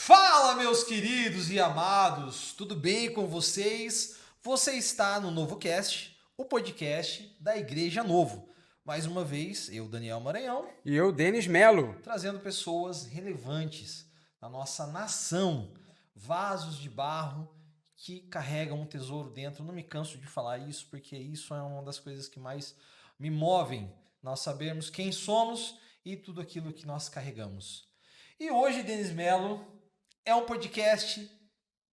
Fala, meus queridos e amados, tudo bem com vocês? Você está no NovoCast, o podcast da Igreja Novo. Mais uma vez, eu, Daniel Maranhão, e eu, Denis Melo, trazendo pessoas relevantes da nossa nação, vasos de barro que carregam um tesouro dentro. Não me canso de falar isso, porque isso é uma das coisas que mais me movem, nós sabermos quem somos e tudo aquilo que nós carregamos. E hoje, Denis Melo, é um podcast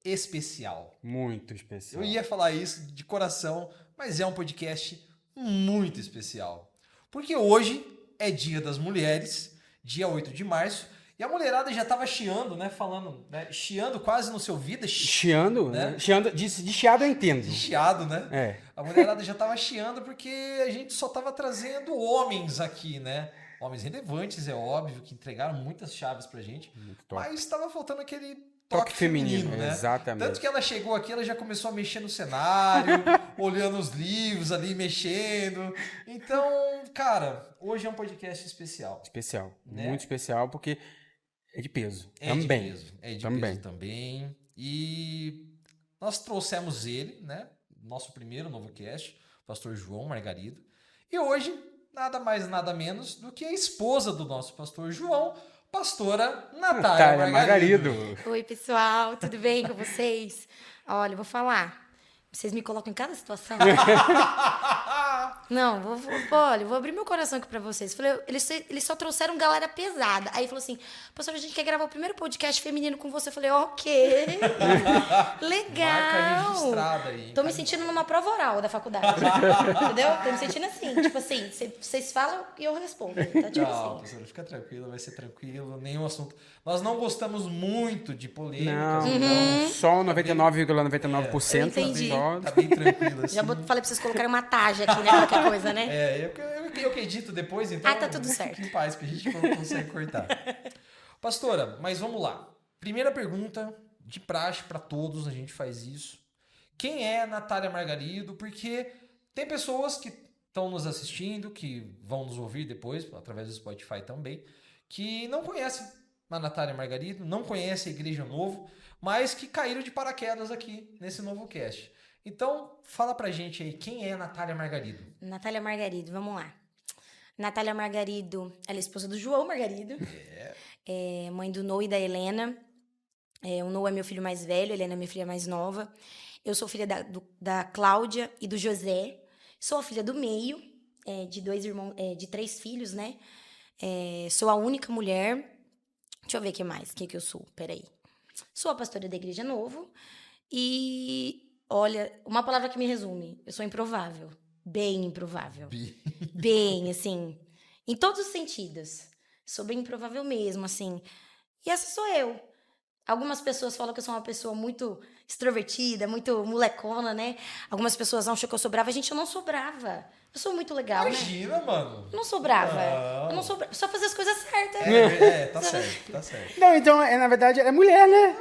especial. muito especial. Eu ia falar isso de coração, mas é um podcast muito especial. Porque hoje é Dia das Mulheres, dia 8 de março, e a mulherada já estava chiando, né? Falando, né? Chiando quase no seu vida. Chiando, né? Chiando, de chiado eu entendo. De chiado, né? É. A mulherada já estava chiando porque a gente só estava trazendo homens aqui, né? Homens relevantes, é óbvio, que entregaram muitas chaves pra gente. Mas estava faltando aquele toque feminino, né? Exatamente. Tanto que ela chegou aqui, ela já começou a mexer no cenário, olhando os livros ali, mexendo. Então, cara, hoje é um podcast especial. Especial. Né? Muito especial, porque é de peso. É também. de peso. É de peso também. E nós trouxemos ele, né? Nosso primeiro NovoCast, o pastor João Margarido. E hoje, nada mais, nada menos do que a esposa do nosso pastor João, pastora Natália Margarido. Oi, pessoal, tudo bem com vocês? Olha, eu vou falar. Vocês me colocam em cada situação. Não, olha, eu vou abrir meu coração aqui pra vocês. Falei, eles só trouxeram galera pesada. Aí falou assim, pastor, a gente quer gravar o primeiro podcast feminino com você. Eu falei, ok. Legal. Marca registrada aí. Tô me sentindo numa prova oral da faculdade. Entendeu? Tô me sentindo assim, tipo assim, vocês falam e eu respondo. Tá tipo Não, assim. pastora, fica tranquila, vai ser tranquilo, nenhum assunto. Nós não gostamos muito de polêmicas, Não, então só 99,99%. Eu entendi. Só... tá bem tranquilo assim. Já falei pra vocês colocarem uma taja aqui, né? Qualquer coisa, né? Eu que edito depois, então. Tá tudo certo. Em paz, que a gente consegue cortar. Pastora, mas vamos lá. Primeira pergunta, de praxe para todos, a gente faz isso. Quem é Natália Margarido? Porque tem pessoas que estão nos assistindo, que vão nos ouvir depois, através do Spotify também, que não conhecem a Natália Margarido, não conhecem a Igreja Novo, mas que caíram de paraquedas aqui nesse NovoCast. Então, fala pra gente aí, quem é Natália Margarido? Natália Margarido, vamos lá. Natália Margarido, ela é esposa do João Margarido. É mãe do Noah e da Helena. O Noah é meu filho mais velho, a Helena é minha filha mais nova. Eu sou filha da Cláudia e do José. Sou a filha do meio, de 2 irmãos, de 3 filhos, né? Sou a única mulher. Deixa eu ver o que mais, o que eu sou, peraí. Sou a pastora da Igreja Novo e, olha, uma palavra que me resume, eu sou improvável, bem improvável. Bem, assim, em todos os sentidos. Sou bem improvável mesmo, assim. E essa sou eu. Algumas pessoas falam que eu sou uma pessoa muito extrovertida, muito molecona, né? Algumas pessoas acham que eu sou brava. Gente, eu não sou brava. Eu sou muito legal, Imagina, né? mano. Eu não sou brava. Não. Eu não sou brava. Só fazer as coisas certas. Tá certo, tá certo. Não, então, na verdade, é mulher, né?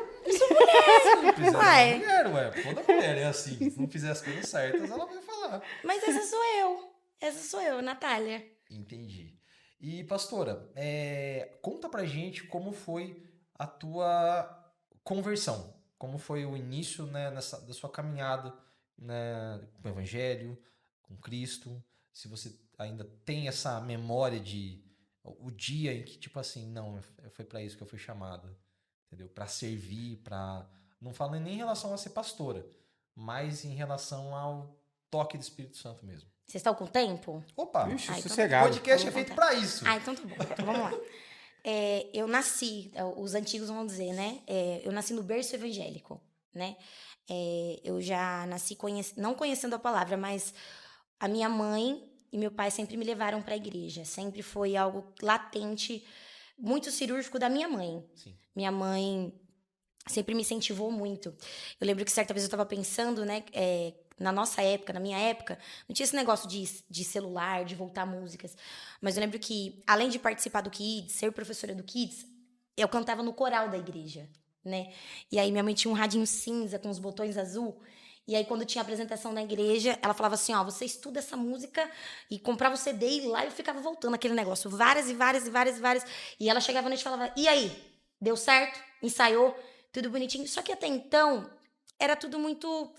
Uai. Mulher, toda mulher é assim. Se não fizer as coisas certas, ela vai falar. Mas essa sou eu. Essa sou eu, Natália. Entendi. E, pastora, conta pra gente como foi a tua conversão. Como foi o início, né, da sua caminhada, né, com o Evangelho, com Cristo. Se você ainda tem essa memória de o dia em que, tipo assim, não, foi pra isso que eu fui chamada. Entendeu? Pra servir, pra... Não falo nem em relação a ser pastora, mas em relação ao toque do Espírito Santo mesmo. Vocês estão com tempo? Opa! Ixi, então sossegado. O podcast é Vamos feito contar. pra isso. Então tá bom. Então vamos lá. Eu nasci, os antigos vão dizer, né? Eu nasci no berço evangélico, né? Eu já nasci não conhecendo a palavra, mas a minha mãe e meu pai sempre me levaram para a igreja. Sempre foi algo latente, muito cirúrgico da minha mãe. Sim. Minha mãe sempre me incentivou muito. Eu lembro que certa vez eu estava pensando, né? Na nossa época, na minha época, não tinha esse negócio de celular, de voltar músicas. Mas eu lembro que, além de participar do Kids, ser professora do Kids, eu cantava no coral da igreja, né? E aí minha mãe tinha um radinho cinza com os botões azul. E aí, quando tinha apresentação na igreja, ela falava assim, ó, você estuda essa música e comprava o CD e lá eu ficava voltando aquele negócio. Várias e várias e várias e várias. E ela chegava à noite e falava, e aí? deu certo, ensaiou, tudo bonitinho. Só que até então, era tudo muito...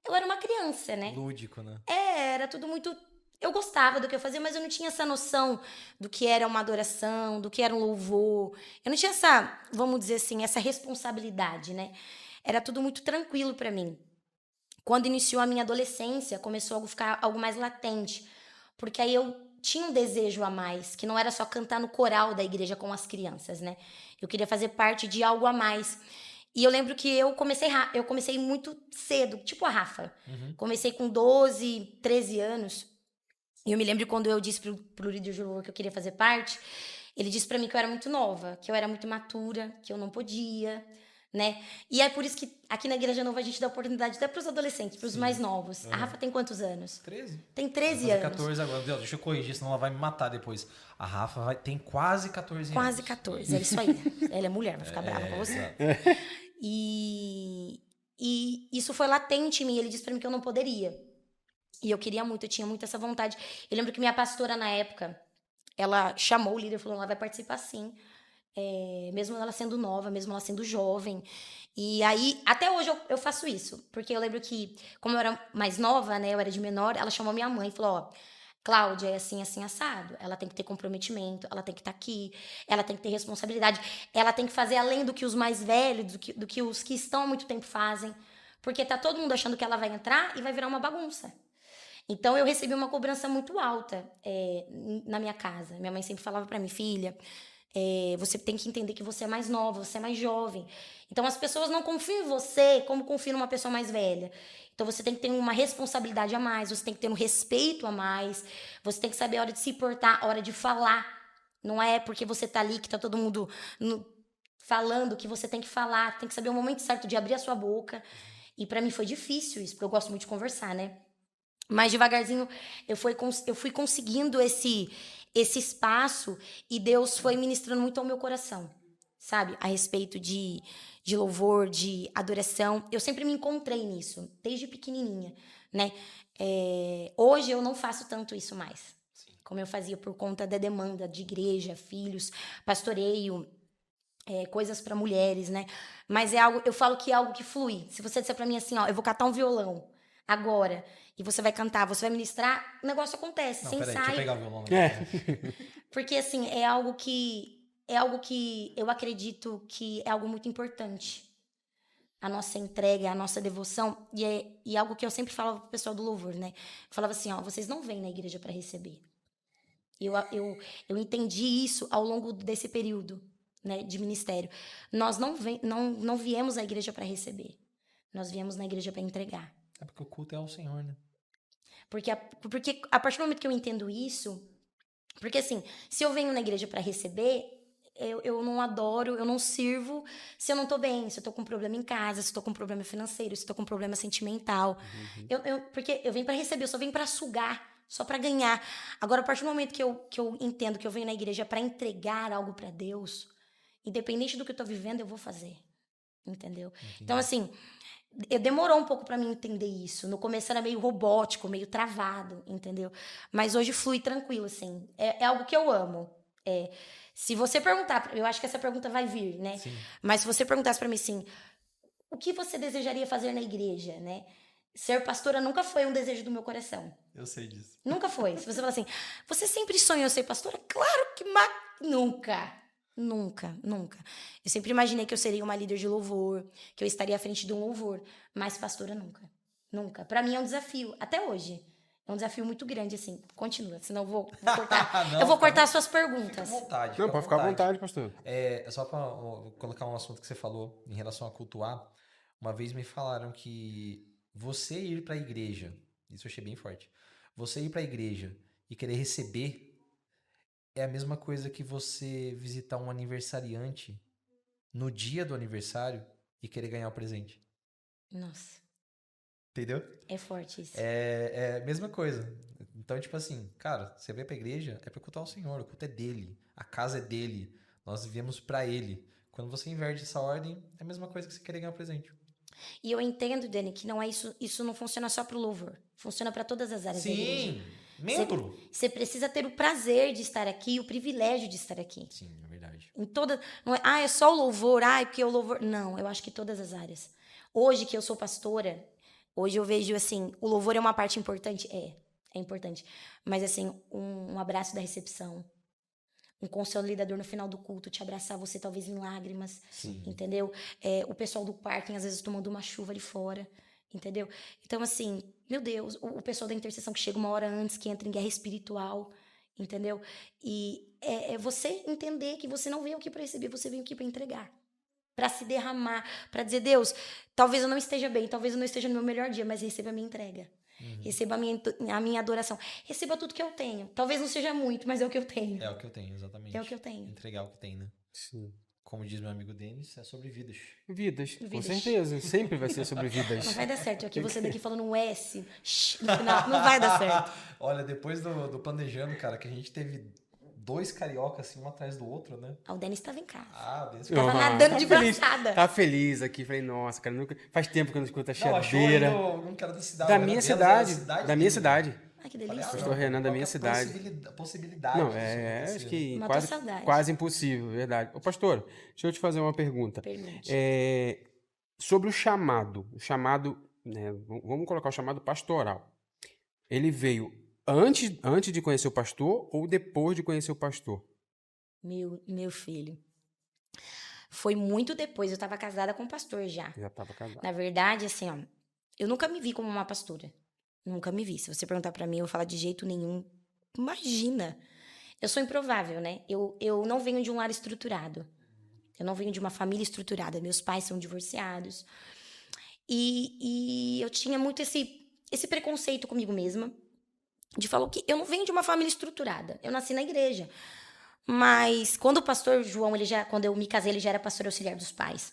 Eu era uma criança, né? Lúdico, né? Era tudo muito... Eu gostava do que eu fazia, mas eu não tinha essa noção do que era uma adoração, do que era um louvor. Eu não tinha essa, vamos dizer assim, essa responsabilidade, né? Era tudo muito tranquilo pra mim. Quando iniciou a minha adolescência, começou a ficar algo mais latente. Porque aí eu tinha um desejo a mais, que não era só cantar no coral da igreja com as crianças, né? Eu queria fazer parte de algo a mais. E eu lembro que eu comecei muito cedo, tipo a Rafa. Comecei com 12, 13 anos. E eu me lembro quando eu disse pro líder de louvor que eu queria fazer parte, ele disse pra mim que eu era muito nova, que eu era muito imatura, que eu não podia, né? E é por isso que aqui na Igreja Nova a gente dá oportunidade até pros adolescentes, pros mais novos. A Rafa tem quantos anos? 13. Tem Vai 13 fazer anos. 14 agora. Deus, deixa eu corrigir, senão ela vai me matar depois. A Rafa tem quase 14 anos. Quase 14, é isso aí. Ela é mulher, vai ficar brava com você. Exato. E isso foi latente em mim, ele disse pra mim que eu não poderia. E eu queria muito, eu tinha muito essa vontade. Eu lembro que minha pastora, na época, ela chamou o líder e falou, ela vai participar sim. Mesmo ela sendo nova, mesmo ela sendo jovem. E aí, até hoje eu faço isso. Porque eu lembro que, como eu era mais nova, né, eu era de menor, ela chamou minha mãe e falou, ó, Cláudia é assim, assim, assado. Ela tem que ter comprometimento, ela tem que estar aqui, ela tem que ter responsabilidade, ela tem que fazer além do que os mais velhos, do que os que estão há muito tempo fazem. Porque tá todo mundo achando que ela vai entrar e vai virar uma bagunça. Então, eu recebi uma cobrança muito alta na minha casa. Minha mãe sempre falava pra mim, filha, você tem que entender que você é mais nova, você é mais jovem. Então, as pessoas não confiam em você como confiam numa pessoa mais velha. Então, você tem que ter uma responsabilidade a mais, você tem que ter um respeito a mais, você tem que saber a hora de se portar, a hora de falar. Não é porque você tá ali que tá todo mundo falando que você tem que falar, tem que saber o momento certo de abrir a sua boca. E pra mim foi difícil isso, porque eu gosto muito de conversar, né? Mas devagarzinho eu fui conseguindo esse espaço e Deus foi ministrando muito ao meu coração, sabe? A respeito de louvor, de adoração. Eu sempre me encontrei nisso, desde pequenininha, né? Hoje eu não faço tanto isso mais, como eu fazia por conta da demanda de igreja, filhos, pastoreio, coisas para mulheres, né? Mas eu falo que é algo que flui. Se você disser para mim assim, ó, eu vou catar um violão agora e você vai cantar, você vai ministrar, o negócio acontece, Não, sem peraí, ensaio. deixa eu pegar o violão. Porque assim, é algo que eu acredito que é algo muito importante. A nossa entrega, a nossa devoção, e algo que eu sempre falava pro pessoal do louvor, né? Eu falava assim, ó, vocês não vêm na igreja para receber. Eu entendi isso ao longo desse período, né, de ministério. Nós não viemos à igreja para receber. Nós viemos na igreja para entregar. É porque o culto é ao Senhor, né? Porque a partir do momento que eu entendo isso, porque assim, se eu venho na igreja para receber, eu não adoro, eu não sirvo se eu não tô bem, se eu tô com problema em casa, se eu tô com problema financeiro, se eu tô com problema sentimental. Porque eu venho para receber, eu só venho para sugar, só para ganhar. Agora, a partir do momento que eu entendo que eu venho na igreja para entregar algo para Deus, independente do que eu tô vivendo, eu vou fazer. Entendeu? Então, assim, demorou um pouco para mim entender isso. No começo era meio robótico, meio travado, entendeu? Mas hoje flui tranquilo, assim. É algo que eu amo. Se você perguntar, eu acho que essa pergunta vai vir, né? Sim. Mas se você perguntasse para mim assim, o que você desejaria fazer na igreja, né? Ser pastora nunca foi um desejo do meu coração. Eu sei disso. Nunca foi. Se você falar assim, você sempre sonhou ser pastora? Claro que nunca. Nunca, nunca. Eu sempre imaginei que eu seria uma líder de louvor, que eu estaria à frente de um louvor, mas pastora nunca. Nunca. Pra mim é um desafio, até hoje. É um desafio muito grande, assim. Continua, senão eu vou cortar. Não, eu vou fica cortar à suas Fica à perguntas. vontade. Não, pode ficar à vontade, pastor. Só para colocar um assunto que você falou em relação a cultuar. Uma vez me falaram que você ir para a igreja, isso eu achei bem forte. Você ir para a igreja e querer receber é a mesma coisa que você visitar um aniversariante no dia do aniversário e querer ganhar o presente. Nossa, Entendeu? é forte isso. É a mesma coisa. Então, tipo assim, cara, você veio pra igreja é pra cultuar o Senhor, o culto é dele, a casa é dele, nós vivemos pra ele. Quando você inverte essa ordem, é a mesma coisa que você querer ganhar um presente. E eu entendo, Dani, que não é isso não funciona só pro louvor. Funciona para todas as áreas da igreja. Sim, membro. Você precisa ter o prazer de estar aqui e o privilégio de estar aqui. Sim, é verdade. Verdade. Em toda, não é, é só o louvor, é porque o louvor. Não, eu acho que todas as áreas. Hoje que eu sou pastora, hoje eu vejo assim, o louvor é uma parte importante? É importante. Mas assim, um abraço da recepção, um consolidador no final do culto, te abraçar, você talvez em lágrimas, Sim. entendeu? O pessoal do parking, às vezes, tomando uma chuva ali fora, entendeu? Então, assim, meu Deus, o pessoal da intercessão que chega uma hora antes, que entra em guerra espiritual, entendeu? E é você entender que você não veio aqui para receber, você veio aqui para entregar. Para se derramar, para dizer, Deus, talvez eu não esteja bem, talvez eu não esteja no meu melhor dia, mas receba a minha entrega. Receba a minha adoração. Receba tudo que eu tenho. Talvez não seja muito, mas é o que eu tenho. É o que eu tenho, exatamente. É o que eu tenho. Entregar o que tem, né? Sim. Como diz meu amigo Denis, é sobre vidas. Vidas, com Vidas. certeza. Sempre vai ser sobre vidas. Não vai dar certo. Aqui você daqui falando um S no final. Não vai dar certo. Olha, depois do Planejando, cara, que a gente teve 2 cariocas assim, um atrás do outro, né? O Denis estava em casa. Beleza. Tava nadando de feliz. braçada. Tá feliz aqui. Falei, nossa, cara, nunca... faz tempo que eu não escuto a Não, achou aí chiadeira. um cara da cidade. Da era minha dentro cidade. Da minha dele. cidade. Ai, que Falei, delícia. Pastor Renan da minha qual que é a cidade. possibilidade Não, disso acontecer, acho né? que Matou a saudade. quase impossível, verdade. Ô, pastor, deixa eu te fazer uma pergunta. Pergunte. Sobre o chamado, né, vamos colocar o chamado pastoral. Ele veio antes de conhecer o pastor ou depois de conhecer o pastor? Meu filho. Foi muito depois. Eu estava casada com um pastor já. Já estava casado. Na verdade, assim, ó, eu nunca me vi como uma pastora. Nunca me vi. Se você perguntar pra mim, eu vou falar de jeito nenhum. Imagina. Eu sou improvável, né? Eu não venho de um lar estruturado. Eu não venho de uma família estruturada. Meus pais são divorciados. E eu tinha muito esse preconceito comigo mesma. De falar que eu não venho de uma família estruturada. Eu nasci na igreja. Mas quando o pastor João, quando eu me casei, ele já era pastor auxiliar dos pais.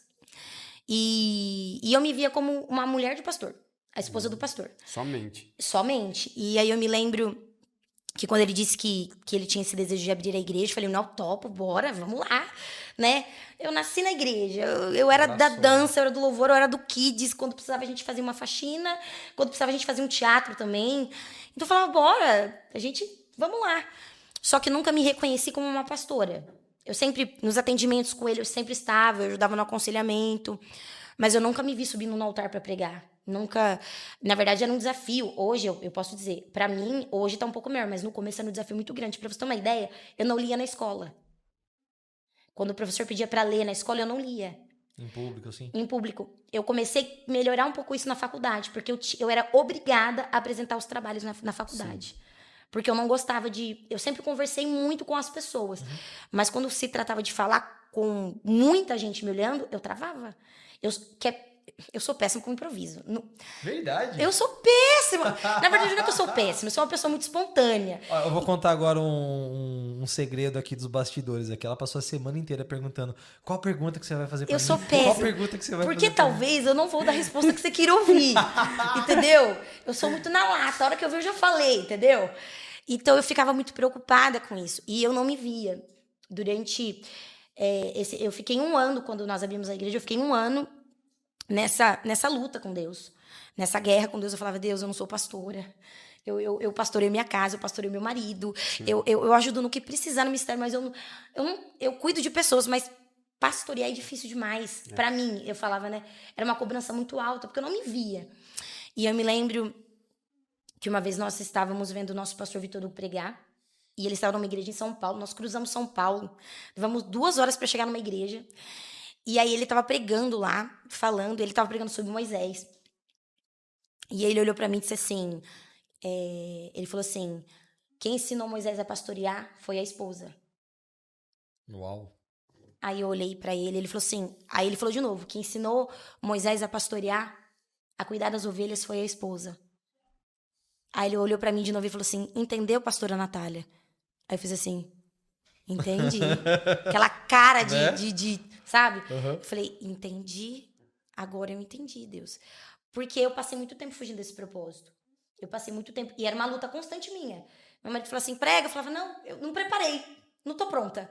E eu me via como uma mulher de pastor. A esposa do pastor. Somente. E aí eu me lembro que quando ele disse que ele tinha esse desejo de abrir a igreja, eu falei, não, topo, bora, vamos lá, né? Eu nasci na igreja, eu era da dança, eu era do louvor, eu era do kids, quando precisava a gente fazia uma faxina, quando precisava a gente fazia um teatro também. Então eu falava, bora, vamos lá. Só que nunca me reconheci como uma pastora. Eu sempre, nos atendimentos com ele, eu sempre estava, eu ajudava no aconselhamento, mas eu nunca me vi subindo no altar para pregar. Nunca, na verdade era um desafio. Hoje eu posso dizer, para mim hoje tá um pouco melhor, mas no começo era um desafio muito grande. Para você ter uma ideia, eu não lia na escola. Quando o professor pedia para ler na escola, eu não lia. Em público, assim? Em público. Eu comecei a melhorar um pouco isso na faculdade, porque eu era obrigada a apresentar os trabalhos na faculdade. Sim. Porque eu não gostava eu sempre conversei muito com as pessoas. Mas quando se tratava de falar com muita gente me olhando, eu travava. Eu sou péssima com improviso. Verdade? Eu sou péssima. Na verdade, não é que eu sou péssima. Eu sou uma pessoa muito espontânea. Eu vou contar agora um segredo aqui dos bastidores. Aqui. Ela passou a semana inteira perguntando qual pergunta que você vai fazer pra mim. Eu sou péssima. Qual pergunta que você vai Porque fazer talvez eu não vou dar a resposta que você queira ouvir. Entendeu? Eu sou muito na lata. A hora que eu vi, eu já falei, entendeu? Então, eu ficava muito preocupada com isso. E eu não me via. Durante... eu fiquei 1 ano, quando nós abrimos a igreja, eu fiquei 1 ano nessa luta com Deus. Nessa guerra com Deus. Eu falava, Deus, eu não sou pastora. Eu pastorei minha casa, eu pastorei meu marido. Eu ajudo no que precisar no ministério, mas eu cuido de pessoas, mas pastorear é difícil demais. Pra mim, eu falava, né? Era uma cobrança muito alta, porque eu não me via. E eu me lembro que uma vez nós estávamos vendo o nosso pastor Vitor Hugo pregar, e ele estava numa igreja em São Paulo, nós cruzamos São Paulo, levamos 2 horas para chegar numa igreja, e aí ele estava pregando lá, falando, ele estava pregando sobre Moisés. E ele olhou para mim e disse assim, ele falou assim, quem ensinou Moisés a pastorear foi a esposa. Uau. Aí eu olhei para ele falou assim, aí ele falou de novo, quem ensinou Moisés a pastorear, a cuidar das ovelhas foi a esposa. Aí ele olhou pra mim de novo e falou assim, entendeu, pastora Natália? Aí eu fiz assim, entendi. Aquela cara de sabe? Eu falei, entendi, agora eu entendi, Deus. Porque eu passei muito tempo fugindo desse propósito. Eu passei muito tempo, e era uma luta constante minha. Meu marido falou assim, prega, eu falava, não, eu não preparei, não tô pronta.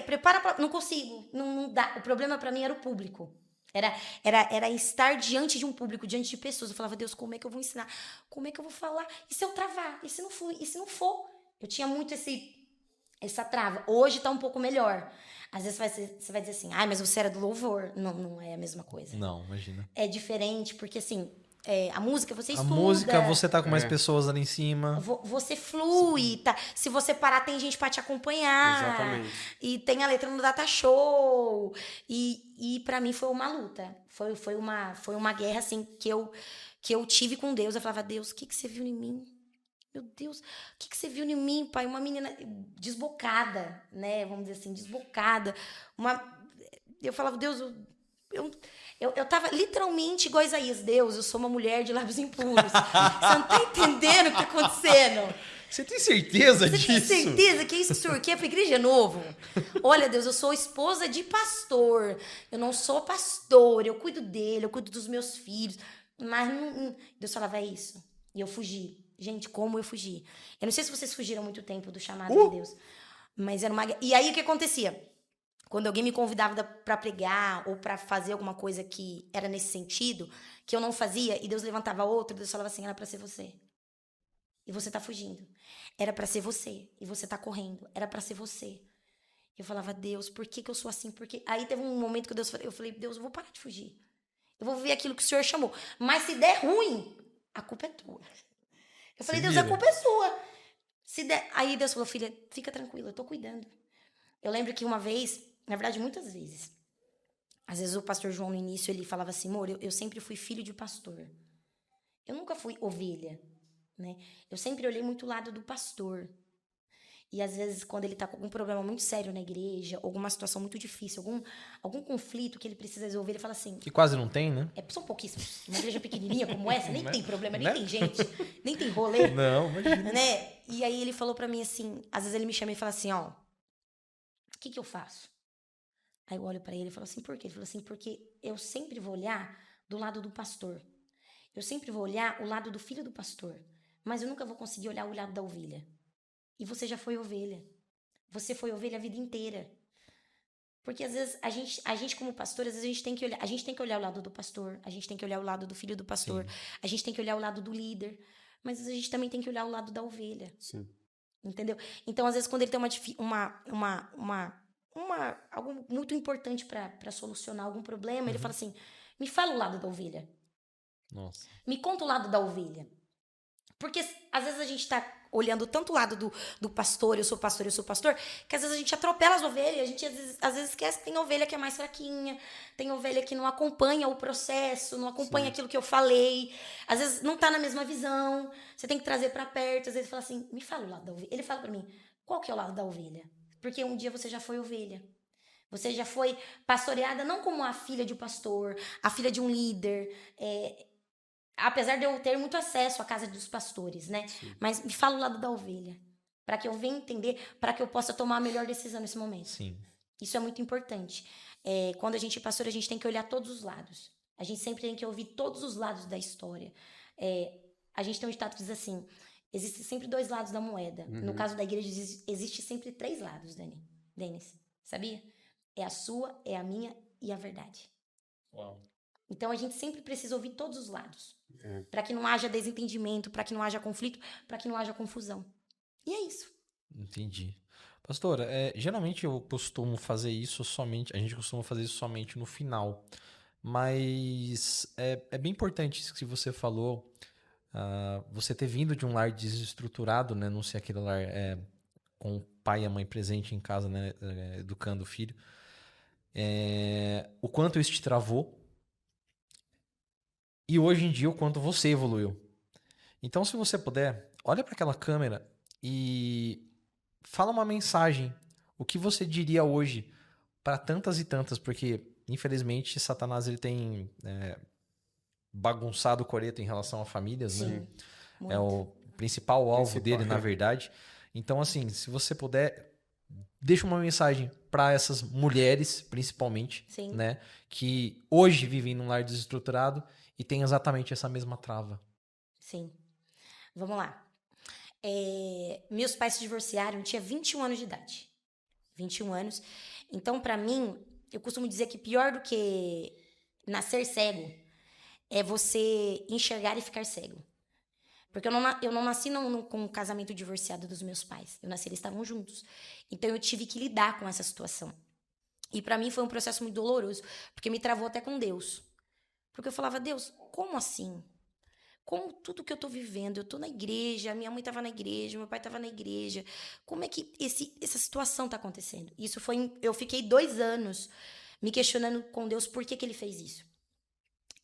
Prepara, não consigo, não dá. O problema pra mim era o público. Era estar diante de um público, diante de pessoas. Eu falava, Deus, como é que eu vou ensinar? Como é que eu vou falar? E se eu travar? E se não for? Eu tinha muito essa trava. Hoje tá um pouco melhor. Às vezes você vai dizer assim, mas você era do louvor. Não, não é a mesma coisa. Não, imagina. É diferente, porque assim, a música você A estuda. música, você tá com mais pessoas ali em cima. Você flui, tá? Se você parar, tem gente pra te acompanhar. Exatamente. E tem a letra no Data Show. E para mim foi uma luta. Foi uma guerra, assim, que eu tive com Deus. Eu falava, Deus, o que você viu em mim? Meu Deus, o que você viu em mim, pai? Uma menina desbocada, né? Vamos dizer assim, desbocada. Eu falava, Deus, eu tava literalmente igual a Isaías. Deus, eu sou uma mulher de lábios impuros. Você não tá entendendo o que tá acontecendo? Você tem certeza disso? Você tem certeza que isso que é pra igreja novo? Olha, Deus, eu sou esposa de pastor. Eu não sou pastor. Eu cuido dele, eu cuido dos meus filhos. Mas Deus falava, é isso. E eu fugi. Gente, como eu fugi? Eu não sei se vocês fugiram muito tempo do chamado de Deus. Mas era uma... E aí, o que acontecia? Quando alguém me convidava pra pregar ou pra fazer alguma coisa que era nesse sentido, que eu não fazia, e Deus levantava outra, Deus falava assim, era pra ser você. E você tá fugindo. Era pra ser você. E você tá correndo. Era pra ser você. Eu falava, Deus, por que eu sou assim? Porque aí teve um momento que eu falei, Deus, eu vou parar de fugir. Eu vou viver aquilo que o Senhor chamou. Mas se der ruim, a culpa é tua. Eu falei, Deus, a culpa é sua. Se der... Aí Deus falou, filha, fica tranquila, eu tô cuidando. Eu lembro que uma vez, na verdade, muitas vezes, às vezes o pastor João, no início, ele falava assim, amor, eu sempre fui filho de pastor. Eu nunca fui ovelha, né? Eu sempre olhei muito o lado do pastor. E às vezes, quando ele tá com algum problema muito sério na igreja, alguma situação muito difícil, algum conflito que ele precisa resolver, ele fala assim... Que quase não tem, né? São pouquíssimos. Uma igreja pequenininha como essa, nem tem problema, nem tem gente, nem tem rolê. Não, imagina. Né? E aí ele falou pra mim assim, às vezes ele me chama e fala assim, ó, o que eu faço? Aí eu olho pra ele e falo assim, por quê? Ele falou assim, porque eu sempre vou olhar do lado do pastor. Eu sempre vou olhar o lado do filho do pastor. Mas eu nunca vou conseguir olhar o lado da ovelha. E você já foi ovelha. Você foi ovelha a vida inteira. Porque às vezes a gente como pastor, às vezes a gente tem que olhar o lado do pastor, a gente tem que olhar o lado do filho do pastor, sim, a gente tem que olhar o lado do líder, mas às vezes a gente também tem que olhar o lado da ovelha. Sim. Entendeu? Então, às vezes, quando ele tem algo muito importante para solucionar algum problema, ele fala assim, me fala o lado da ovelha. Nossa. Me conta o lado da ovelha. Porque às vezes a gente tá olhando tanto o lado do pastor, eu sou pastor, que às vezes a gente atropela as ovelhas, a gente às vezes esquece que tem ovelha que é mais fraquinha, tem ovelha que não acompanha o processo, não acompanha, sim, aquilo que eu falei, às vezes não tá na mesma visão, você tem que trazer pra perto, às vezes fala assim, me fala o lado da ovelha. Ele fala pra mim, qual que é o lado da ovelha? Porque um dia você já foi ovelha. Você já foi pastoreada não como a filha de um pastor, a filha de um líder, apesar de eu ter muito acesso à casa dos pastores, né? Sim. Mas me fala o lado da ovelha, para que eu venha entender, para que eu possa tomar a melhor decisão nesse momento. Sim. Isso é muito importante. Quando a gente é pastor, a gente tem que olhar todos os lados. A gente sempre tem que ouvir todos os lados da história. A gente tem um ditado que diz assim, existem sempre dois lados da moeda. Uhum. No caso da igreja, existe sempre 3 lados, Denis. Sabia? É a sua, é a minha e a verdade. Uau. Então, a gente sempre precisa ouvir todos os lados. Para que não haja desentendimento, para que não haja conflito, para que não haja confusão. E é isso. Entendi. Pastora, geralmente eu costumo fazer isso somente, a gente costuma fazer isso somente no final. Mas é bem importante isso que você falou, você ter vindo de um lar desestruturado, né? Não ser aquele lar com o pai e a mãe presente em casa, né? Educando o filho. O quanto isso te travou. E hoje em dia, o quanto você evoluiu. Então, se você puder, olha para aquela câmera e fala uma mensagem. O que você diria hoje para tantas e tantas? Porque, infelizmente, Satanás ele tem bagunçado o coreto em relação a famílias. Sim, né? Muito. É o principal alvo dele, na verdade. Então, assim, se você puder, deixa uma mensagem para essas mulheres, principalmente, sim, né, que hoje vivem num lar desestruturado e tem exatamente essa mesma trava. Sim. Vamos lá. Meus pais se divorciaram, eu tinha 21 anos de idade. 21 anos. Então, pra mim, eu costumo dizer que pior do que nascer cego é você enxergar e ficar cego. Porque eu não nasci com um casamento divorciado dos meus pais. Eu nasci, eles estavam juntos. Então eu tive que lidar com essa situação. E pra mim foi um processo muito doloroso, porque me travou até com Deus. Porque eu falava, Deus, como assim? Como tudo que eu tô vivendo, eu tô na igreja, minha mãe tava na igreja, meu pai tava na igreja. Como é que essa situação tá acontecendo? Eu fiquei 2 anos me questionando com Deus por que ele fez isso.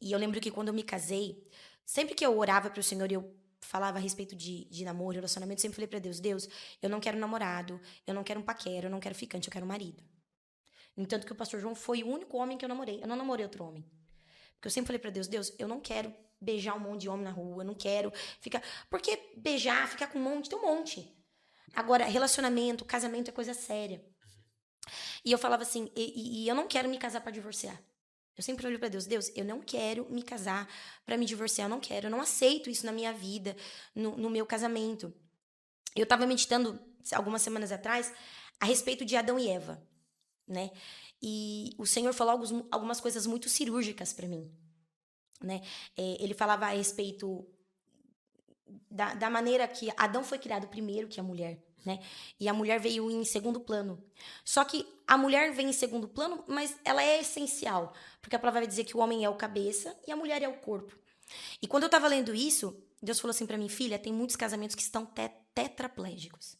E eu lembro que quando eu me casei, sempre que eu orava pro Senhor e eu falava a respeito de namoro, relacionamento, sempre falei pra Deus, Deus, eu não quero namorado, eu não quero um paquera, eu não quero ficante, eu quero um marido. No entanto que o pastor João foi o único homem que eu namorei. Eu não namorei outro homem. Porque eu sempre falei pra Deus, Deus, eu não quero beijar um monte de homem na rua, eu não quero ficar... Porque beijar, ficar com um monte, tem um monte. Agora, relacionamento, casamento é coisa séria. E eu falava assim, e eu não quero me casar pra divorciar. Eu sempre olho pra Deus, Deus, eu não quero me casar pra me divorciar, eu não quero, eu não aceito isso na minha vida, no meu casamento. Eu tava meditando algumas semanas atrás a respeito de Adão e Eva, né? E o Senhor falou algumas coisas muito cirúrgicas pra mim, né? Ele falava a respeito da maneira que Adão foi criado primeiro que a mulher, né? E a mulher veio em segundo plano. Só que a mulher vem em segundo plano, mas ela é essencial, porque a palavra vai dizer que o homem é o cabeça e a mulher é o corpo. E quando eu tava lendo isso, Deus falou assim pra mim, filha, tem muitos casamentos que estão tetraplégicos.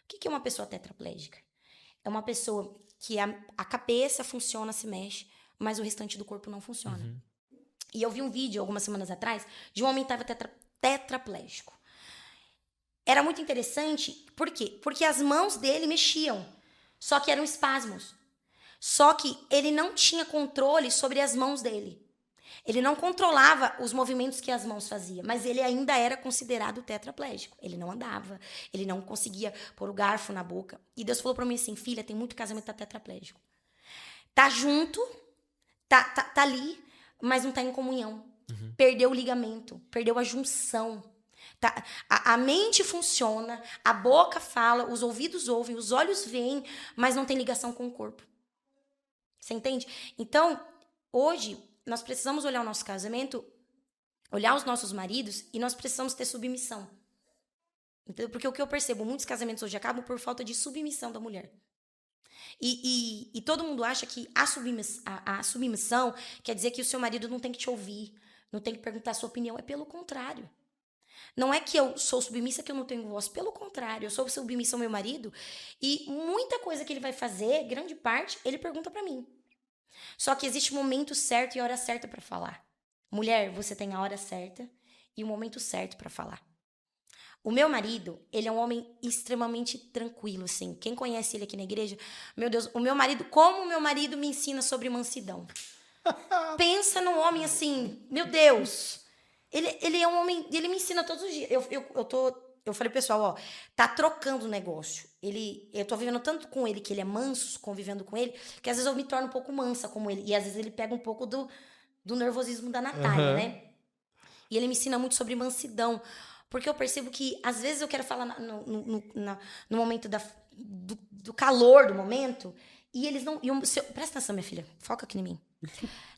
O que é uma pessoa tetraplégica? É uma pessoa que a cabeça funciona, se mexe, mas o restante do corpo não funciona. Uhum. E eu vi um vídeo algumas semanas atrás de um homem que estava tetraplégico. Era muito interessante, por quê? Porque as mãos dele mexiam, só que eram espasmos. Só que ele não tinha controle sobre as mãos dele. Ele não controlava os movimentos que as mãos faziam, mas ele ainda era considerado tetraplégico. Ele não andava, ele não conseguia pôr o garfo na boca. E Deus falou pra mim assim, filha, tem muito casamento que tá tetraplégico. Tá junto, tá ali, mas não tá em comunhão. Uhum. Perdeu o ligamento, perdeu a junção. Tá? A mente funciona, a boca fala, os ouvidos ouvem, os olhos veem, mas não tem ligação com o corpo. Você entende? Então, hoje, nós precisamos olhar o nosso casamento, olhar os nossos maridos, e nós precisamos ter submissão. Entendeu? Porque o que eu percebo, muitos casamentos hoje acabam por falta de submissão da mulher. E todo mundo acha que a submissão quer dizer que o seu marido não tem que te ouvir, não tem que perguntar a sua opinião. É pelo contrário. Não é que eu sou submissa que eu não tenho voz. Pelo contrário, eu sou submissa ao meu marido e muita coisa que ele vai fazer, grande parte, ele pergunta pra mim. Só que existe momento certo e hora certa pra falar. Mulher, você tem a hora certa e o momento certo pra falar. O meu marido, ele é um homem extremamente tranquilo, assim. Quem conhece ele aqui na igreja, meu Deus, como o meu marido me ensina sobre mansidão. Pensa num homem assim, meu Deus. Ele é um homem, ele me ensina todos os dias. Eu falei, pessoal, ó, tá trocando o negócio. Eu tô vivendo tanto com ele, que ele é manso, convivendo com ele, que às vezes eu me torno um pouco mansa como ele. E às vezes ele pega um pouco do nervosismo da Natália, né? E ele me ensina muito sobre mansidão. Porque eu percebo que, às vezes, eu quero falar no momento do calor do momento, e eles não... presta atenção, minha filha, foca aqui em mim.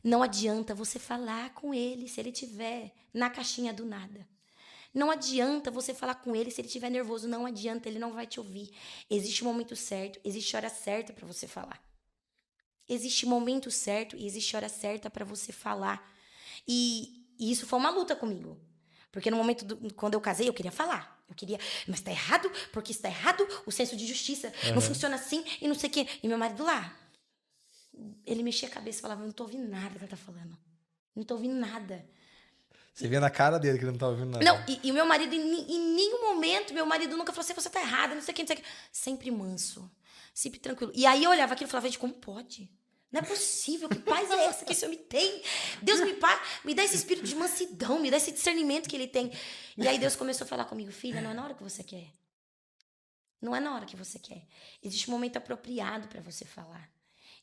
Não adianta você falar com ele se ele estiver na caixinha do nada. Não adianta você falar com ele se ele estiver nervoso. Não adianta, ele não vai te ouvir. Existe momento certo, existe hora certa para você falar. Existe momento certo e existe hora certa para você falar. E isso foi uma luta comigo. Porque no momento, quando eu casei, eu queria falar. Mas tá errado, porque está errado, o senso de justiça não funciona assim, e não sei o quê. E meu marido lá, ele mexia a cabeça e falava, não tô ouvindo nada que ela tá falando. Não tô ouvindo nada. Você via na cara dele que ele não tá ouvindo nada. Não, e o meu marido, em nenhum momento, meu marido nunca falou assim, você tá errada, não sei o que, não sei o que. Sempre manso, sempre tranquilo. E aí eu olhava aquilo e falava, gente, como pode? Não é possível, que paz é essa que esse homem tem? Deus me dá esse espírito de mansidão, me dá esse discernimento que ele tem. E aí Deus começou a falar comigo, filha, não é na hora que você quer. Não é na hora que você quer. Existe um momento apropriado para você falar.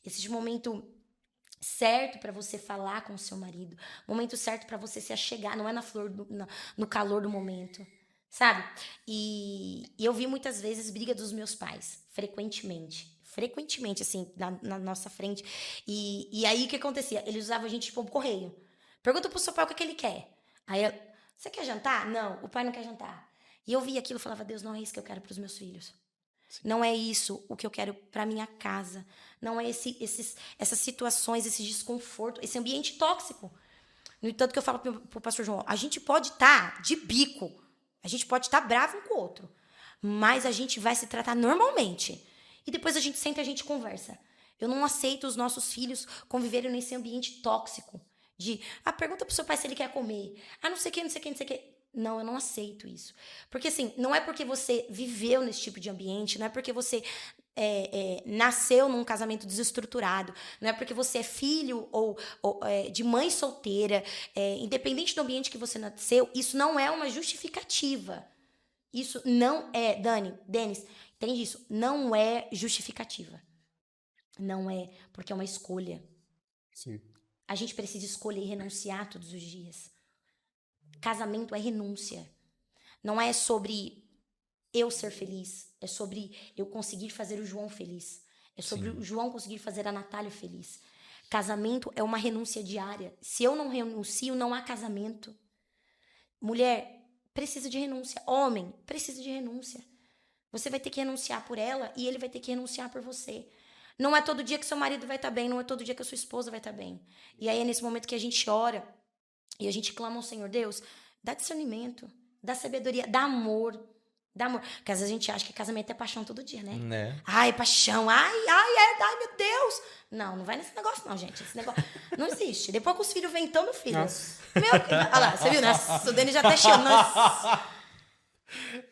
Existe um momento certo para você falar com o seu marido. Momento certo para você se achegar, não é no calor do momento. Sabe? E eu vi muitas vezes briga dos meus pais, frequentemente, assim, na nossa frente. E aí, o que acontecia? Eles usavam a gente tipo um correio. Pergunta pro seu pai o que ele quer. Aí, Você quer jantar? Não, o pai não quer jantar. E eu via aquilo e falava, Deus, não é isso que eu quero para os meus filhos. Sim. Não é isso o que eu quero para minha casa. Não é essas situações, esse desconforto, esse ambiente tóxico. No entanto, que eu falo pro pastor João, a gente pode estar de bico, a gente pode estar bravo um com o outro, mas a gente vai se tratar normalmente. E depois a gente senta e a gente conversa. Eu não aceito os nossos filhos conviverem nesse ambiente tóxico. Pergunta pro seu pai se ele quer comer. Não sei o que, não sei o que, não sei o que. Não, eu não aceito isso. Porque assim, não é porque você viveu nesse tipo de ambiente, não é porque você nasceu num casamento desestruturado, não é porque você é filho ou de mãe solteira, independente do ambiente que você nasceu, isso não é uma justificativa. Isso não é, Denis, entende isso? Não é justificativa. Não é, porque é uma escolha. Sim. A gente precisa escolher e renunciar todos os dias. Casamento é renúncia. Não é sobre eu ser feliz. É sobre eu conseguir fazer o João feliz. É sobre o João conseguir fazer a Natália feliz. Casamento é uma renúncia diária. Se eu não renuncio, não há casamento. Mulher precisa de renúncia. Homem precisa de renúncia. Você vai ter que renunciar por ela e ele vai ter que renunciar por você. Não é todo dia que seu marido vai estar bem, não é todo dia que a sua esposa vai estar bem. E aí é nesse momento que a gente ora e a gente clama ao Senhor, Deus, dá discernimento, dá sabedoria, dá amor. Porque às vezes a gente acha que casamento é paixão todo dia, né? Ai, paixão, ai, meu Deus. Não vai nesse negócio não, gente. Esse negócio não existe. Depois que os filhos vêm, então, meu filho. Nossa. Olha lá, você viu? Nossa, o Denis já até chama.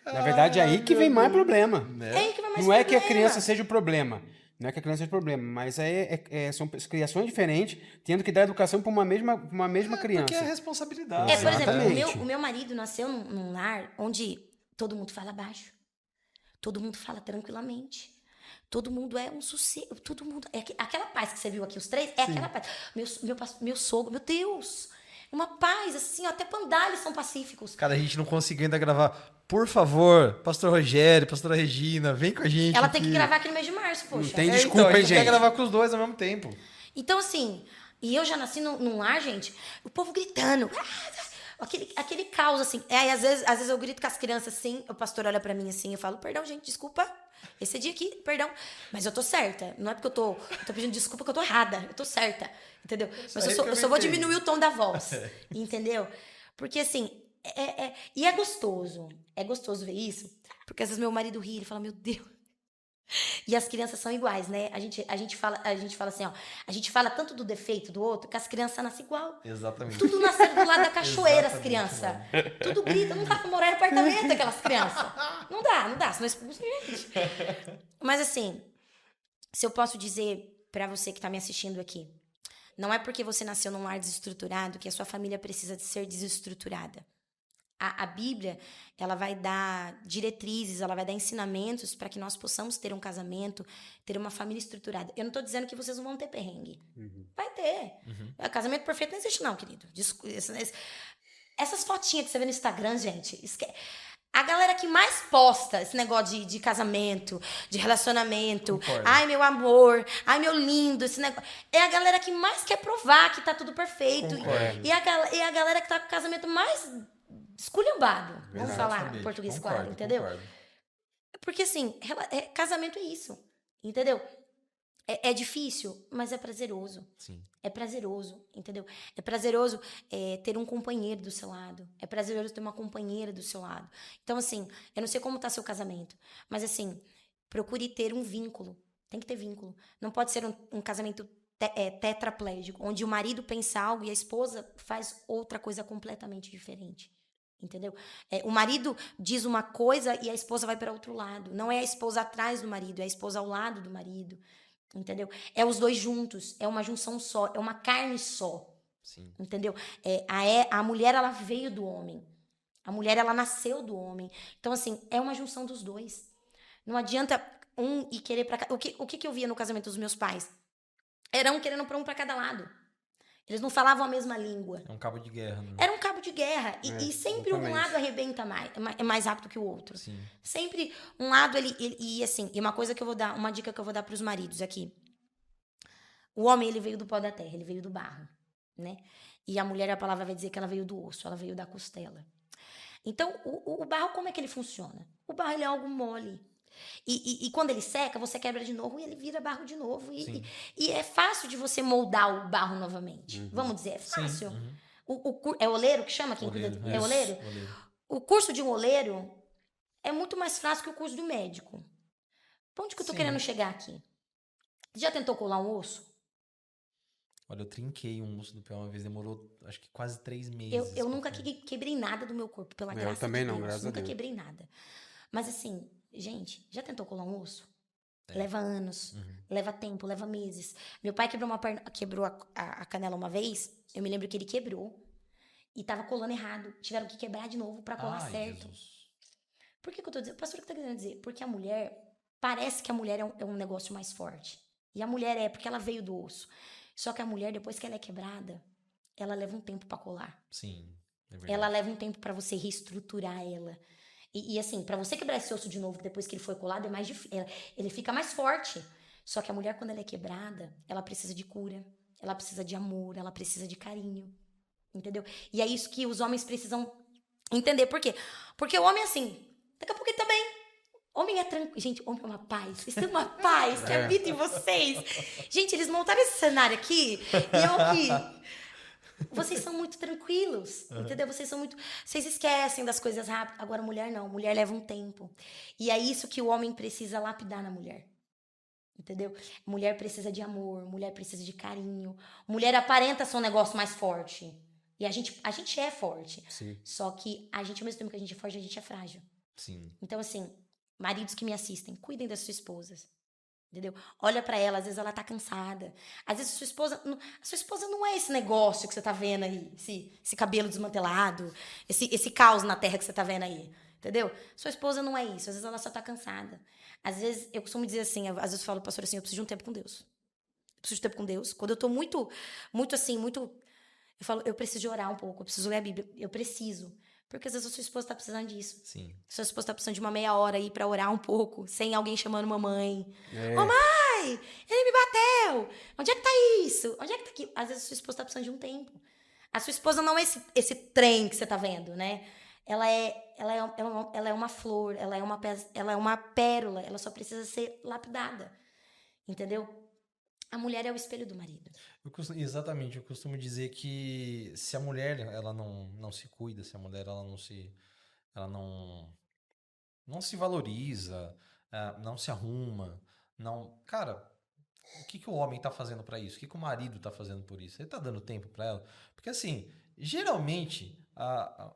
Na verdade, é aí que vem mais problema. É aí que vem mais Não é problema. que a criança seja o problema. Não é que a criança seja o problema, mas são criações diferentes, tendo que dar educação para uma mesma criança. Porque é responsabilidade. Por exemplo, Exatamente. o meu marido nasceu num lar onde todo mundo fala baixo. Todo mundo fala tranquilamente. Todo mundo é um sossego. Todo mundo. Aquela paz que você viu aqui, os três, aquela paz. Meu sogro, meu Deus. Uma paz, assim, até pandalhos são pacíficos. Cara, a gente não conseguiu ainda gravar. Por favor, pastor Rogério, pastora Regina, vem com a gente. Ela tem que gravar aqui no mês de março, poxa. Não tem desculpa, a gente hein, gente? quer gravar com os dois ao mesmo tempo. Então, assim, e eu já nasci num lar, gente, o povo gritando. Aquele caos, assim. Aí, às vezes eu grito com as crianças, assim, o pastor olha pra mim, assim, eu falo, perdão, gente, desculpa. Esse dia aqui, perdão. Mas eu tô certa. Não é porque eu tô pedindo desculpa que eu tô errada. Eu tô certa. Entendeu? Mas eu só vou diminuir o tom da voz. Entendeu? Porque, assim, e é gostoso. É gostoso ver isso. Porque às vezes meu marido ri, ele fala, meu Deus. E as crianças são iguais, né? A gente fala assim, ó. A gente fala tanto do defeito do outro que as crianças nascem igual. Exatamente. Tudo nascendo do lado da cachoeira, as crianças. Tudo grita, não dá pra morar em apartamento aquelas crianças. Não dá, senão expulsa gente. Mas assim, se eu posso dizer pra você que tá me assistindo aqui, não é porque você nasceu num lar desestruturado que a sua família precisa de ser desestruturada. A Bíblia, ela vai dar diretrizes, ela vai dar ensinamentos para que nós possamos ter um casamento, ter uma família estruturada. Eu não estou dizendo que vocês não vão ter perrengue. Vai ter. Casamento perfeito não existe não, querido. Essas fotinhas que você vê no Instagram, gente, a galera que mais posta esse negócio de casamento, de relacionamento, Concordo. ai, meu amor, ai, meu lindo, esse negócio. É a galera que mais quer provar que tá tudo perfeito. Concordo. E a galera que tá com o casamento mais esculhambado. Vamos falar Exatamente. português Concordo, claro, entendeu? concordo. Porque assim, casamento é isso, entendeu? É difícil, mas é prazeroso. Sim. É prazeroso, entendeu? É prazeroso ter um companheiro do seu lado. É prazeroso ter uma companheira do seu lado. Então, assim, eu não sei como tá seu casamento, mas assim, procure ter um vínculo. Tem que ter vínculo. Não pode ser um casamento tetraplégico, onde o marido pensa algo e a esposa faz outra coisa completamente diferente. Entendeu? O marido diz uma coisa e a esposa vai para outro lado. Não é a esposa atrás do marido, é a esposa ao lado do marido. Entendeu? É os dois juntos, é uma junção só, é uma carne só. Sim. Entendeu? A mulher, ela veio do homem. A mulher, ela nasceu do homem. Então, assim, é uma junção dos dois. Não adianta um ir querer pra cá. O que eu via no casamento dos meus pais? Era um querendo pra cada lado. Eles não falavam a mesma língua. É um cabo de guerra, né? Era um cabo de guerra. E sempre um exatamente. lado arrebenta mais, é mais rápido que o outro. Sim. Sempre um lado, e assim, e uma coisa que eu vou dar, uma dica que eu vou dar pros maridos aqui. O homem, ele veio do pó da terra, ele veio do barro. né? E a mulher, a palavra vai dizer que ela veio do osso, ela veio da costela. Então, o barro, como é que ele funciona? O barro, ele é algo mole. E quando ele seca, você quebra de novo e ele vira barro de novo. E é fácil de você moldar o barro novamente. Vamos dizer, é fácil. É oleiro que chama? Quem cuida? É oleiro? Oleiro. O curso de um oleiro é muito mais fácil que o curso do médico. Pra onde que eu tô querendo chegar aqui? Já tentou colar um osso? Olha, eu trinquei um osso do pé uma vez, demorou acho que quase 3 meses. Eu nunca quebrei nada do meu corpo, pela graça também de não, Deus. graças a Nunca Deus. quebrei nada. Mas assim, gente, já tentou colar um osso? Leva anos, leva tempo, leva meses. Meu pai quebrou a canela uma vez, eu me lembro que ele quebrou e tava colando errado. Tiveram que quebrar de novo pra colar certo. Jesus. Por que eu tô dizendo? Pastor, o que tá querendo dizer? Porque a mulher, parece que a mulher é um negócio mais forte. E a mulher porque ela veio do osso. Só que a mulher, depois que ela é quebrada, ela leva um tempo pra colar. Sim, é verdade. Ela leva um tempo pra você reestruturar ela. E assim, pra você quebrar esse osso de novo depois que ele foi colado, é mais difícil. Ele fica mais forte. Só que a mulher, quando ela é quebrada, ela precisa de cura. Ela precisa de amor, ela precisa de carinho. Entendeu? E é isso que os homens precisam entender. Por quê? Porque o homem, assim, daqui a pouco ele tá bem. Homem é tranquilo. Gente, homem é uma paz. Vocês têm uma paz que habita em vocês. Gente, eles montaram esse cenário aqui e eu aqui. Vocês são muito tranquilos, entendeu? Vocês esquecem das coisas rápido. Agora, mulher não. Mulher leva um tempo. E é isso que o homem precisa lapidar na mulher. Entendeu? Mulher precisa de amor, mulher precisa de carinho. Mulher aparenta ser um negócio mais forte. E a gente é forte. Sim. Só que a gente, ao mesmo tempo que a gente é forte, a gente é frágil. Sim. Então, assim, maridos que me assistem, cuidem das suas esposas. Entendeu? Olha pra ela, às vezes ela tá cansada. Às vezes a sua esposa não é esse negócio que você tá vendo aí, esse cabelo desmantelado, esse caos na terra que você tá vendo aí. Entendeu? Sua esposa não é isso, às vezes ela só tá cansada. Às vezes, eu costumo dizer assim, às vezes eu falo, pastor, assim, eu preciso de um tempo com Deus. Eu preciso de tempo com Deus. Quando eu tô muito assim, eu falo, eu preciso de orar um pouco, eu preciso ler a Bíblia, eu preciso. Porque às vezes a sua esposa tá precisando disso. Sim. Sua esposa tá precisando de uma meia hora aí pra orar um pouco, sem alguém chamando mamãe. É. Ô, mãe, ele me bateu. Onde é que tá isso? Onde é que tá aquilo? Às vezes a sua esposa tá precisando de um tempo. A sua esposa não é esse trem que você tá vendo, né? Ela é uma flor, ela é uma pérola, ela só precisa ser lapidada. Entendeu? A mulher é o espelho do marido. Exatamente, eu costumo dizer que se a mulher ela não se cuida, se a mulher ela não se valoriza, não se arruma, cara, o que o homem tá fazendo pra isso? O que o marido tá fazendo por isso? Ele tá dando tempo pra ela? Porque assim, geralmente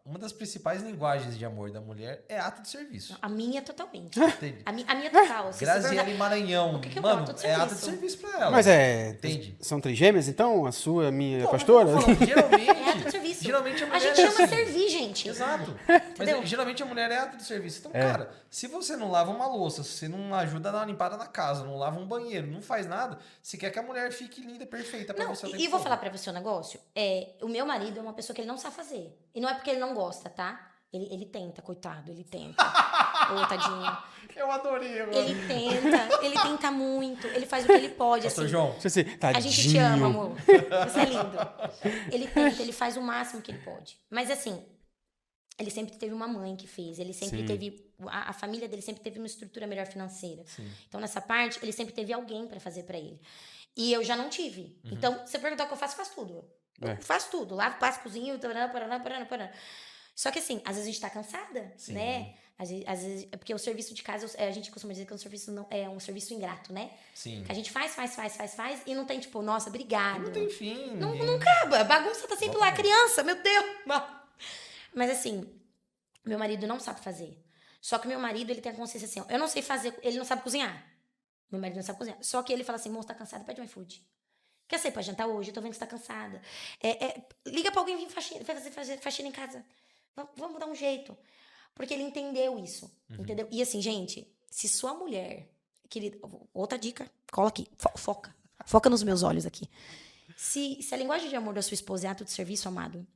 uma das principais linguagens de amor da mulher é ato de serviço. A minha totalmente. Entende? A minha total. Graziele Maranhão, que eu mano, boto de é ato de serviço? serviço pra ela. Mas Entende? são trigêmeas, então? A sua, a minha, Não, pastora? mas eu tô falando, É ato de serviço. geralmente a mulher gente é chama assim. servir, gente. Exato. Entendeu? Mas geralmente a mulher é ato de serviço. Então, cara, se você não lava uma louça, se você não ajuda na limpada na casa, não lava um banheiro, não faz nada, você quer que a mulher fique linda, perfeita pra Não, você. e vou falar pra você um negócio. O meu marido é uma pessoa que ele não sabe fazer. E não é porque ele não gosta, tá? Ele tenta, coitado, ele tenta. Ô, tadinho. Eu adorei agora. Ele tenta muito, ele faz o que ele pode. Pastor Assim. João, Deixa eu ser, tadinho. A gente te ama, amor. Você é lindo. Ele tenta, ele faz o máximo que ele pode. Mas assim, ele sempre teve uma mãe que fez. Ele sempre teve... A família dele sempre teve uma estrutura melhor financeira. Sim. Então, nessa parte, ele sempre teve alguém pra fazer pra ele. E eu já não tive. Então, se você perguntar o que eu faço tudo. Eu faço tudo. Lavo, passo, cozinho, paraná. Só que assim, às vezes a gente tá cansada, Sim. né? Às vezes, é porque o serviço de casa, a gente costuma dizer que é um serviço ingrato, né? sim. Que a gente faz e não tem tipo, nossa, obrigado. Não tem fim. Não acaba. A bagunça tá sempre lá, criança, meu Deus. Mas assim, meu marido não sabe fazer. Só que meu marido, ele tem a consciência assim, ó, eu não sei fazer, ele não sabe cozinhar. Meu marido não sabe cozinhar. Só que ele fala assim, moço, tá cansada, pede um iFood. Quer sair pra jantar hoje? Eu tô vendo que você tá cansada. Liga pra alguém vir fazer faxina em casa. Vamos dar um jeito. Porque ele entendeu isso. Entendeu? E assim, gente, se sua mulher... Querida, outra dica, cola aqui. Foca. Foca nos meus olhos aqui. Se a linguagem de amor da sua esposa é ato de serviço, amado,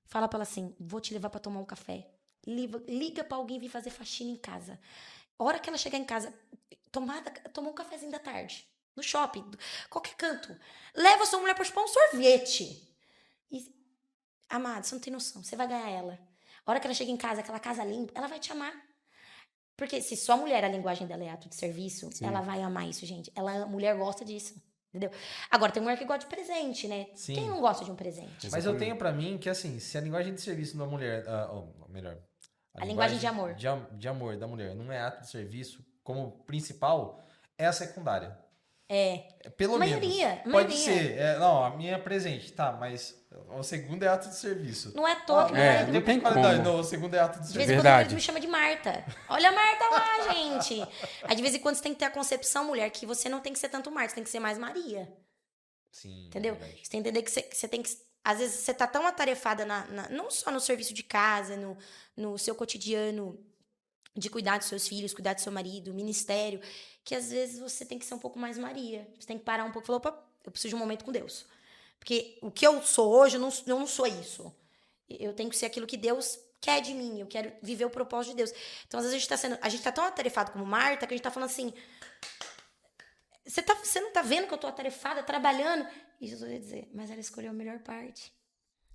fala pra ela assim, vou te levar pra tomar um café. Liga pra alguém vir fazer faxina em casa. A hora que ela chegar em casa, tomar um cafezinho da tarde. No shopping, qualquer canto. Leva sua mulher pra chupar um sorvete. Amado, você não tem noção. Você vai ganhar ela. A hora que ela chega em casa, aquela casa limpa, ela vai te amar. Porque se só mulher, a linguagem dela é ato de serviço, Sim. ela vai amar isso, gente. A mulher gosta disso. Entendeu? Agora, tem mulher que gosta de presente, né? Sim. Quem não gosta de um presente? Mas eu tenho pra mim que, assim, se a linguagem de serviço da mulher... ou melhor... A linguagem de amor. De amor da mulher não é ato de serviço como principal, é a secundária. Pelo Maioria, menos. Pode maioria. ser. Não, a minha é presente, tá, mas o segundo é ato de serviço. Não é à toa que É, mulher... não tem Qualidade, como. não, o segundo é ato de De serviço. vez em quando Verdade. eles me chamam de Marta. Olha a Marta lá, gente. Aí de vez em quando você tem que ter a concepção, mulher, que você não tem que ser tanto Marta, você tem que ser mais Maria. Sim, Entendeu? verdade. Você tem que entender que você tem que... Às vezes você tá tão atarefada, não só no serviço de casa, no seu cotidiano, de cuidar dos seus filhos, cuidar do seu marido, ministério, que às vezes você tem que ser um pouco mais Maria. Você tem que parar um pouco e falar, opa, eu preciso de um momento com Deus. Porque o que eu sou hoje, eu não sou isso. Eu tenho que ser aquilo que Deus quer de mim. Eu quero viver o propósito de Deus. Então, às vezes, a gente tá tão atarefado como Marta, que a gente tá falando assim, você não tá vendo que eu tô atarefada, trabalhando? E Jesus vai dizer, mas ela escolheu a melhor parte.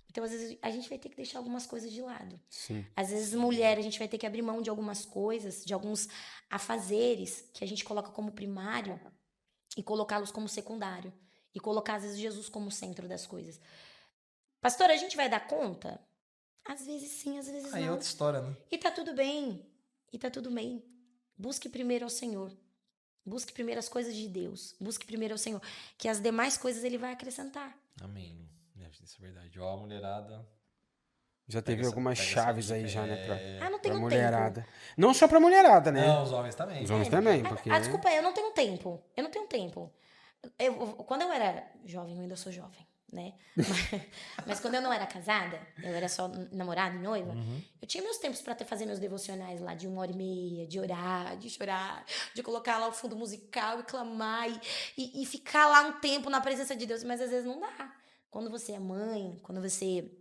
Então, às vezes, a gente vai ter que deixar algumas coisas de lado. Sim. Às vezes, mulher, a gente vai ter que abrir mão de algumas coisas, de alguns afazeres que a gente coloca como primário e colocá-los como secundário. E colocar, às vezes, Jesus como centro das coisas. Pastora, a gente vai dar conta? Às vezes sim, às vezes Aí é não. outra história, né? E tá tudo bem. E tá tudo bem. Busque primeiro ao Senhor. Busque primeiro as coisas de Deus. Busque primeiro ao Senhor. Que as demais coisas Ele vai acrescentar. Amém. Isso é verdade. Ó, a mulherada... Já teve Pega algumas essa chaves dica. aí já, né? Ah, não Pra tenho mulherada. tempo. Não só pra mulherada, né? Não, os homens também. Os homens também, porque... Desculpa, eu não tenho tempo. Eu não tenho tempo. Quando eu era jovem, eu ainda sou jovem, né? Mas quando eu não era casada, eu era só namorada e noiva, eu tinha meus tempos pra fazer meus devocionais lá de 1h30, de orar, de chorar, de colocar lá o fundo musical e clamar e ficar lá um tempo na presença de Deus, mas às vezes não dá. Quando você é mãe, quando você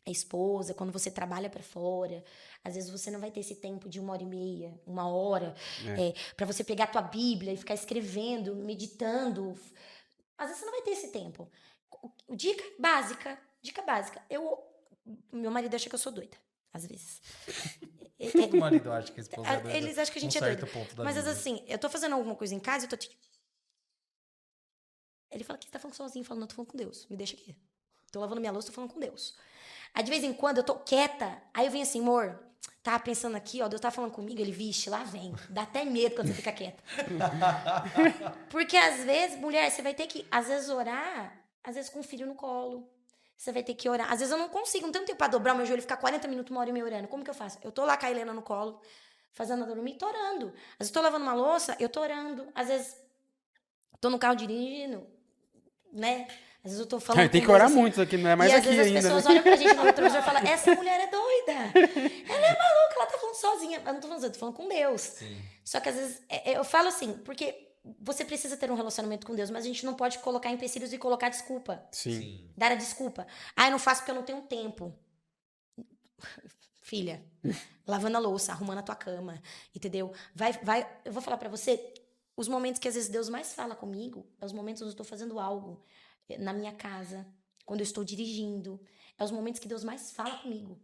é esposa, quando você trabalha pra fora, às vezes você não vai ter esse tempo de 1h30, 1 hora, pra você pegar a tua Bíblia e ficar escrevendo, meditando. Às vezes você não vai ter esse tempo. Dica básica. Meu marido acha que eu sou doida, às vezes. Todo marido acha que a esposa é doida. Eles acham que a gente é doida. Mas às vezes assim, eu tô fazendo alguma coisa em casa e eu tô... Ele fala que você tá falando sozinho. Eu falo, não, eu tô falando com Deus. Me deixa aqui. Tô lavando minha louça, tô falando com Deus. Aí, de vez em quando, eu tô quieta. Aí eu venho assim, amor, tava pensando aqui, ó, Deus tá falando comigo. Ele, vixe, lá vem. Dá até medo quando você fica quieta. Porque, às vezes, mulher, você vai ter que, às vezes, orar, às vezes, com o filho no colo. Você vai ter que orar. Às vezes, eu não consigo, não tenho tempo pra dobrar o meu joelho e ficar 40 minutos, 1h30 orando. Como que eu faço? Eu tô lá com a Helena no colo, fazendo ela dormir, tô orando. Às vezes, tô lavando uma louça, eu tô orando. Às vezes, tô no carro dirigindo, né? Às vezes eu tô falando. Tem que com Deus, orar assim, muito aqui, não é mais e aqui às vezes ainda. as pessoas né? olham pra gente no retrovisor e falam, essa mulher é doida. Ela é maluca, ela tá falando sozinha. Eu não tô falando, eu tô falando com Deus. Sim. Só que às vezes, eu falo assim, porque você precisa ter um relacionamento com Deus, mas a gente não pode colocar empecilhos e colocar desculpa. Sim. Dar a desculpa. Ah, eu não faço porque eu não tenho tempo. Filha, lavando a louça, arrumando a tua cama, entendeu? Eu vou falar pra você, os momentos que às vezes Deus mais fala comigo, é os momentos onde eu estou fazendo algo na minha casa, quando eu estou dirigindo, é os momentos que Deus mais fala comigo.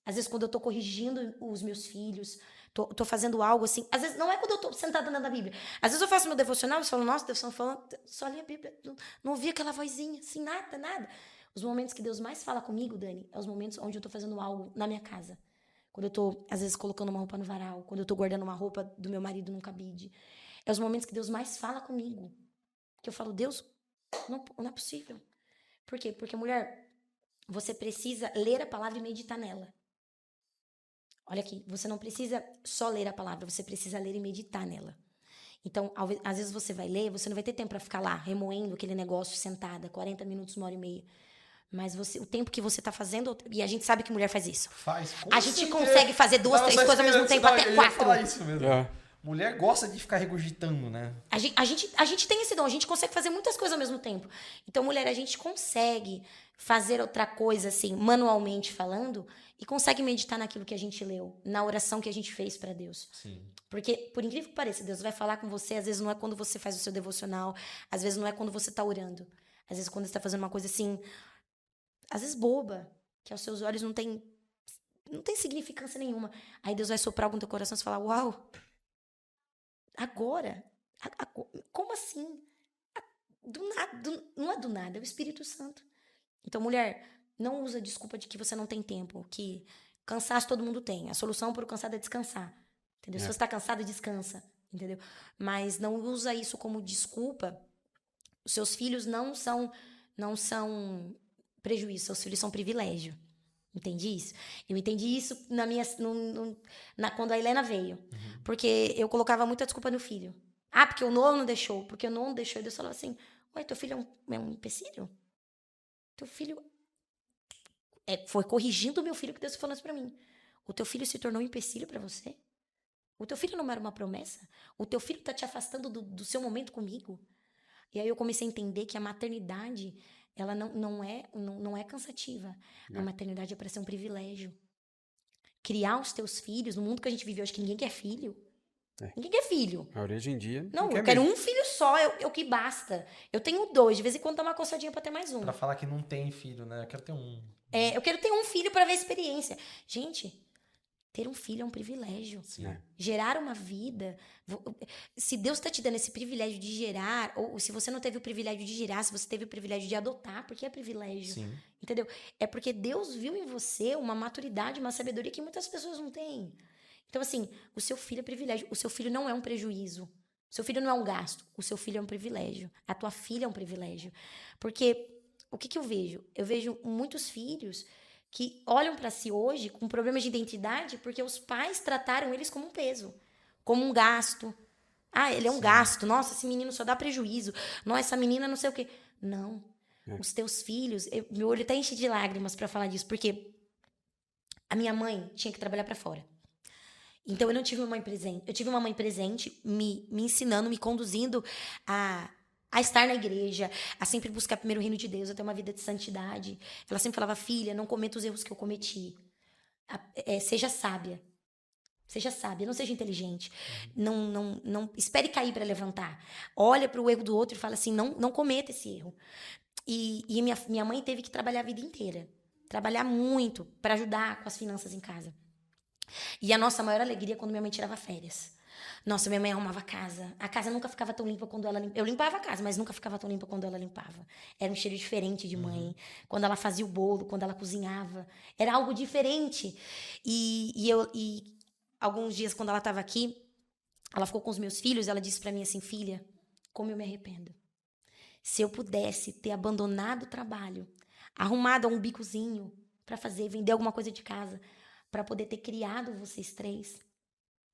Às vezes quando eu estou corrigindo os meus filhos, tô fazendo algo assim, às vezes não é quando eu estou sentada lendo a Bíblia, às vezes eu faço meu devocional e falo, nossa, Deus está falando, só li a Bíblia, não ouvi aquela vozinha, assim, nada. Os momentos que Deus mais fala comigo, Dani, é os momentos onde eu estou fazendo algo na minha casa. Quando eu tô, às vezes, colocando uma roupa no varal, quando eu tô guardando uma roupa do meu marido num cabide. É os momentos que Deus mais fala comigo. Que eu falo, Deus, não é possível. Por quê? Porque, mulher, você precisa ler a palavra e meditar nela. Olha aqui, você não precisa só ler a palavra, você precisa ler e meditar nela. Então, às vezes você vai ler, você não vai ter tempo para ficar lá remoendo aquele negócio sentada, 40 minutos, 1h30. Mas o tempo que você tá fazendo, e a gente sabe que mulher faz isso. A gente consegue fazer 2, 3 coisas ao mesmo tempo, até 4. Falar isso mesmo. Mulher gosta de ficar regurgitando, né? A gente tem esse dom, a gente consegue fazer muitas coisas ao mesmo tempo. Então, mulher, a gente consegue fazer outra coisa, assim, manualmente falando, e consegue meditar naquilo que a gente leu, na oração que a gente fez para Deus. Sim. Porque, por incrível que pareça, Deus vai falar com você, às vezes não é quando você faz o seu devocional, às vezes não é quando você tá orando. Às vezes quando você tá fazendo uma coisa assim, às vezes boba, que aos seus olhos não tem significância nenhuma. Aí Deus vai soprar algo no teu coração e você fala, uau, agora? Como assim? Do nada, não é do nada, é o Espírito Santo. Então, mulher, não usa desculpa de que você não tem tempo, que cansaço todo mundo tem. A solução para o cansado é descansar. Entendeu? Se você está cansado, descansa. Entendeu? Mas não usa isso como desculpa. Os seus filhos não são prejuízo, seus filhos são privilégio. Entendi isso? Eu entendi isso quando a Helena veio. Porque eu colocava muita desculpa no filho. Ah, porque o Noah não deixou. Porque o Noah não deixou. E Deus falou assim, ué, teu filho é um empecilho? Teu filho... foi corrigindo o meu filho que Deus falou isso pra mim. O teu filho se tornou um empecilho pra você? O teu filho não era uma promessa? O teu filho tá te afastando do seu momento comigo? E aí eu comecei a entender que a maternidade, ela não é cansativa. A maternidade é para ser um privilégio. Criar os teus filhos, no mundo que a gente vive hoje, que ninguém quer filho. Ninguém quer filho. A hoje em dia... Não, eu quero um filho só, é o que basta. Eu tenho 2, de vez em quando dá uma coçadinha pra ter mais um. Pra falar que não tem filho, né? Eu quero ter um. Eu quero ter um filho pra ver a experiência. Gente, ter um filho é um privilégio. Sim. Gerar uma vida. Se Deus está te dando esse privilégio de gerar, ou se você não teve o privilégio de gerar, se você teve o privilégio de adotar, porque é privilégio. Sim. Entendeu? É porque Deus viu em você uma maturidade, uma sabedoria que muitas pessoas não têm. Então, assim, o seu filho é privilégio. O seu filho não é um prejuízo. O seu filho não é um gasto. O seu filho é um privilégio. A tua filha é um privilégio. Porque, o que eu vejo? Eu vejo muitos filhos que olham para si hoje com problemas de identidade porque os pais trataram eles como um peso, como um gasto. Ah, ele é um gasto. Nossa, esse menino só dá prejuízo. Nossa, essa menina não sei o quê. Não. Os teus filhos... meu olho até enche de lágrimas para falar disso, porque a minha mãe tinha que trabalhar para fora. Então, eu não tive uma mãe presente. Eu tive uma mãe presente me ensinando, me conduzindo a estar na igreja, a sempre buscar primeiro o reino de Deus, a ter uma vida de santidade. Ela sempre falava, filha, não cometa os erros que eu cometi. Seja sábia. Seja sábia, não seja inteligente. Não espere cair para levantar. Olha para o erro do outro e fala assim, não cometa esse erro. E minha mãe teve que trabalhar a vida inteira. Trabalhar muito para ajudar com as finanças em casa. E a nossa maior alegria é quando minha mãe tirava férias. Nossa, minha mãe arrumava a casa. A casa nunca ficava tão limpa quando ela limpava. Eu limpava a casa, mas nunca ficava tão limpa quando ela limpava. Era um cheiro diferente de mãe. Quando ela fazia o bolo, quando ela cozinhava. Era algo diferente. E alguns dias, quando ela estava aqui, ela ficou com os meus filhos, ela disse para mim assim, filha, como eu me arrependo. Se eu pudesse ter abandonado o trabalho, arrumado um bicozinho para vender alguma coisa de casa, para poder ter criado vocês 3,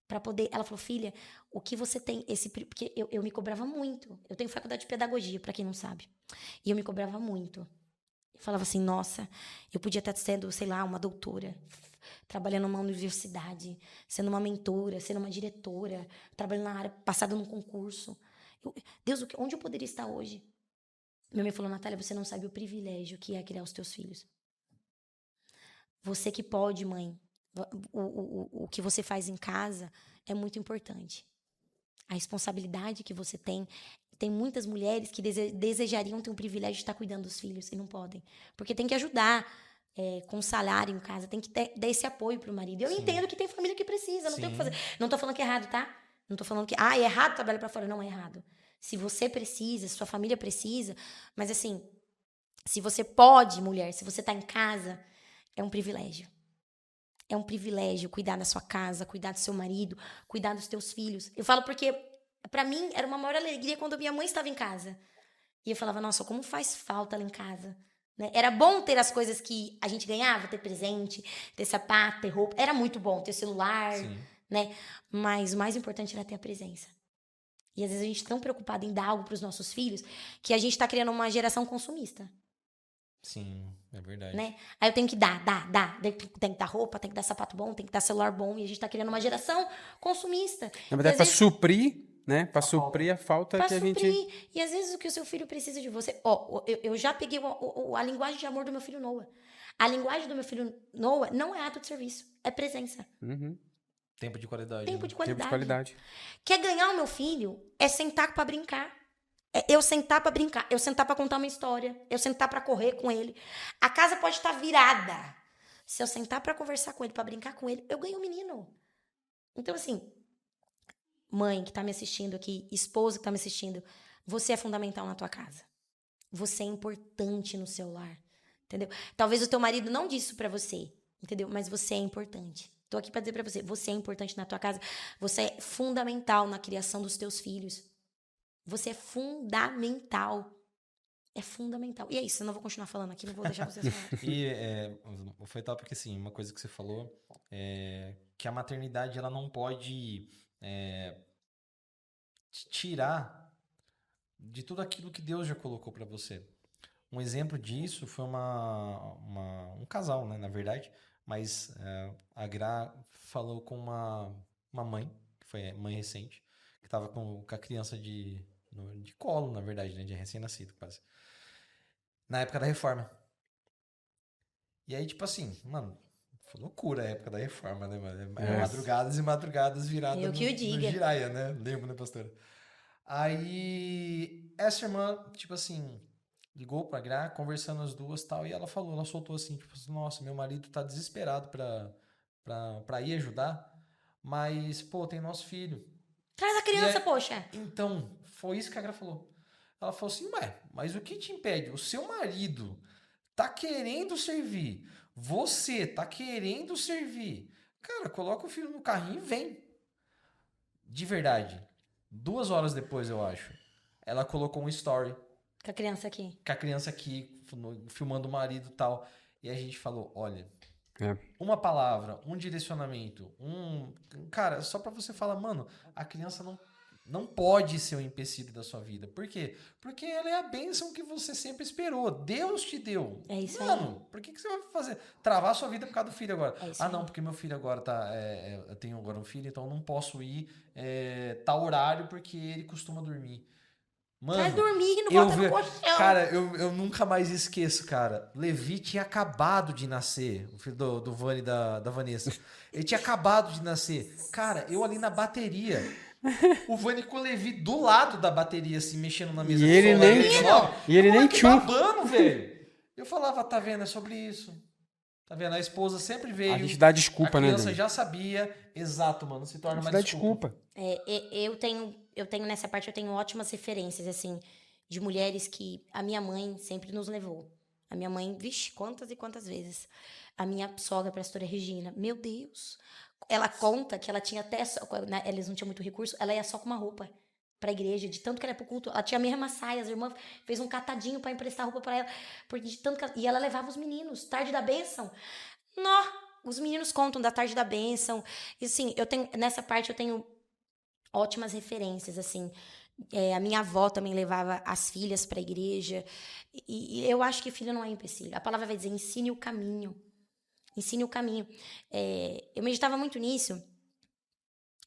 para poder... Ela falou, filha, o que você tem... Porque eu me cobrava muito. Eu tenho faculdade de pedagogia, para quem não sabe. E eu me cobrava muito. Eu falava assim, nossa, eu podia estar sendo, sei lá, uma doutora, trabalhando numa universidade, sendo uma mentora, sendo uma diretora, trabalhando na área, passada num concurso. Deus, onde eu poderia estar hoje? Minha mãe falou, Natália, você não sabe o privilégio que é criar os teus filhos. Você que pode, mãe, o que você faz em casa é muito importante. A responsabilidade que você tem muitas mulheres que desejariam ter um privilégio de estar cuidando dos filhos e não podem. Porque tem que ajudar com salário em casa, tem que dar esse apoio pro marido. Eu entendo que tem família que precisa, não tem o que fazer. Não tô falando que é errado, tá? Não tô falando que, é errado trabalhar pra fora. Não é errado. Se você precisa, se sua família precisa, mas assim, se você pode, mulher, se você tá em casa, é um privilégio. É um privilégio cuidar da sua casa, cuidar do seu marido, cuidar dos teus filhos. Eu falo porque, pra mim, era uma maior alegria quando minha mãe estava em casa. E eu falava, nossa, como faz falta lá em casa. Né? Era bom ter as coisas que a gente ganhava, ter presente, ter sapato, ter roupa. Era muito bom ter celular, né? Mas o mais importante era ter a presença. E às vezes a gente é tão preocupado em dar algo para os nossos filhos que a gente está criando uma geração consumista. Sim, é verdade. Né? Aí eu tenho que dar. Tem que dar roupa, tem que dar sapato bom, tem que dar celular bom. E a gente tá criando uma geração consumista. Na verdade, para suprir, né? Para suprir a falta que a gente... E às vezes o que o seu filho precisa de você... Eu já peguei a linguagem de amor do meu filho Noah. A linguagem do meu filho Noah não é ato de serviço, é presença. Tempo de qualidade. Tempo de qualidade. Tempo de qualidade. Quer ganhar o meu filho? É sentar pra brincar. Eu sentar pra brincar, eu sentar pra contar uma história, eu sentar pra correr com ele. A casa pode estar virada, Se eu sentar pra conversar com ele, pra brincar com ele, eu ganho o menino. Então, assim, mãe que tá me assistindo aqui, esposa que tá me assistindo, você é fundamental na tua casa. Você é importante no seu lar, entendeu? Talvez o teu marido não disse isso pra você, entendeu? Mas você é importante. Tô aqui pra dizer pra você, você é importante na tua casa, você é fundamental na criação dos teus filhos. Você é fundamental. É fundamental. E é isso, eu não vou continuar falando aqui, não vou deixar vocês falarem. E foi tal porque, assim, uma coisa que você falou é que a maternidade, ela não pode te tirar de tudo aquilo que Deus já colocou pra você. Um exemplo disso foi um casal, né, na verdade, mas a Gra falou com uma mãe, que foi mãe recente, que estava com a criança de colo, na verdade, né, de recém-nascido, quase. Na época da reforma. E aí, tipo assim, mano, foi loucura a época da reforma, né, mano? Madrugadas e madrugadas viradas Eu que o no diga. giraia, né? Lembra, né, pastora? Aí, essa irmã, tipo assim, ligou pra Gra, conversando as duas e tal, e ela falou, ela soltou assim, tipo assim, nossa, meu marido tá desesperado pra ir ajudar, mas, pô, tem nosso filho. Traz a criança, poxa. Então, foi isso que a Gra falou. Ela falou assim, ué, mas o que te impede? O seu marido tá querendo servir, você tá querendo servir. Cara, coloca o filho no carrinho e vem. De verdade. 2 horas depois, eu acho, ela colocou um story Com a criança aqui. com a criança aqui, filmando o marido e tal. E a gente falou, olha, É. uma palavra, um direcionamento, Cara, só pra você falar, mano, a criança não pode ser um empecilho da sua vida. Por quê? Porque ela é a bênção que você sempre esperou. Deus te deu. É isso aí. Mano, por que você vai fazer? Travar a sua vida por causa do filho agora. É isso Ah, aí. não, porque meu filho agora tá. Eu tenho agora um filho, então eu não posso ir tal horário porque ele costuma dormir. Traz Mano, dormir, não eu bota no vi- colchão. cara, eu nunca mais esqueço, cara. Levi tinha acabado de nascer, o filho do Vani e da Vanessa. Ele tinha acabado de nascer. Cara, eu ali na bateria, o Vani com o Levi do lado da bateria, assim, mexendo na mesa E de ele som, nem- na mesa nova. e ele O nem moleque tchum. babando, velho. Eu falava, tá vendo, é sobre isso. Tá vendo? A esposa sempre veio. A gente dá desculpa, a né, criança Dani? já sabia. Exato, mano. Se A torna gente uma dá desculpa. desculpa. Eu tenho nessa parte, eu tenho ótimas referências, assim, de mulheres que a minha mãe sempre nos levou. A minha mãe, vixe, quantas e quantas vezes. A minha sogra, a pastora Regina, meu Deus. Ela conta que ela tinha até, eles não tinham muito recurso, ela ia só com uma roupa pra igreja, de tanto que ela ia pro culto. Ela tinha a mesma saia, as irmãs fez um catadinho pra emprestar roupa pra ela, porque de tanto e ela levava os meninos, tarde da bênção. Nó, os meninos contam da tarde da bênção. E assim, nessa parte eu tenho ótimas referências, assim. A minha avó também levava as filhas para a igreja. E eu acho que filho não é empecilho. A palavra vai dizer, ensine o caminho. Ensine o caminho. Eu meditava muito nisso,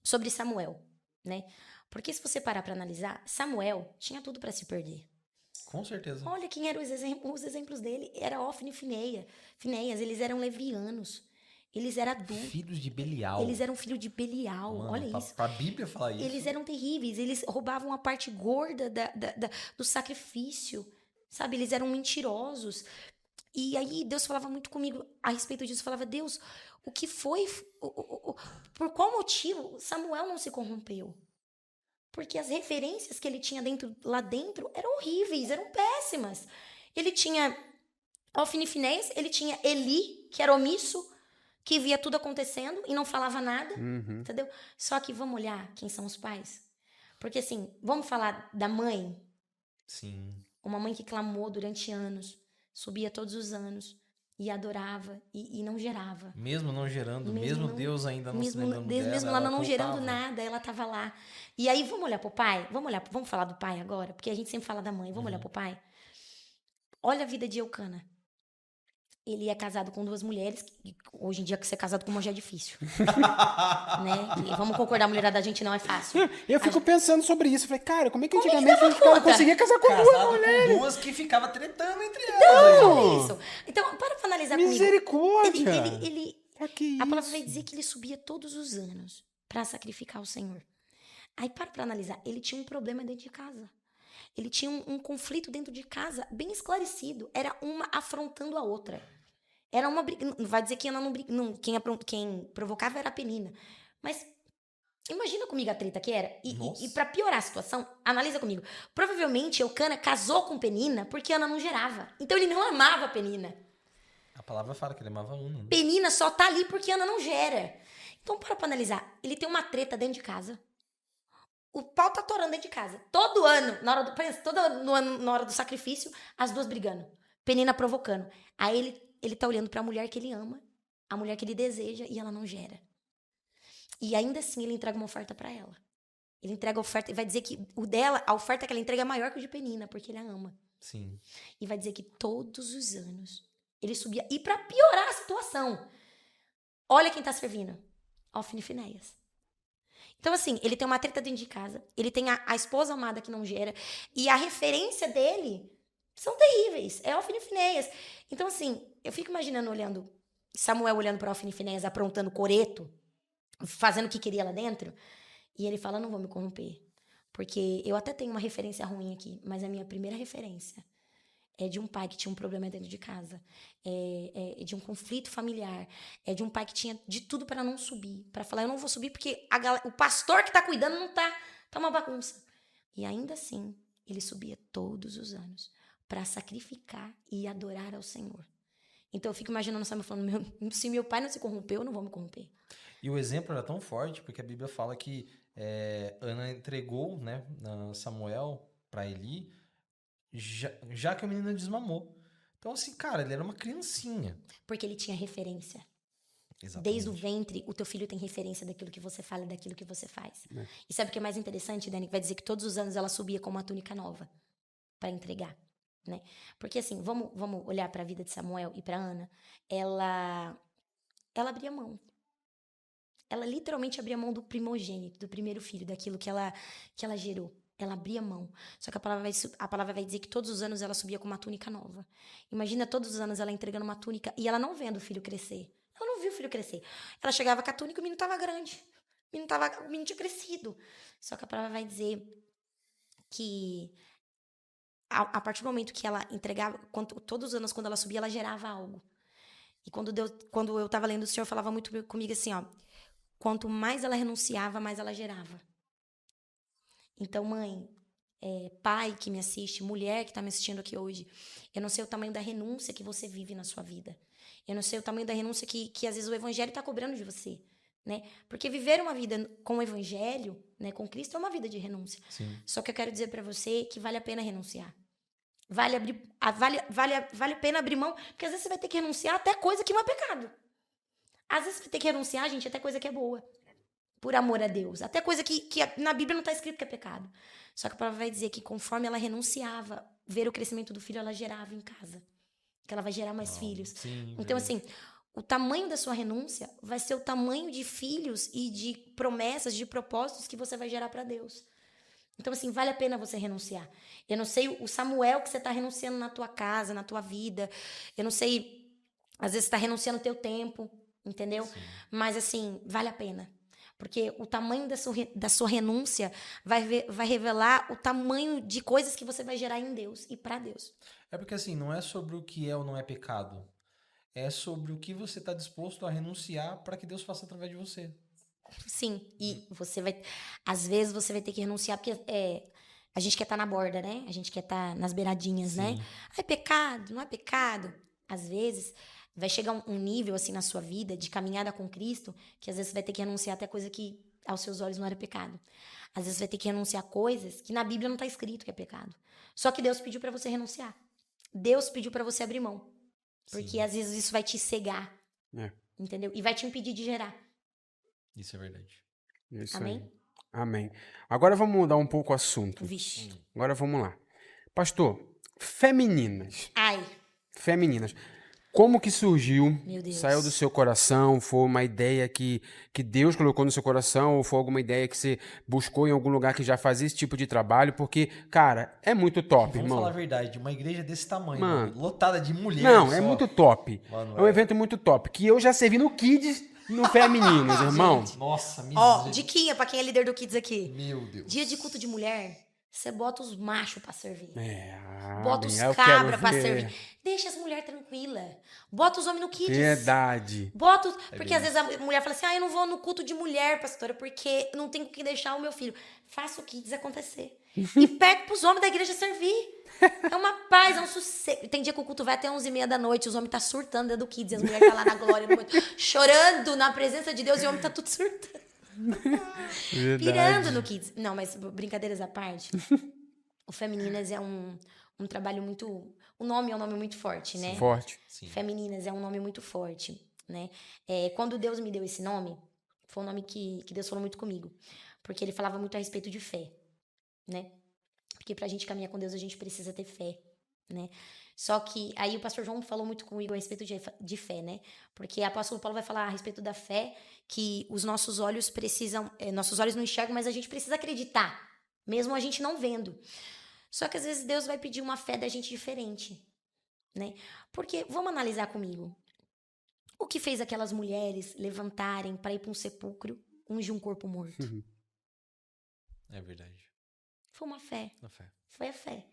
sobre Samuel, né? Porque se você parar para analisar, Samuel tinha tudo para se perder. Com certeza. Olha quem eram os exemplos dele. Era Ofni e Finéias. Eles eram levianos. Eles eram adultos. Filhos de Belial. Eles eram filhos de Belial. Mano, Olha isso. Pra Bíblia falar isso. Eles eram terríveis. Eles roubavam a parte gorda do sacrifício. Sabe? Eles eram mentirosos. E aí Deus falava muito comigo a respeito disso. Falava, Deus, o que foi? Por qual motivo Samuel não se corrompeu? Porque as referências que ele tinha lá dentro eram horríveis, eram péssimas. Ele tinha Ofni e Finéias, ele tinha Eli, que era omisso, que via tudo acontecendo e não falava nada, entendeu? Só que vamos olhar quem são os pais. Porque assim, vamos falar da mãe? Sim. Uma mãe que clamou durante anos, subia todos os anos e adorava e não gerava. Mesmo não gerando, mesmo Deus ainda não se lembrando Deus, dela, mesmo ela não gerando contava. nada, ela estava lá. E aí, vamos olhar pro pai? Vamos falar do pai agora? Porque a gente sempre fala da mãe. Vamos olhar pro pai? Olha a vida de Eucana. Ele é casado com 2 mulheres. Hoje em dia, ser casado com uma já é difícil. Né? E vamos concordar, a mulherada da gente não é fácil. Eu fico pensando sobre isso. Falei, cara, como é que Como é que antigamente dava os caras conta? conseguiam casar com 2 Casado mulheres? com 2 que ficava tretando entre elas. Olha isso. Então, para analisar Misericórdia! comigo. Pra que A palavra isso? vai dizer que ele subia todos os anos para sacrificar o Senhor. Aí para analisar, ele tinha um problema dentro de casa. Ele tinha um conflito dentro de casa bem esclarecido. Era uma afrontando a outra. Era uma briga. Vai dizer que Ana não briga. Quem provocava era a Penina. Mas imagina comigo a treta que era. E pra piorar a situação, analisa comigo. Provavelmente Eucana casou com Penina porque Ana não gerava. Então ele não amava a Penina. A palavra fala que ele amava Ana. Né? Penina só tá ali porque Ana não gera. Então, para pra analisar. Ele tem uma treta dentro de casa. O pau tá atorando dentro de casa. Todo ano, na hora do sacrifício, as duas brigando. Penina provocando. Aí ele tá olhando pra mulher que ele ama, a mulher que ele deseja, e ela não gera. E ainda assim, ele entrega uma oferta pra ela. Ele entrega a oferta e vai dizer que a oferta que ela entrega é maior que o de Penina, porque ele a ama. Sim. E vai dizer que todos os anos ele subia. E pra piorar a situação, olha quem tá servindo. Ofni e Finéias. Então, assim, ele tem uma treta dentro de casa. Ele tem a esposa amada que não gera. E a referência dele são terríveis. É Ofni e Finéias. Então, assim, eu fico imaginando Samuel olhando pra Ofni e Finéias aprontando coreto, fazendo o que queria lá dentro. E ele fala, não vou me corromper. Porque eu até tenho uma referência ruim aqui, mas a minha primeira referência é de um pai que tinha um problema dentro de casa. É de um conflito familiar. É de um pai que tinha de tudo para não subir. Para falar, eu não vou subir porque o pastor que tá cuidando não tá uma bagunça. E ainda assim, ele subia todos os anos para sacrificar e adorar ao Senhor. Então eu fico imaginando o Samuel falando, se meu pai não se corrompeu, eu não vou me corromper. E o exemplo era tão forte, porque a Bíblia fala que Ana entregou, né, Samuel para Eli, já que o menino desmamou. Então, assim, cara, ele era uma criancinha. Porque ele tinha referência. Exatamente. Desde o ventre, o teu filho tem referência daquilo que você fala e daquilo que você faz. E sabe o que é mais interessante, Dani? Vai dizer que todos os anos ela subia com uma túnica nova para entregar, né? Porque assim, vamos olhar para a vida de Samuel e para Ana. Ela abria mão. Ela literalmente abria mão do primogênito, do primeiro filho, daquilo que ela gerou. Ela abria mão. Só que a palavra vai dizer que todos os anos ela subia com uma túnica nova. Imagina todos os anos ela entregando uma túnica e ela não vendo o filho crescer. Ela não viu o filho crescer. Ela chegava com a túnica e o menino estava grande. O menino tinha crescido. Só que a palavra vai dizer que a partir do momento que ela entregava, todos os anos quando ela subia, ela gerava algo. E quando eu estava lendo, o Senhor falava muito comigo assim, ó. Quanto mais ela renunciava, mais ela gerava. Então, mãe, pai que me assiste, mulher que está me assistindo aqui hoje, eu não sei o tamanho da renúncia que você vive na sua vida. Eu não sei o tamanho da renúncia que às vezes o evangelho está cobrando de você, né? Porque viver uma vida com o evangelho, né, com Cristo, é uma vida de renúncia. Sim. Só que eu quero dizer para você que vale a pena renunciar. Vale a pena abrir mão, porque às vezes você vai ter que renunciar até coisa que não é pecado. Às vezes você vai ter que renunciar, gente, até coisa que é boa. Por amor a Deus. Até coisa que na Bíblia não está escrito que é pecado. Só que a palavra vai dizer que conforme ela renunciava, ver o crescimento do filho, ela gerava em casa. Que ela vai gerar mais filhos. Sim, então, assim, o tamanho da sua renúncia vai ser o tamanho de filhos e de promessas, de propósitos que você vai gerar para Deus. Então, assim, vale a pena você renunciar. Eu não sei o Samuel que você está renunciando na tua casa, na tua vida. Eu não sei, às vezes você está renunciando o teu tempo, entendeu? Sim. Mas, assim, vale a pena. Porque o tamanho da sua renúncia vai revelar o tamanho de coisas que você vai gerar em Deus e para Deus. É porque assim, não é sobre o que é ou não é pecado. É sobre o que você está disposto a renunciar para que Deus faça através de você. Sim, e você vai... Às vezes você vai ter que renunciar, porque a gente quer estar na borda, né? A gente quer estar nas beiradinhas, Sim. né? É pecado, não é pecado. Às vezes... vai chegar um nível, assim, na sua vida, de caminhada com Cristo, que às vezes você vai ter que renunciar até coisa que aos seus olhos não era pecado. Às vezes você vai ter que renunciar coisas que na Bíblia não está escrito que é pecado. Só que Deus pediu para você renunciar. Deus pediu para você abrir mão. Porque Sim. às vezes isso vai te cegar. Entendeu? E vai te impedir de gerar. Isso é verdade. Isso Amém? aí. Amém. Agora vamos mudar um pouco o assunto. Vixe. Agora vamos lá. Pastor, femininas. Ai, Femininas. Como que surgiu? meu Deus. Saiu do seu coração? Foi uma ideia que Deus colocou no seu coração? Ou foi alguma ideia que você buscou em algum lugar que já fazia esse tipo de trabalho? Porque, cara, é muito top, Vamos irmão. falar a verdade, uma igreja desse tamanho, Mano. lotada de mulheres. Não, só. é muito top. Mano, é um evento muito top. Que eu já servi no Kids no Femininos, irmão. Nossa, Ó, diquinha pra quem é líder do Kids aqui. Meu Deus. Dia de culto de mulher, Você bota os machos pra servir. bem, Bota os eu quero cabras pra ver. servir. Deixa as mulheres tranquilas. Bota os homens no kids. Verdade. Bota, porque bem às vezes a mulher fala assim, eu não vou no culto de mulher, pastora, porque não tenho que deixar o meu filho. Faça o kids acontecer. E pede pros homens da igreja servir. É uma paz, é um sossego. Tem dia que o culto vai até 11h30 da noite, os homens tá surtando dentro do kids, e as mulheres tá lá na glória, chorando na presença de Deus, e o homem tá tudo surtando. Verdade. Pirando no kids. Não, mas brincadeiras à parte, o Femininas é um trabalho muito... O nome é um nome muito forte, né? Forte. Sim. Femininas é um nome muito forte, né? Quando Deus me deu esse nome, foi um nome que Deus falou muito comigo. Porque ele falava muito a respeito de fé, né? Porque pra gente caminhar com Deus, a gente precisa ter fé, né? Só que aí o pastor João falou muito comigo a respeito de fé, né? Porque o apóstolo Paulo vai falar a respeito da fé, que os nossos olhos precisam... nossos olhos não enxergam, mas a gente precisa acreditar, mesmo a gente não vendo. Só que às vezes Deus vai pedir uma fé da gente diferente, né? Porque, vamos analisar comigo. O que fez aquelas mulheres levantarem para ir para um sepulcro, ungir um corpo morto? É verdade. Foi uma fé. Na fé. Foi a fé.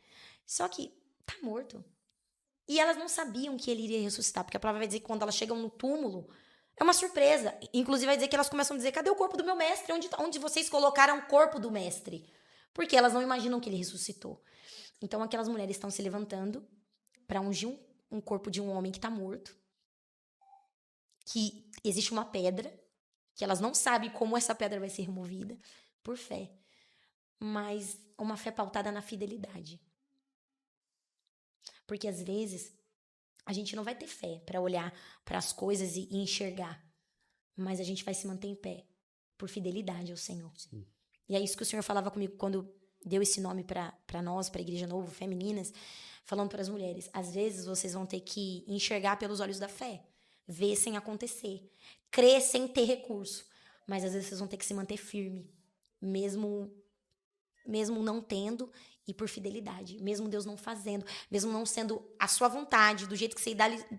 Só que tá morto. E elas não sabiam que ele iria ressuscitar, porque a palavra vai dizer que quando elas chegam no túmulo, é uma surpresa. Inclusive vai dizer que elas começam a dizer, cadê o corpo do meu mestre? Onde vocês colocaram o corpo do mestre? Porque elas não imaginam que ele ressuscitou. Então aquelas mulheres estão se levantando para ungir um corpo de um homem que está morto. Que existe uma pedra, que elas não sabem como essa pedra vai ser removida, por fé. Mas uma fé pautada na fidelidade. Porque às vezes a gente não vai ter fé para olhar para as coisas e enxergar. Mas a gente vai se manter em pé por fidelidade ao Senhor. Sim. E é isso que o Senhor falava comigo quando deu esse nome para nós, para a Igreja Novo, Femininas, falando para as mulheres. Às vezes vocês vão ter que enxergar pelos olhos da fé, ver sem acontecer, crer sem ter recurso. Mas às vezes vocês vão ter que se manter firme, mesmo não tendo e por fidelidade, mesmo Deus não fazendo, mesmo não sendo a sua vontade, do jeito que você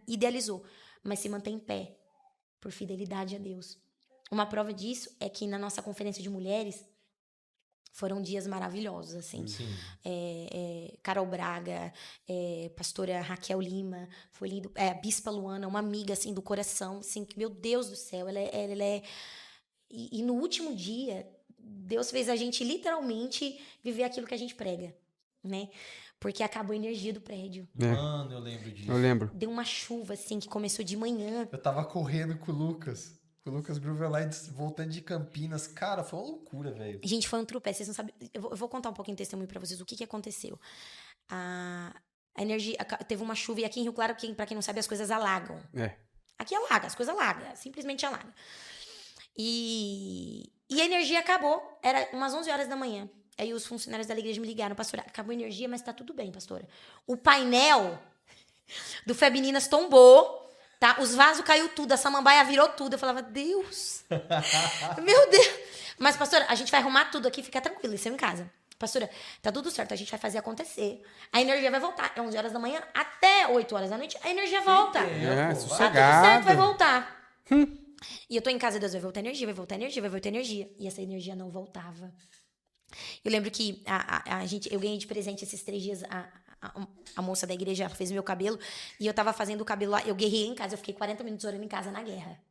idealizou, mas se manter em pé por fidelidade a Deus. Uma prova disso é que na nossa conferência de mulheres foram dias maravilhosos, assim. Sim. Carol Braga, pastora Raquel Lima, foi lindo. A Bispa Luana, uma amiga, assim, do coração, assim, que, meu Deus do céu, ela é... E no último dia, Deus fez a gente, literalmente, viver aquilo que a gente prega, né? Porque acabou a energia do prédio. Mano, eu lembro disso. Eu lembro. Deu uma chuva, assim, que começou de manhã. Eu tava correndo com o Lucas. Com o Lucas Gruvelite voltando de Campinas. Cara, foi uma loucura, velho. Gente, foi um tropé. Vocês não sabem... Eu vou contar um pouquinho de testemunho pra vocês. O que aconteceu? A energia... Teve uma chuva e aqui em Rio Claro, pra quem não sabe, as coisas alagam. Aqui alaga, as coisas alagam. Simplesmente alaga. E a energia acabou. Era umas 11 horas da manhã. Aí os funcionários da igreja me ligaram. Pastora, acabou a energia, mas tá tudo bem, pastora. O painel do Femininas tombou. Tá? Os vasos caiu tudo, a samambaia virou tudo. Eu falava, Deus, meu Deus. Mas, pastora, a gente vai arrumar tudo aqui, fica tranquilo, isso é em casa. Pastora, tá tudo certo, a gente vai fazer acontecer. A energia vai voltar. É 11 horas da manhã até 8 horas da noite, a energia volta. Tá Sossegado. tudo certo, vai voltar. E eu tô em casa, Deus, vai voltar energia, vai voltar energia, vai voltar energia. E essa energia não voltava. Eu lembro que eu ganhei de presente esses 3 dias... A moça da igreja fez meu cabelo e eu tava fazendo o cabelo lá. Eu guerrei em casa, eu fiquei 40 minutos orando em casa na guerra.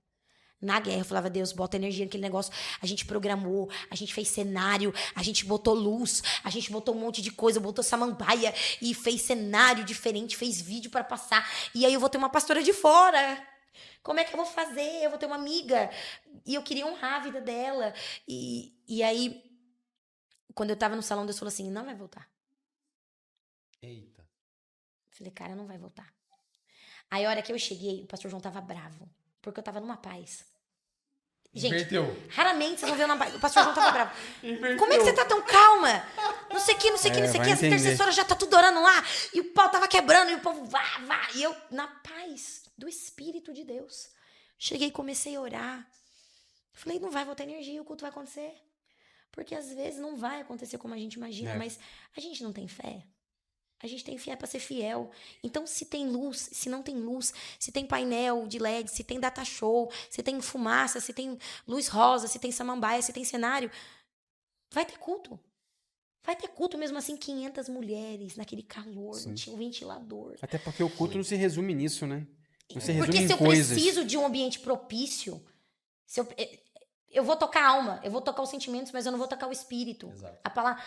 Na guerra, eu falava, Deus, bota energia naquele negócio. A gente programou, a gente fez cenário, a gente botou luz, a gente botou um monte de coisa, botou samambaia e fez cenário diferente, fez vídeo pra passar. E aí eu vou ter uma pastora de fora. Como é que eu vou fazer? Eu vou ter uma amiga. E eu queria honrar a vida dela. E aí, quando eu tava no salão, Deus falou assim, não vai voltar. Eita. Falei, cara, não vai voltar. Aí a hora que eu cheguei, o pastor João tava bravo. Porque eu tava numa paz. Gente, Inverteu. raramente vocês vão ver uma paz. O pastor João tava bravo. Como é que você tá tão calma? Não sei o que, não sei o que, não sei o que. As intercessoras já tá tudo orando lá. E o pau tava quebrando. E o povo, vá. E eu, na paz do Espírito de Deus. Cheguei e comecei a orar. Falei, não vai voltar energia, o culto vai acontecer. Porque às vezes não vai acontecer como a gente imagina. Mas a gente não tem fé. A gente tem fé para ser fiel. Então, se tem luz, se não tem luz, se tem painel de LED, se tem data show, se tem fumaça, se tem luz rosa, se tem samambaia, se tem cenário, vai ter culto. Vai ter culto mesmo assim, 500 mulheres naquele calor, Sim. não tinha um ventilador. Até porque o culto não se resume nisso, né? Não se resume Porque em se eu coisas. preciso de um ambiente propício, se eu vou tocar a alma, eu vou tocar os sentimentos, mas eu não vou tocar o espírito. Exato. A palavra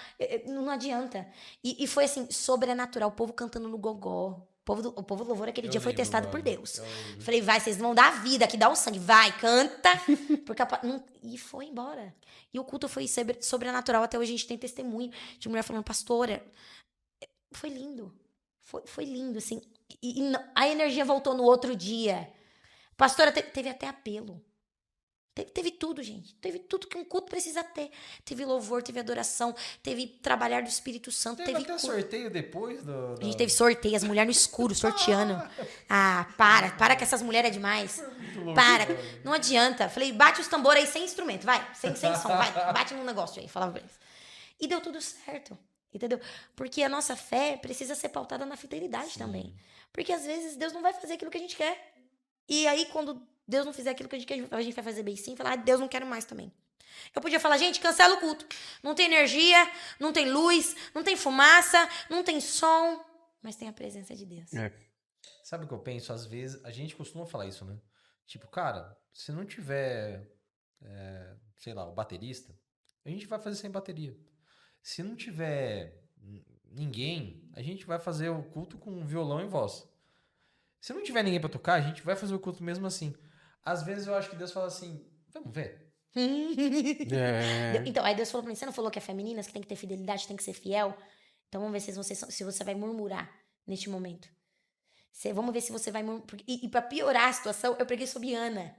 não adianta. E foi assim, sobrenatural, o povo cantando no gogó. O povo do louvor aquele Eu dia foi lembro, testado por mano. Deus. Eu lembro. Falei, vai, vocês vão dar a vida aqui, dá o sangue, vai, canta. Porque e foi embora. E o culto foi sobrenatural. Até hoje a gente tem testemunho de mulher falando, pastora, foi lindo. Foi lindo, assim. A energia voltou no outro dia. Pastora, teve até apelo. Teve tudo, gente. Teve tudo que um culto precisa ter. Teve louvor, teve adoração, teve trabalhar do Espírito Santo, Teve teve até cura. sorteio depois A gente teve sorteio, as mulheres no escuro, sorteando. Ah, para que essas mulheres é demais. Para, não adianta. Falei, bate os tambores aí sem instrumento, vai, sem som, vai, bate no negócio aí, falava pra eles. E deu tudo certo, entendeu? Porque a nossa fé precisa ser pautada na fidelidade também. Porque às vezes Deus não vai fazer aquilo que a gente quer. E aí, quando Deus não fizer aquilo que a gente quer, a gente vai fazer bem sim, falar, Deus, não quero mais também. Eu podia falar, gente, cancela o culto. Não tem energia, não tem luz, não tem fumaça, não tem som, mas tem a presença de Deus. É. Sabe o que eu penso? Às vezes, a gente costuma falar isso, né? Tipo, cara, se não tiver, sei lá, o baterista, a gente vai fazer sem bateria. Se não tiver ninguém, a gente vai fazer o culto com violão e voz. Se não tiver ninguém pra tocar, a gente vai fazer o culto mesmo assim. Às vezes eu acho que Deus fala assim, vamos ver. É. Então, aí Deus falou pra mim, você não falou que é femininas, que tem que ter fidelidade, tem que ser fiel? Então vamos ver se você vai murmurar neste momento. Vamos ver se você vai murmurar. E pra piorar a situação, eu peguei sobre Ana.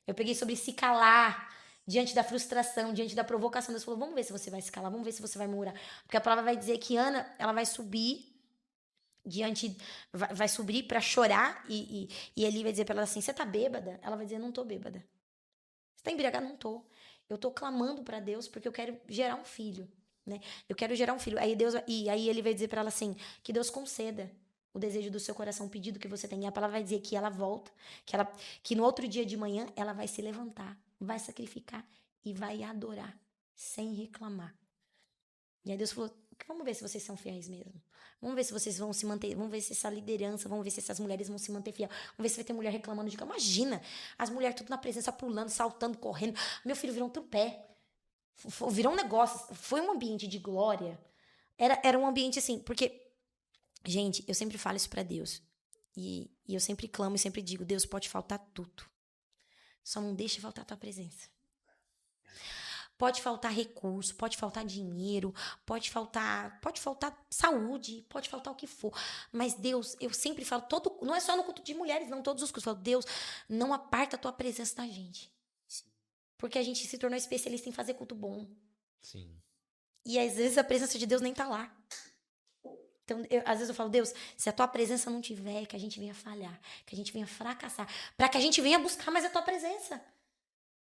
Eu peguei sobre se calar diante da frustração, diante da provocação. Deus falou, vamos ver se você vai se calar, vamos ver se você vai murmurar. Porque a palavra vai dizer que Ana, ela vai subir vai subir pra chorar e ele vai dizer pra ela assim, você tá bêbada? Ela vai dizer, não tô bêbada. Você tá embriagada? Não tô. Eu tô clamando pra Deus porque eu quero gerar um filho, né? Eu quero gerar um filho. Aí ele vai dizer pra ela assim, que Deus conceda o desejo do seu coração, o pedido que você tem. E a palavra vai dizer que ela volta, que no outro dia de manhã ela vai se levantar, vai sacrificar e vai adorar, sem reclamar. E aí Deus falou, vamos ver se vocês são fiéis mesmo. Vamos ver se vocês vão se manter, vamos ver se essa liderança, vamos ver se essas mulheres vão se manter fiel. Vamos ver se vai ter mulher reclamando de cama. Imagina, as mulheres tudo na presença, pulando, saltando, correndo. Meu filho virou um tripé. Virou um negócio. Foi um ambiente de glória. Era um ambiente assim, porque, gente, eu sempre falo isso pra Deus. E eu sempre clamo e sempre digo, Deus, pode faltar tudo. Só não deixa faltar a tua presença. Pode faltar recurso, pode faltar dinheiro, pode faltar saúde, pode faltar o que for. Mas Deus, eu sempre falo, não é só no culto de mulheres, não, todos os cultos. Eu falo, Deus, não aparta a tua presença da gente. Porque a gente se tornou especialista em fazer culto bom. Sim. E às vezes a presença de Deus nem tá lá. Então, às vezes eu falo, Deus, se a tua presença não tiver, que a gente venha falhar, que a gente venha fracassar, para que a gente venha buscar mais a tua presença.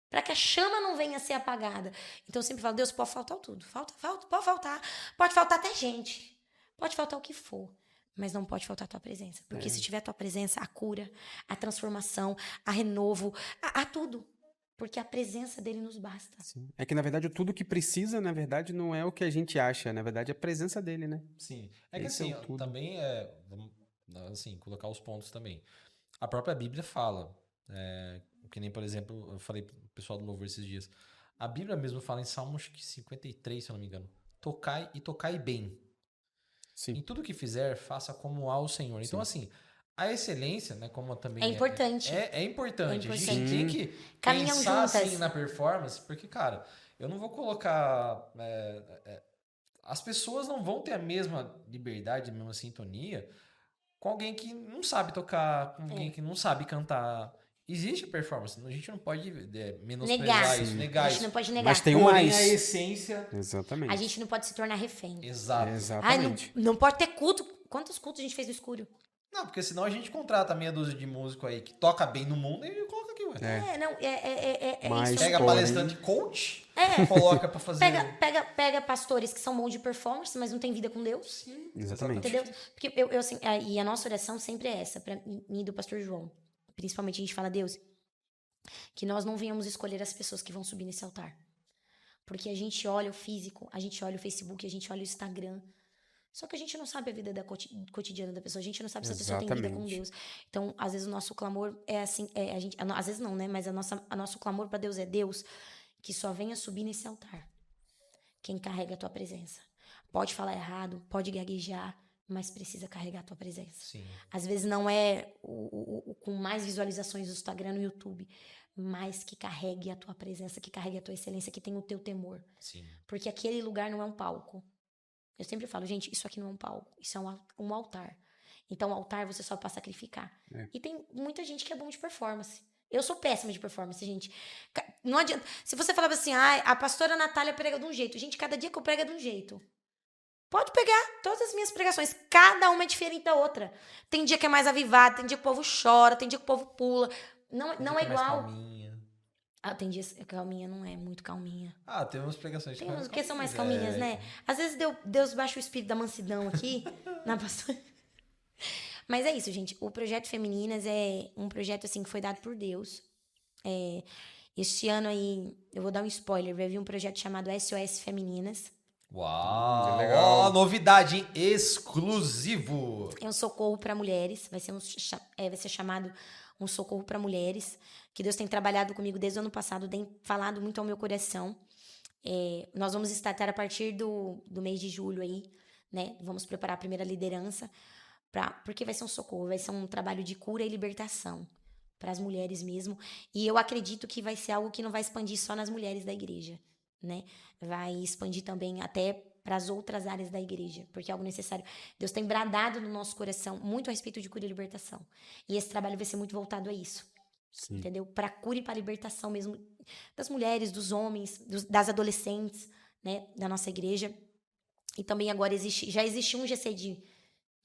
Para que a chama não venha a ser apagada. Então eu sempre falo, Deus, pode faltar tudo. Pode faltar. Pode faltar até gente. Pode faltar o que for. Mas não pode faltar a tua presença. Porque se tiver a tua presença, a cura, a transformação, a renovo, a tudo. Porque a presença dele nos basta. Sim. É que, na verdade, tudo que precisa, na verdade, não é o que a gente acha. Na verdade, é a presença dele, né? Sim. É que Esse é assim, o tudo. também vamos assim, colocar os pontos também. A própria Bíblia fala, que nem, por exemplo, eu falei pro pessoal do Louvor esses dias. A Bíblia mesmo fala em Salmos 53, se eu não me engano. Tocai bem. Sim. Em tudo que fizer, faça como ao Senhor. Então, assim, a excelência, né, como também É importante. É importante. A gente importante. tem que Caminham pensar juntas. assim na performance, porque, cara, eu não vou colocar. As pessoas não vão ter a mesma liberdade, a mesma sintonia com alguém que não sabe tocar, com alguém que não sabe cantar. Existe performance, a gente não pode menosprezar isso, negar A gente isso. não pode negar. Mas tem um Porém, mais. a essência. Exatamente. A gente não pode se tornar refém. Exato. Ai, Exatamente. não pode ter culto. Quantos cultos a gente fez no escuro? Não, porque senão a gente contrata meia dúzia de músico aí que toca bem no mundo e coloca aqui, ué. Mas isso. Pega porém- palestrante coach, coloca pra fazer. Pega pastores que são bons de performance, mas não tem vida com Deus. Sim, Exatamente. Entendeu? Porque assim, e a nossa oração sempre é essa, pra mim e do pastor João. Principalmente a gente fala, Deus, que nós não venhamos escolher as pessoas que vão subir nesse altar. Porque a gente olha o físico, a gente olha o Facebook, a gente olha o Instagram. Só que a gente não sabe a vida cotidiana da pessoa, a gente não sabe se a pessoa tem vida com Exatamente. Deus. Então, às vezes o nosso clamor é assim, às vezes não, né? Mas a nosso clamor para Deus é: Deus, que só venha subir nesse altar quem carrega a tua presença. Pode falar errado, pode gaguejar, mas precisa carregar a tua presença. Sim. Às vezes não é o com mais visualizações do Instagram, no YouTube, mas que carregue a tua presença, que carregue a tua excelência, que tenha o teu temor. Sim. Porque aquele lugar não é um palco. Eu sempre falo, gente, isso aqui não é um palco, isso é um altar. Então, o altar você só pode sacrificar. É. E tem muita gente que é bom de performance. Eu sou péssima de performance, gente. Não adianta. Se você falava assim, a pastora Natália prega de um jeito. Gente, cada dia que eu prego é de um jeito. Pode pegar todas as minhas pregações. Cada uma é diferente da outra. Tem dia que é mais avivado, tem dia que o povo chora, tem dia que o povo pula. Não é Mais igual. calminha. Tem dias que a calminha não é muito calminha. Tem umas pregações Tem umas que são mais calminhas, né? Às vezes Deus baixa o espírito da mansidão aqui na pastora. Mas é isso, gente. O Projeto Femininas é um projeto, assim, que foi dado por Deus. Este ano aí, eu vou dar um spoiler, vai vir um projeto chamado SOS Femininas. Uau! legal. Novidade, hein? Exclusivo! É um socorro para mulheres. Vai ser chamado um socorro para mulheres. Que Deus tem trabalhado comigo desde o ano passado, tem falado muito ao meu coração. Nós vamos startar a partir do mês de julho aí, né? Vamos preparar a primeira liderança, porque vai ser um socorro, vai ser um trabalho de cura e libertação para as mulheres mesmo. E eu acredito que vai ser algo que não vai expandir só nas mulheres da igreja, né? Vai expandir também até para as outras áreas da igreja, porque é algo necessário. Deus tem bradado no nosso coração muito a respeito de cura e libertação. E esse trabalho vai ser muito voltado a isso. Sim. Entendeu? Para cura e para libertação mesmo das mulheres, dos homens, das adolescentes, né, da nossa igreja. E também agora já existe um GC de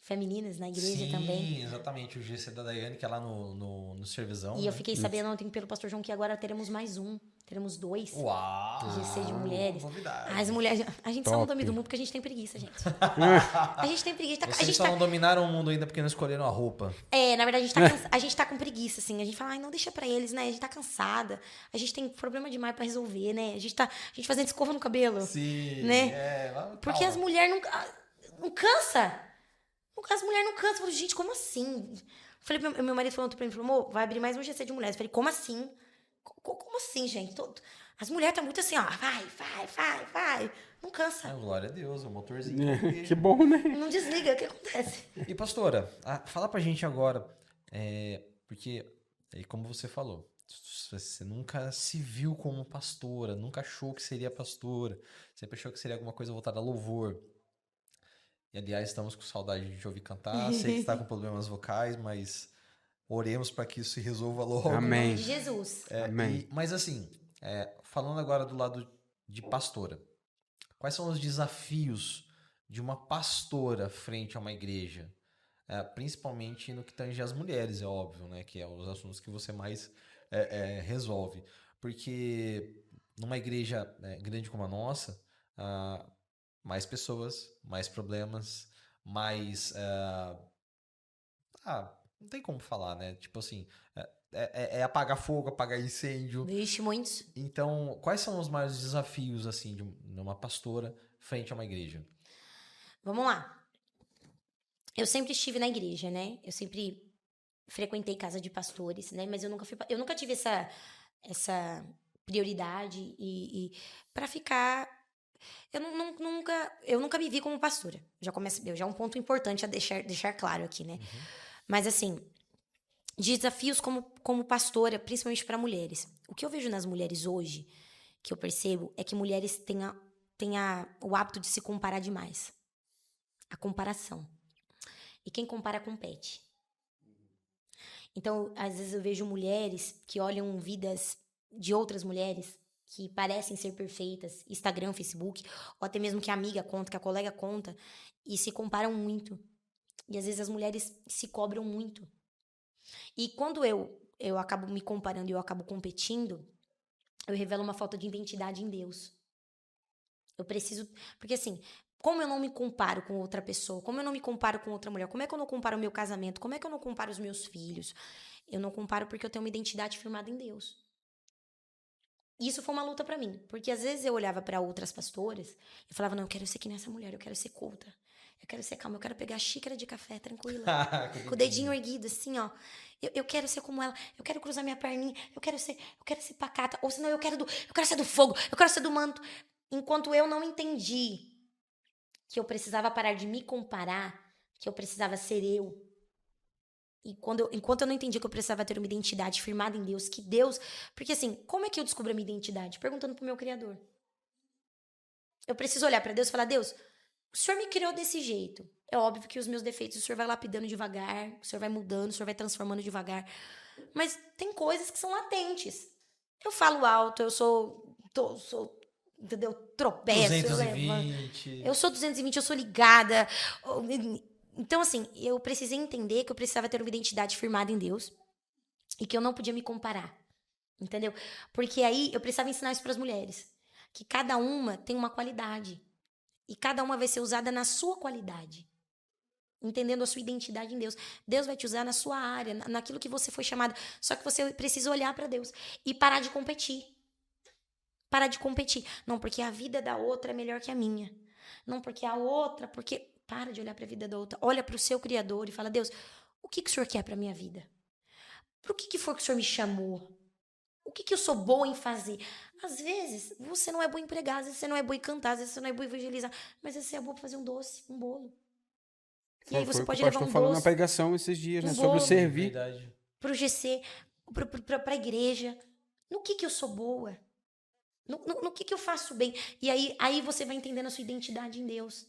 femininas na igreja também. Sim, exatamente. O GC da Daiane, que é lá no Servizão. E eu fiquei sabendo ontem pelo pastor João que agora teremos mais um. Teremos 2. Uau! GC de mulheres. Novidade. As mulheres. A gente só não Top. domina o mundo porque a gente tem preguiça, gente. A gente tem preguiça. Vocês só não dominaram o mundo ainda porque não escolheram a roupa. Na verdade, a gente tá com preguiça, assim. A gente fala, não, deixa pra eles, né? A gente tá cansada. A gente tem problema demais pra resolver, né? A gente fazendo escova no cabelo. Sim. Né? Porque as mulheres não cansa. As mulheres não cansam. Eu falei, gente, como assim? Falei, meu marido falou pra mim, amor, vai abrir mais um GC de mulheres. Eu falei, como assim? Como assim, gente? As mulheres estão muito assim, ó, vai. Não cansa. Glória a Deus, o motorzinho. Que bom, né? Não desliga, o que acontece? E pastora, fala pra gente agora, porque, como você falou, você nunca se viu como pastora, nunca achou que seria pastora, sempre achou que seria alguma coisa voltada a louvor. E, aliás, estamos com saudade de te ouvir cantar, sei que está com problemas vocais, mas oremos para que isso se resolva logo. Amém. Em nome de Jesus. Amém. Mas assim, falando agora do lado de pastora, quais são os desafios de uma pastora frente a uma igreja? Principalmente no que tange as mulheres, é óbvio, né? Que é os assuntos que você mais resolve. Porque numa igreja grande como a nossa, mais pessoas, mais problemas, mais... não tem como falar, né? Tipo assim, apagar fogo, apagar incêndio. Vixe, muitos. Então, quais são os maiores desafios, assim, de uma pastora frente a uma igreja? Vamos lá. Eu sempre estive na igreja, né? Eu sempre frequentei casa de pastores, né? Mas eu nunca tive essa prioridade e para ficar... Eu nunca me vi como pastora. Já é um ponto importante a deixar claro aqui, né? Uhum. Mas assim, desafios como pastora, principalmente para mulheres. O que eu vejo nas mulheres hoje, que eu percebo, é que mulheres têm o hábito de se comparar demais. A comparação. E quem compara, compete. Então, às vezes eu vejo mulheres que olham vidas de outras mulheres que parecem ser perfeitas, Instagram, Facebook, ou até mesmo que a amiga conta, que a colega conta, e se comparam muito. E às vezes as mulheres se cobram muito. E quando eu acabo me comparando e eu acabo competindo, eu revelo uma falta de identidade em Deus. Eu preciso... Porque assim, como eu não me comparo com outra pessoa, como eu não me comparo com outra mulher, como é que eu não comparo o meu casamento, como é que eu não comparo os meus filhos? Eu não comparo porque eu tenho uma identidade firmada em Deus. isso foi uma luta pra mim. Porque às vezes eu olhava pra outras pastoras e falava, não, eu quero ser que nem essa mulher, eu quero ser culta. Eu quero ser calma, eu quero pegar a xícara de café tranquila. Com o dedinho erguido, assim, ó. Eu quero ser como ela, eu quero cruzar minha perninha, eu quero ser pacata. Ou senão eu quero ser do fogo, eu quero ser do manto. Enquanto eu não entendi que eu precisava parar de me comparar, que eu precisava ser eu. Enquanto eu não entendi que eu precisava ter uma identidade firmada em Deus, que Deus... Porque assim, como é que eu descubro a minha identidade? Perguntando pro meu Criador. Eu preciso olhar pra Deus e falar, Deus, o Senhor me criou desse jeito. É óbvio que os meus defeitos o Senhor vai lapidando devagar, o Senhor vai mudando, o Senhor vai transformando devagar. Mas tem coisas que são latentes. Eu falo alto, eu sou entendeu? Tropeço, 220. eu sou 220, eu sou ligada. Então, assim, eu precisei entender que eu precisava ter uma identidade firmada em Deus e que eu não podia me comparar, entendeu? Porque aí eu precisava ensinar isso para as mulheres, que cada uma tem uma qualidade e cada uma vai ser usada na sua qualidade, entendendo a sua identidade em Deus. Deus vai te usar na sua área, naquilo que você foi chamada, só que você precisa olhar para Deus e parar de competir. Parar de competir. Não, porque a vida da outra é melhor que a minha. Não, porque a outra, porque... Para de olhar para a vida da outra. Olha para o seu Criador e fala, Deus, o que o Senhor quer para a minha vida? Para o que for que o Senhor me chamou? O que eu sou boa em fazer? Às vezes, você não é boa em pregar, às vezes você não é boa em cantar, às vezes você não é boa em evangelizar, mas às vezes você é boa para fazer um doce, um bolo. E aí você pode levar um doce. Falou na pregação esses dias, né? Sobre o bolo, servir. Para o GC, para a igreja. No que eu sou boa? No que eu faço bem? E aí você vai entendendo a sua identidade em Deus.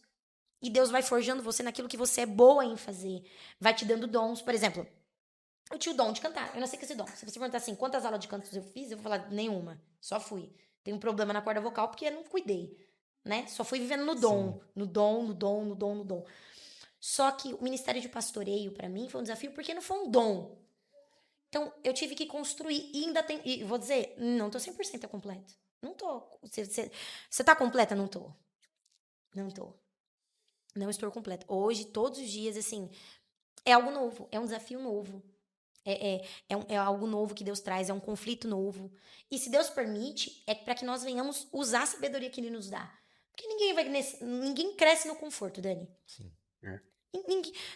E Deus vai forjando você naquilo que você é boa em fazer. Vai te dando dons. Por exemplo, eu tinha o dom de cantar. Eu nasci com esse dom. Se você perguntar assim, quantas aulas de canto eu fiz, eu vou falar, nenhuma. Só fui. Tenho um problema na corda vocal porque eu não cuidei. Né? Só fui vivendo no dom. Sim. No dom. Só que o ministério de pastoreio, pra mim, foi um desafio porque não foi um dom. Então, eu tive que construir. E ainda tem... E vou dizer, não tô 100% completo. Não tô. Você tá completa? Não tô. Não tô. Não estou completa. Hoje, todos os dias, assim, é algo novo, é um desafio novo. É algo novo que Deus traz, é um conflito novo. E se Deus permite, é para que nós venhamos usar a sabedoria que Ele nos dá. Porque ninguém cresce no conforto, Dani. Sim. É.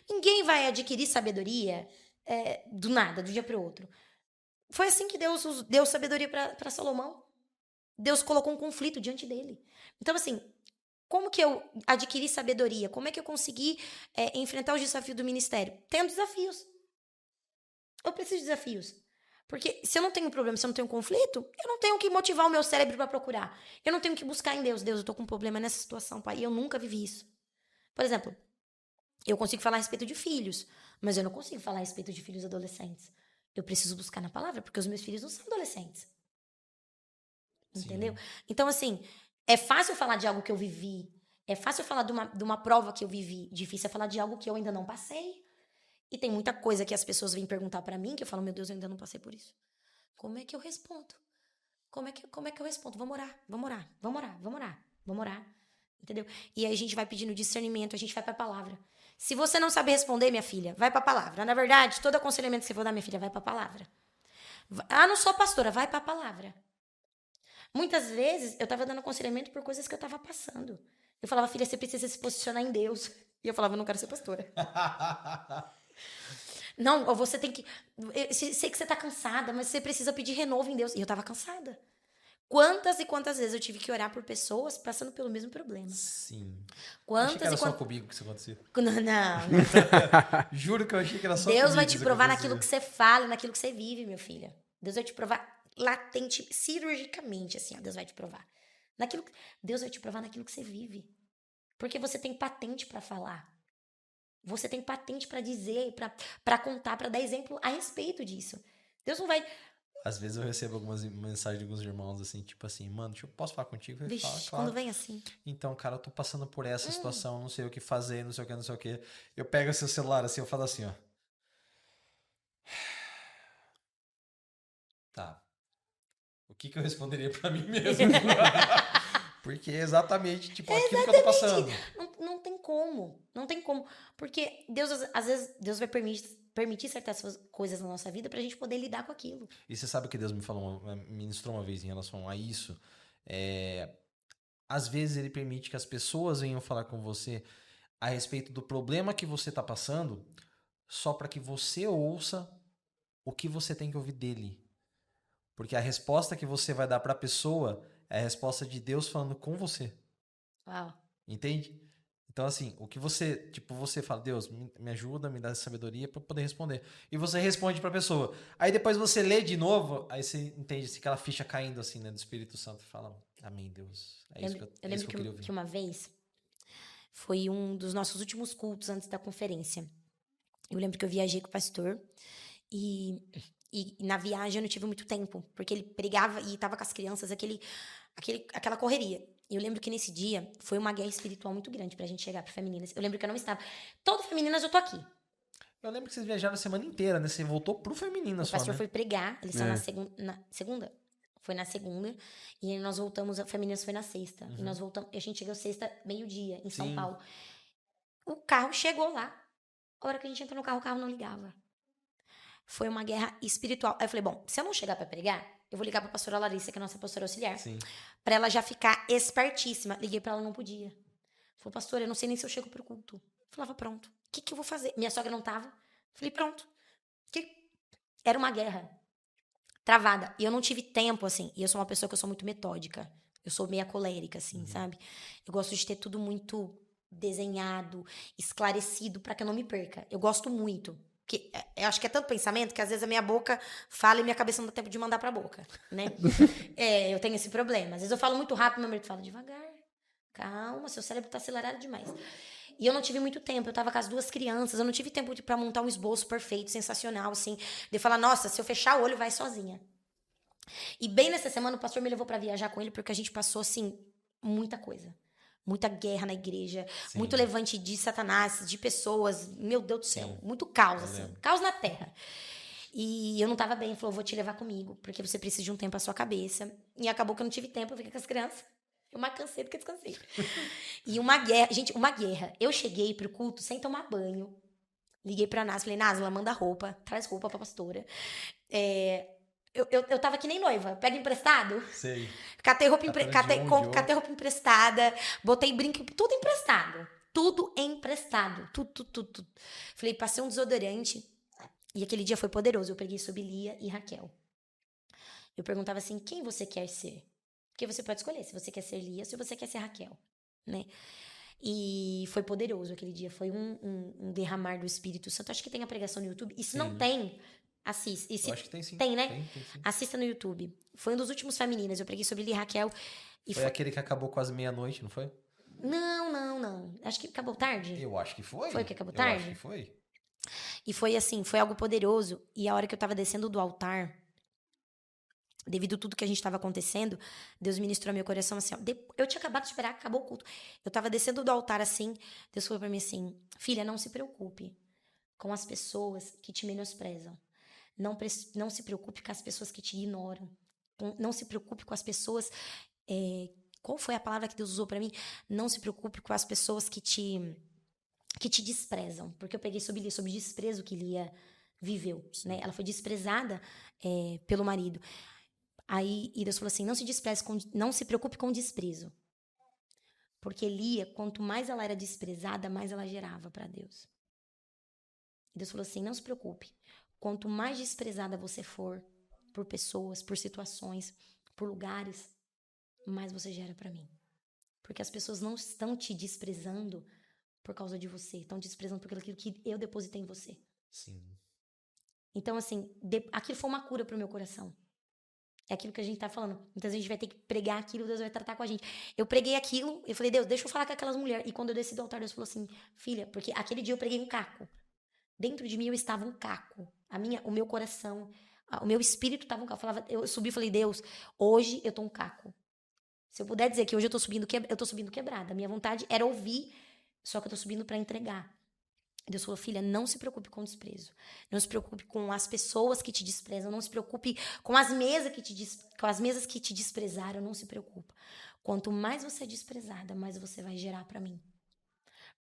Ninguém vai adquirir sabedoria do nada, do dia para o outro. Foi assim que Deus deu sabedoria para Salomão. Deus colocou um conflito diante dele. Então, assim, como que eu adquiri sabedoria? Como é que eu consegui enfrentar os desafios do ministério? Tendo desafios. Eu preciso de desafios. Porque se eu não tenho problema, se eu não tenho conflito, eu não tenho que motivar o meu cérebro para procurar. Eu não tenho que buscar em Deus. Deus, eu tô com um problema nessa situação, pai. E eu nunca vivi isso. Por exemplo, eu consigo falar a respeito de filhos, mas eu não consigo falar a respeito de filhos adolescentes. Eu preciso buscar na palavra, porque os meus filhos não são adolescentes. Entendeu? Sim. Então, assim... É fácil falar de algo que eu vivi. É fácil falar de uma prova que eu vivi. Difícil é falar de algo que eu ainda não passei. E tem muita coisa que as pessoas vêm perguntar pra mim que eu falo, meu Deus, eu ainda não passei por isso. Como é que eu respondo? Como é que eu respondo? Vamos orar. Entendeu? E aí a gente vai pedindo discernimento, a gente vai pra palavra. Se você não sabe responder, minha filha, vai pra palavra. Na verdade, todo aconselhamento que você for dar, minha filha, vai pra palavra. Ah, não sou pastora, vai pra palavra. Muitas vezes, eu tava dando aconselhamento por coisas que eu tava passando. Eu falava, filha, você precisa se posicionar em Deus. E eu falava, eu não quero ser pastora. Não, você tem que... Eu sei que você tá cansada, mas você precisa pedir renovo em Deus. E eu tava cansada. Quantas e quantas vezes eu tive que orar por pessoas passando pelo mesmo problema. Sim. Quantas achei que era só comigo que isso acontecia. Não. Juro que eu achei que era só Deus comigo vai te provar que naquilo que você fala, naquilo que você vive, meu filho. Deus vai te provar latente, cirurgicamente, assim, ó, Deus vai te provar. Deus vai te provar naquilo que você vive. Porque você tem patente para falar. Você tem patente para dizer, para contar, para dar exemplo a respeito disso. Deus não vai... Às vezes eu recebo algumas mensagens de alguns irmãos assim, tipo assim, mano, posso falar contigo? Vixe, fala, claro. Quando vem assim. Então, cara, eu tô passando por essa situação, não sei o que fazer, não sei o que. Eu pego o seu celular assim, eu falo assim, ó. Tá. O que eu responderia pra mim mesmo? Porque é exatamente, tipo, aquilo que eu tô passando. Não tem como. Não tem como. Porque Deus, às vezes, Deus vai permitir certas coisas na nossa vida pra gente poder lidar com aquilo. E você sabe o que Deus me falou, me ministrou uma vez em relação a isso? Às vezes ele permite que as pessoas venham falar com você a respeito do problema que você está passando, só para que você ouça o que você tem que ouvir dele. Porque a resposta que você vai dar para a pessoa é a resposta de Deus falando com você. Uau. Entende? Então, assim, o que você, tipo, você fala, Deus, me ajuda, me dá sabedoria para poder responder. E você responde para a pessoa. Aí depois você lê de novo, aí você entende assim, aquela ficha caindo assim, né, do Espírito Santo e fala, amém, Deus. É isso que Eu lembro queria ouvir. que uma vez foi um dos nossos últimos cultos antes da conferência. Eu lembro que eu viajei com o pastor e na viagem eu não tive muito tempo, porque ele pregava e tava com as crianças, aquela correria. E eu lembro que nesse dia foi uma guerra espiritual muito grande pra gente chegar pro Femininas. Eu lembro que eu não estava. Todo Femininas eu tô aqui. Eu lembro que vocês viajaram a semana inteira, né? Você voltou pro Feminina O só, pastor né? foi pregar, eles são na segunda. Foi na segunda. E aí nós voltamos, a Femininas foi na sexta. E nós voltamos, a gente chegou sexta, meio-dia, em São Sim. Paulo. O carro chegou lá. A hora que a gente entrou no carro, o carro não ligava. Foi uma guerra espiritual. Aí eu falei, bom, se eu não chegar pra pregar, eu vou ligar pra pastora Larissa, que é a nossa pastora auxiliar. Sim. Pra ela já ficar espertíssima. Liguei pra ela, não podia. Falou, pastora, eu não sei nem se eu chego pro culto. Falava, pronto. O que eu vou fazer? Minha sogra não tava. Falei, pronto. Era uma guerra travada. E eu não tive tempo, assim. E eu sou uma pessoa que eu sou muito metódica. Eu sou meia colérica, assim, sabe? Eu gosto de ter tudo muito desenhado, esclarecido, pra que eu não me perca. Eu gosto muito. Porque eu acho que é tanto pensamento que às vezes a minha boca fala e minha cabeça não dá tempo de mandar pra boca, né? Eu tenho esse problema. Às vezes eu falo muito rápido, meu marido fala devagar. Calma, seu cérebro tá acelerado demais. E eu não tive muito tempo, eu tava com as duas crianças, eu não tive tempo pra montar um esboço perfeito, sensacional, assim. De falar, nossa, se eu fechar o olho, vai sozinha. E bem nessa semana, o pastor me levou pra viajar com ele, porque a gente passou, assim, muita coisa. Muita guerra na igreja, Sim. muito levante de Satanás, de pessoas, meu Deus do céu, muito caos, assim, lembro. caos na terra. E eu não tava bem, ele falou, vou te levar comigo, porque você precisa de um tempo à sua cabeça. E acabou que eu não tive tempo, eu fiquei com as crianças. Eu mais cansei do que descansei. E uma guerra, gente, uma guerra. Eu cheguei pro culto sem tomar banho. Liguei pra Násila, falei, Násila, manda roupa, traz roupa pra pastora. Eu tava que nem noiva, pega emprestado. Sei. Catei roupa, Catando de roupa emprestada, botei brinco, tudo emprestado. Tudo emprestado. Tudo. Falei, passei um desodorante. E aquele dia foi poderoso. Eu peguei sobre Lia e Raquel. Eu perguntava assim, quem você quer ser? Porque você pode escolher se você quer ser Lia ou se você quer ser Raquel, né? E foi poderoso aquele dia. Foi um derramar do Espírito Santo. Acho que tem a pregação no YouTube. E se não tem, assiste. E se Eu acho que tem sim. tem, né? Tem sim. Assista no YouTube. Foi um dos últimos Femininas. Eu preguei sobre Lia e Raquel. E Foi aquele que acabou quase meia-noite, não foi? Não. Acho que acabou tarde. Eu acho que foi. Foi que acabou Eu tarde? acho que foi. E foi assim, foi algo poderoso. E a hora que eu tava descendo do altar, devido a tudo que a gente tava acontecendo, Deus ministrou ao meu coração assim, ó, eu tinha acabado de esperar, acabou o culto. Eu tava descendo do altar assim, Deus falou pra mim assim, filha, não se preocupe com as pessoas que te menosprezam. Não se preocupe com as pessoas que te ignoram. Não se preocupe com as pessoas... qual foi a palavra que Deus usou pra mim? Não se preocupe com as pessoas que te desprezam. Porque eu peguei sobre desprezo que Lia viveu, né? Ela foi desprezada pelo marido. Aí Deus falou assim, não se preocupe com desprezo. Porque Lia, quanto mais ela era desprezada, mais ela gerava para Deus. E Deus falou assim, não se preocupe. Quanto mais desprezada você for por pessoas, por situações, por lugares, mais você gera para mim. Porque as pessoas não estão te desprezando por causa de você. Estão desprezando por aquilo que eu depositei em você. Sim. Então, assim, aquilo foi uma cura pro meu coração. É aquilo que a gente tá falando. Muitas vezes a gente vai ter que pregar aquilo, Deus vai tratar com a gente. Eu preguei aquilo, eu falei, Deus, deixa eu falar com aquelas mulheres. E quando eu desci do altar, Deus falou assim, filha, porque aquele dia eu preguei um caco. Dentro de mim eu estava um caco. O meu coração, o meu espírito estava um caco. Eu subi e falei, Deus, hoje eu tô um caco. Se eu puder dizer que hoje eu tô subindo quebrada. A minha vontade era ouvir, só que eu tô subindo para entregar. Deus falou, filha, não se preocupe com o desprezo. Não se preocupe com as pessoas que te desprezam. Não se preocupe com as mesas que te desprezaram. Não se preocupa. Quanto mais você é desprezada, mais você vai gerar para mim.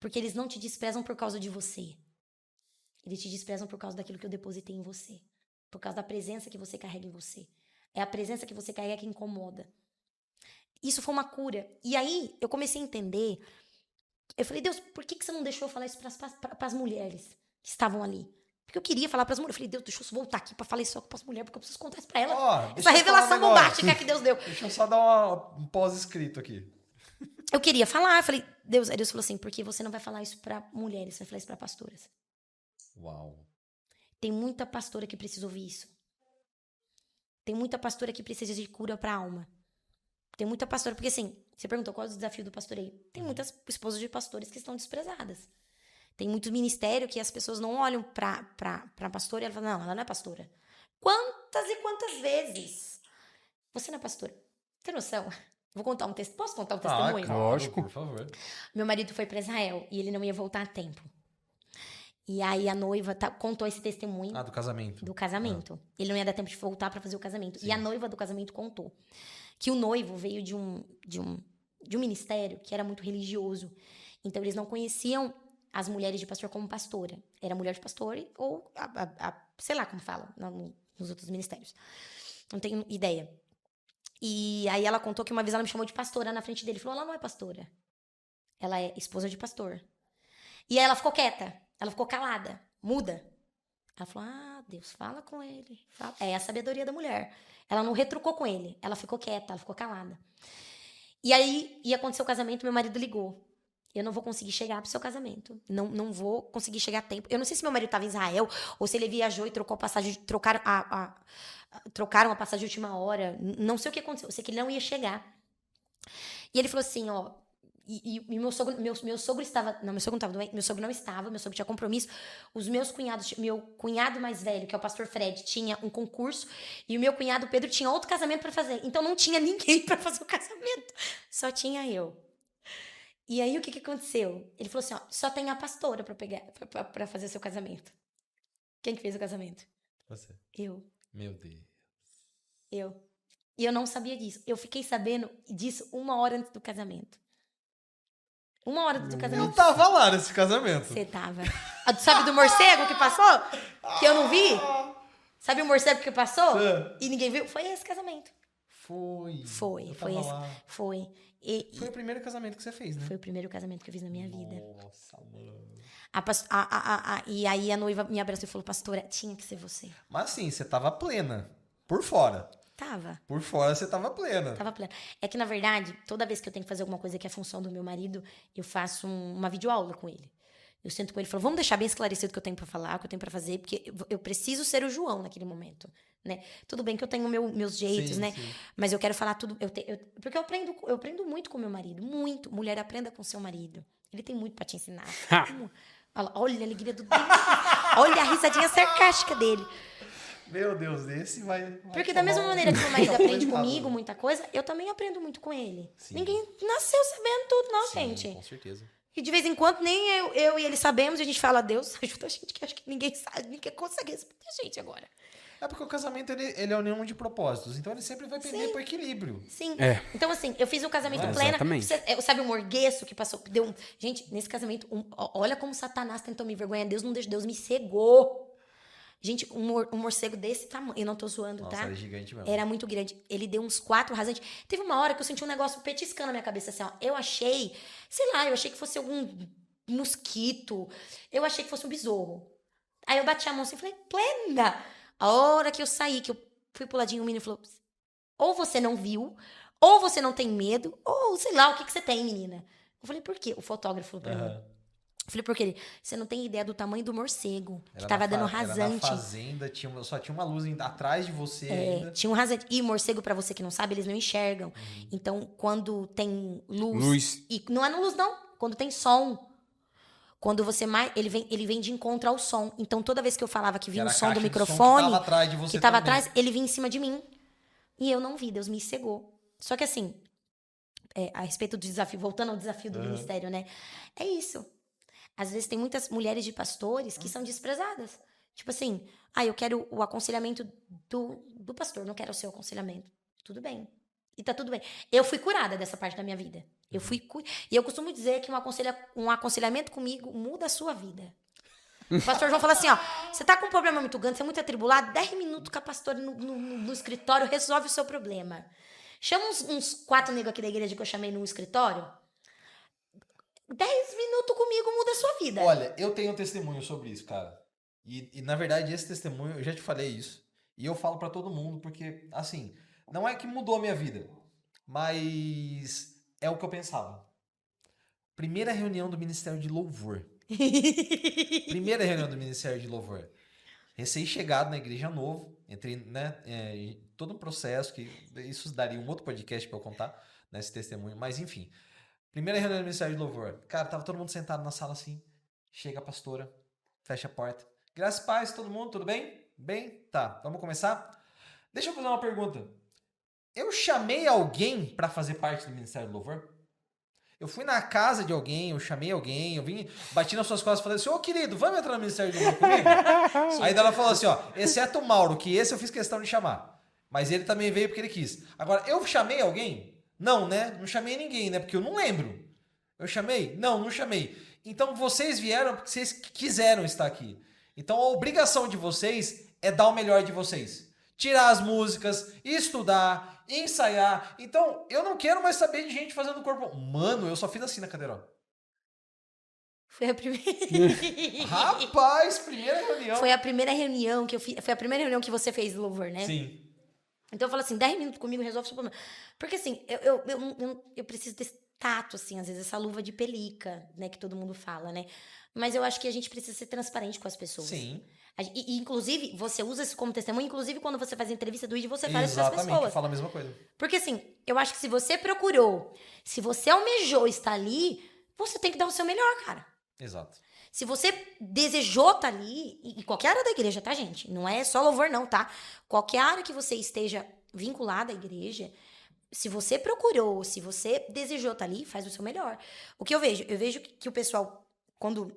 Porque eles não te desprezam por causa de você. Eles te desprezam por causa daquilo que eu depositei em você. Por causa da presença que você carrega em você. É a presença que você carrega que incomoda. Isso foi uma cura. E aí, eu comecei a entender. Eu falei, Deus, por que você não deixou eu falar isso para as mulheres que estavam ali? Porque eu queria falar para as mulheres. Eu falei, Deus, deixa eu voltar aqui para falar isso para as mulheres, porque eu preciso contar isso para elas. Ó, Essa revelação bombástica que Deus deu. Deixa eu só dar um pós-escrito aqui. Eu queria falar. Eu falei, Deus. Aí Deus falou assim, porque você não vai falar isso para mulheres, você vai falar isso para pastoras. Uau. Tem muita pastora que precisa ouvir isso. Tem muita pastora que precisa de cura para a alma. Tem muita pastora, porque assim, você perguntou qual é o desafio do pastoreio. Tem muitas esposas de pastores que estão desprezadas. Tem muito ministério que as pessoas não olham pra pastora e ela fala, não, ela não é pastora. Quantas e quantas vezes? Você não é pastora. Tem noção? Vou contar um texto. Posso contar um testemunho? Claro, Lógico. por favor. Meu marido foi para Israel e ele não ia voltar a tempo. E aí a noiva contou esse testemunho Do casamento. do casamento. Ele não ia dar tempo de voltar para fazer o casamento. Sim. E a noiva do casamento contou que o noivo veio de um ministério que era muito religioso. Então eles não conheciam as mulheres de pastor como pastora. Era mulher de pastor ou sei lá como fala nos outros ministérios. Não tenho ideia. E aí ela contou que uma vez ela me chamou de pastora na frente dele. Falou, ela não é pastora. Ela é esposa de pastor. E aí ela ficou quieta. Ela ficou calada, muda. Ela falou, Deus, fala com ele. Fala. É a sabedoria da mulher. Ela não retrucou com ele. Ela ficou quieta, ela ficou calada. E aí, ia acontecer o casamento, meu marido ligou. Eu não vou conseguir chegar pro seu casamento. Não vou conseguir chegar a tempo. Eu não sei se meu marido estava em Israel ou se ele viajou e trocou a passagem, trocaram a passagem de última hora. Não sei o que aconteceu. Eu sei que ele não ia chegar. E ele falou assim, ó. E meu sogro estava. Não, meu sogro não estava doente. Meu sogro não estava. Meu sogro tinha compromisso. Os meus cunhados. Meu cunhado mais velho, que é o pastor Fred, tinha um concurso. E o meu cunhado Pedro tinha outro casamento para fazer. Então não tinha ninguém para fazer o casamento. Só tinha eu. E aí o que aconteceu? Ele falou assim: ó, só tem a pastora para fazer o seu casamento. Quem que fez o casamento? Você. Eu. Meu Deus. Eu. E eu não sabia disso. Eu fiquei sabendo disso 1 hora antes do casamento. 1 hora antes do casamento. Eu tava lá nesse casamento. Você tava. Sabe do morcego que passou? Que eu não vi? Sabe o morcego que passou? E ninguém viu? Foi esse casamento. Foi. Foi esse. Lá. Foi. Foi o primeiro casamento que você fez, né? Foi o primeiro casamento que eu fiz na minha vida. Nossa, mano. E aí a noiva me abraçou e falou, pastora, tinha que ser você. Mas assim, você tava plena. Por fora. Tava. Por fora você tava plena. Tava plena. É que, na verdade, toda vez que eu tenho que fazer alguma coisa que é função do meu marido, eu faço uma videoaula com ele. Eu sento com ele e falo, vamos deixar bem esclarecido o que eu tenho pra falar, o que eu tenho pra fazer, porque eu preciso ser o João naquele momento, né? Tudo bem que eu tenho meus jeitos, né? Sim. Mas eu quero falar tudo... porque eu aprendo muito com meu marido, muito. Mulher, aprenda com seu marido. Ele tem muito pra te ensinar. Olha a alegria do Deus. Olha a risadinha sarcástica dele. Meu Deus, esse vai porque da mesma maneira que meu marido aprende comigo muita coisa, eu também aprendo muito com ele. Sim. Ninguém nasceu sabendo tudo, não, sim, gente. Com certeza. E de vez em quando, nem eu e ele sabemos, e a gente fala, Deus, ajuda a gente, que acho que ninguém sabe, ninguém consegue responder a gente agora. É porque o casamento, ele é união de propósitos, então ele sempre vai pender pro equilíbrio. Sim. É. Então, assim, eu fiz o casamento plena. Exatamente. Sabe o morgueço que passou? Gente, nesse casamento, olha como Satanás tentou me envergonhar. Deus não deixou, Deus me cegou. Gente, um morcego desse tamanho, eu não tô zoando, nossa, tá? Era gigante mesmo. Era muito grande. Ele deu uns 4 rasantes. Teve uma hora que eu senti um negócio petiscando na minha cabeça, assim, ó. Eu achei que fosse algum mosquito. Eu achei que fosse um besouro. Aí eu bati a mão assim e falei, plena! A hora que eu saí, que eu fui pro ladinho, o menino falou, ou você não viu, ou você não tem medo, ou sei lá, o que você tem, menina? Eu falei, por quê? O fotógrafo falou pra mim. Eu falei, por quê? Você não tem ideia do tamanho do morcego, que tava dando rasante. Era na fazenda, só tinha uma luz atrás de você ainda. Tinha um rasante. E morcego, pra você que não sabe, eles não enxergam. Então, quando tem luz... E não é no luz, não. Quando tem som. Quando você ele vem de encontro ao som. Então, toda vez que eu falava que vinha o som do microfone, que tava atrás de você, que tava atrás, ele vinha em cima de mim. E eu não vi, Deus me cegou. Só que assim, a respeito do desafio, voltando ao desafio do ministério, né? É isso. Às vezes tem muitas mulheres de pastores que são desprezadas. Tipo assim, eu quero o aconselhamento do pastor, não quero o seu aconselhamento. Tudo bem. E tá tudo bem. Eu fui curada dessa parte da minha vida. E eu costumo dizer que um aconselhamento comigo muda a sua vida. O pastor João fala assim, ó, você tá com um problema muito grande, você é muito atribulado, 10 minutos com a pastora no escritório resolve o seu problema. Chama uns 4 negros aqui da igreja que eu chamei no escritório, 10 minutos comigo muda a sua vida. Olha, eu tenho um testemunho sobre isso, cara. E na verdade, esse testemunho, eu já te falei isso. E eu falo pra todo mundo, porque, assim, não é que mudou a minha vida, mas é o que eu pensava. Primeira reunião do Ministério de Louvor. Primeira reunião do Ministério de Louvor. Recém-chegado na igreja novo, entrei, né, em todo um processo que isso daria um outro podcast pra eu contar, né, esse testemunho, mas enfim. Primeira reunião do Ministério de Louvor. Cara, tava todo mundo sentado na sala assim, chega a pastora, fecha a porta. Graças e paz, todo mundo, tudo bem? Bem? Tá, vamos começar? Deixa eu fazer uma pergunta. Eu chamei alguém pra fazer parte do Ministério do Louvor? Eu fui na casa de alguém, eu chamei alguém, eu vim, bati nas suas costas e falei assim, ô querido, vamos entrar no Ministério do Louvor comigo? Aí ela falou assim, ó, exceto o Mauro, que esse eu fiz questão de chamar. Mas ele também veio porque ele quis. Agora, eu chamei alguém? Não, né? Não chamei ninguém, né? Porque eu não lembro. Eu chamei? Não, não chamei. Então vocês vieram porque vocês quiseram estar aqui. Então a obrigação de vocês é dar o melhor de vocês. Tirar as músicas, estudar, ensaiar. Então, eu não quero mais saber de gente fazendo corpo. Mano, eu só fiz assim na cadeira, ó. Foi a primeira. Rapaz, primeira reunião. Foi a primeira reunião que eu fiz. Foi a primeira reunião que você fez do Louvor, né? Sim. Então eu falo assim, 10 minutos comigo resolve o seu problema. Porque assim, eu preciso desse tato, assim, às vezes essa luva de pelica, né, que todo mundo fala, né? Mas eu acho que a gente precisa ser transparente com as pessoas. Sim. E, inclusive, você usa isso como testemunho, inclusive quando você faz a entrevista do ID, você fala isso para as Exatamente, pessoas. fala a mesma coisa. Porque assim, eu acho que se você procurou, se você almejou estar ali, você tem que dar o seu melhor, cara. Exato. Se você desejou estar ali, em qualquer área da igreja, tá, gente? Não é só louvor, não, tá? Qualquer área que você esteja vinculada à igreja, se você procurou, se você desejou estar ali, faz o seu melhor. O que eu vejo? Eu vejo que o pessoal, quando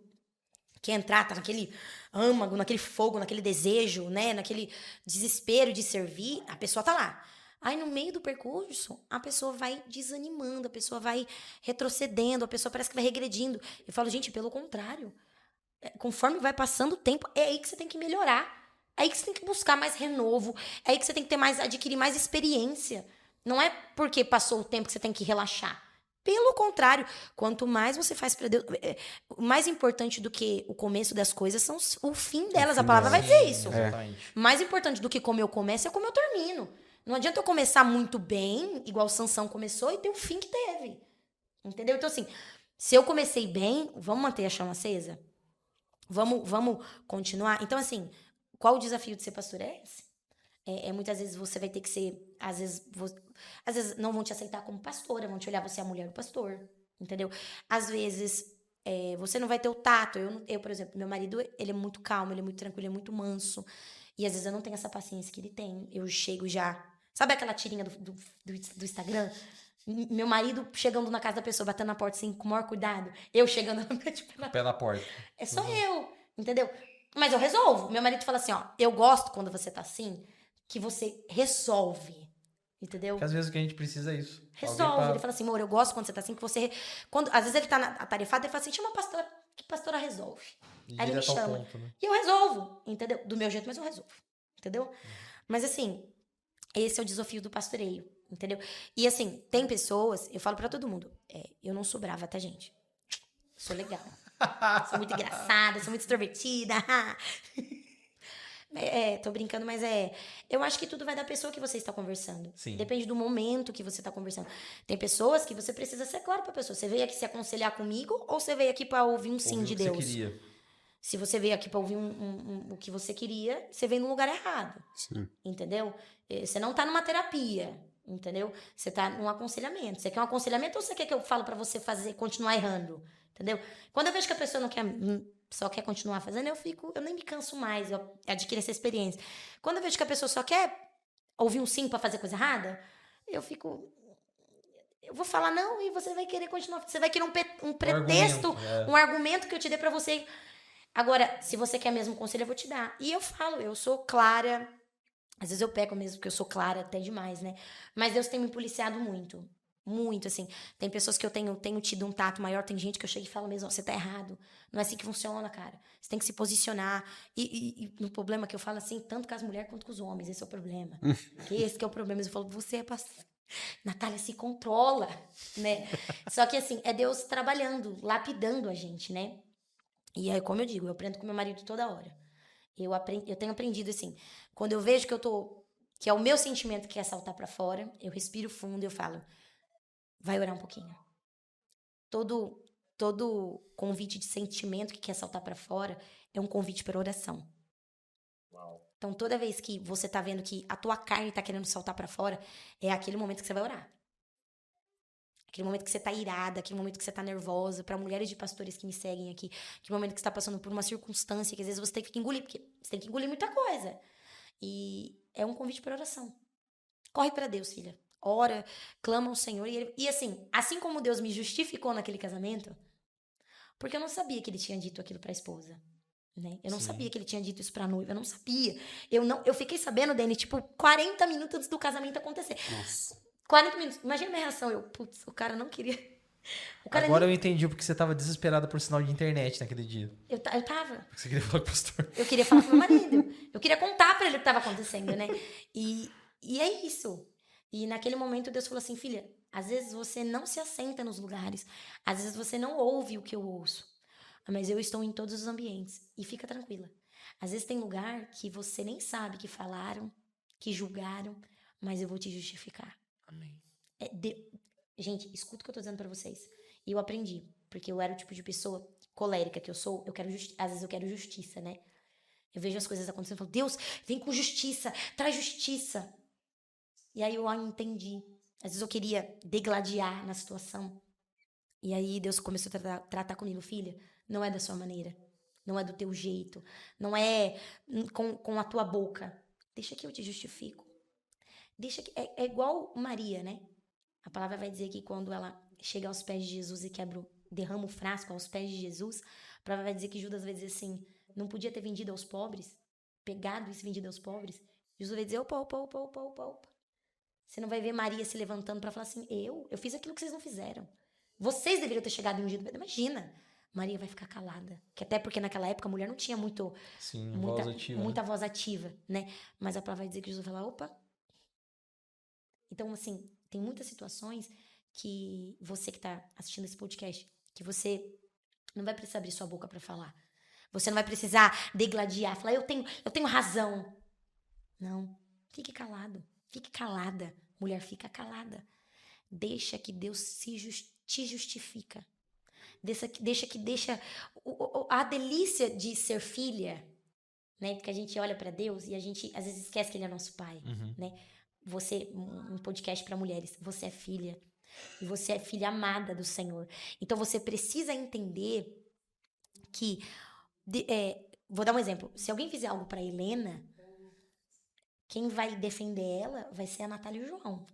quer entrar, tá naquele âmago, naquele fogo, naquele desejo, né? Naquele desespero de servir, a pessoa tá lá. Aí, no meio do percurso, a pessoa vai desanimando, a pessoa vai retrocedendo, a pessoa parece que vai regredindo. Eu falo, gente, pelo contrário. Conforme vai passando o tempo, é aí que você tem que melhorar. É aí que você tem que buscar mais renovo. É aí que você tem que ter adquirir mais experiência. Não é porque passou o tempo que você tem que relaxar. Pelo contrário, quanto mais você faz para Deus... O mais importante do que o começo das coisas são o fim delas. A palavra vai dizer isso. Exatamente. Mais importante do que como eu começo é como eu termino. Não adianta eu começar muito bem, igual Sansão começou, e ter o fim que teve. Entendeu? Então, assim, se eu comecei bem, vamos manter a chama acesa? Vamos continuar? Então, assim, qual o desafio de ser pastor é esse? Muitas vezes você vai ter que ser... Às vezes não vão te aceitar como pastora, vão te olhar, você é a mulher do pastor, entendeu? Às vezes você não vai ter o tato. Eu, por exemplo, meu marido, ele é muito calmo, ele é muito tranquilo, ele é muito manso. E às vezes eu não tenho essa paciência que ele tem. Eu chego já... Sabe aquela tirinha do Instagram? Meu marido chegando na casa da pessoa, batendo na porta assim, com o maior cuidado. Eu chegando Pé na porta. É só eu, entendeu? Mas eu resolvo. Meu marido fala assim, ó, eu gosto quando você tá assim, que você resolve, entendeu? Porque às vezes o que a gente precisa é isso. Resolve. Ele fala assim, amor, eu gosto quando você tá assim, que você... Às vezes ele tá atarefado, ele fala assim, chama a pastora, que pastora resolve. Aí ele me chama. Ponto, né? E eu resolvo, entendeu? Do meu jeito, mas eu resolvo, entendeu? Mas assim, esse é o desafio do pastoreio, entendeu? E assim, tem pessoas, eu falo pra todo mundo, eu não sou brava, tá, gente? Sou legal. Sou muito engraçada, sou muito extrovertida. Tô brincando, mas eu acho que tudo vai da pessoa que você está conversando. Sim. Depende do momento que você está conversando. Tem pessoas que você precisa ser claro pra pessoa. Você veio aqui se aconselhar comigo ou você veio aqui pra ouvir um sim de Deus? Você queria. Se você veio aqui pra ouvir o que você queria, você veio no lugar errado. Sim. Entendeu? Você não tá numa terapia, entendeu? Você tá num aconselhamento. Você quer um aconselhamento ou você quer que eu falo pra você continuar errando? Entendeu? Quando eu vejo que a pessoa só quer continuar fazendo, eu nem me canso mais, eu adquiro essa experiência. Quando eu vejo que a pessoa só quer ouvir um sim pra fazer coisa errada, eu vou falar não e você vai querer continuar. Você vai querer um pretexto, um argumento que eu te dê pra você. Agora, se você quer mesmo conselho, eu vou te dar. E eu falo, eu sou clara. Às vezes eu peco mesmo, porque eu sou clara até demais, né? Mas Deus tem me policiado muito. Muito, assim. Tem pessoas que eu tenho tido um tato maior, tem gente que eu chego e falo mesmo, ó, você tá errado. Não é assim que funciona, cara. Você tem que se posicionar. E o problema que eu falo assim, tanto com as mulheres quanto com os homens, esse é o problema. Que esse que é o problema. Eu falo, você é pastor. Natália, se controla, né? Só que assim, é Deus trabalhando, lapidando a gente, né? E aí, como eu digo, eu aprendo com meu marido toda hora. Eu tenho aprendido assim, quando eu vejo que é o meu sentimento que quer saltar pra fora, eu respiro fundo e eu falo, vai orar um pouquinho. Todo convite de sentimento que quer saltar pra fora é um convite para oração. Então, toda vez que você tá vendo que a tua carne tá querendo saltar pra fora, é aquele momento que você vai orar. Aquele momento que você tá irada, aquele momento que você tá nervosa, para mulheres de pastores que me seguem aqui, aquele momento que você tá passando por uma circunstância que às vezes você tem que engolir, porque você tem que engolir muita coisa. E é um convite para oração. Corre para Deus, filha. Ora, clama ao Senhor. E assim como Deus me justificou naquele casamento, porque eu não sabia que ele tinha dito aquilo pra esposa. Né? Eu não Sim. sabia que ele tinha dito isso pra noiva, eu não sabia. Eu fiquei sabendo, Dani, tipo, 40 minutos antes do casamento acontecer. Nossa. 40 minutos. Imagina a minha reação. Putz, o cara não queria. O cara Agora nem... eu entendi porque você tava desesperada por sinal de internet naquele dia. Eu tava. Porque você queria falar com o pastor. Eu queria falar com meu marido. Eu queria contar pra ele o que tava acontecendo, né? E é isso. E naquele momento Deus falou assim, filha, às vezes você não se assenta nos lugares. Às vezes você não ouve o que eu ouço. Mas eu estou em todos os ambientes. E fica tranquila. Às vezes tem lugar que você nem sabe que falaram, que julgaram, mas eu vou te justificar. Amém. Gente, escuta o que eu tô dizendo pra vocês. E eu aprendi, porque eu era o tipo de pessoa colérica que eu sou, às vezes eu quero justiça, né? Eu vejo as coisas acontecendo e falo, Deus, vem com justiça, traz justiça. E aí eu entendi. Às vezes eu queria degladiar na situação. E aí Deus começou a tratar comigo, filha, não é da sua maneira, não é do teu jeito, não é com a tua boca. Deixa que eu te justifico. Deixa que é igual Maria, né? A palavra vai dizer que quando ela chega aos pés de Jesus e derrama o frasco aos pés de Jesus, a palavra vai dizer que Judas vai dizer assim, não podia ter vendido aos pobres, pegado isso e vendido aos pobres. Jesus vai dizer, opa. Você não vai ver Maria se levantando para falar assim, eu fiz aquilo que vocês não fizeram. Vocês deveriam ter chegado em um dia. Imagina, Maria vai ficar calada. Que até porque naquela época a mulher não tinha Sim, voz ativa, muita né? voz ativa, né? Mas a palavra vai dizer que Jesus vai falar, opa. Então, assim, tem muitas situações que você que tá assistindo esse podcast, que você não vai precisar abrir sua boca para falar. Você não vai precisar degladiar, falar, eu tenho razão. Não, fique calado, fique calada. Mulher, fica calada. Deixa que Deus te justifica. Deixa a delícia de ser filha, né? Porque a gente olha para Deus e a gente às vezes esquece que ele é nosso pai, né? Você, um podcast para mulheres, você é filha. E você é filha amada do Senhor. Então você precisa entender que. Vou dar um exemplo. Se alguém fizer algo para Helena, quem vai defender ela vai ser a Natália e o João.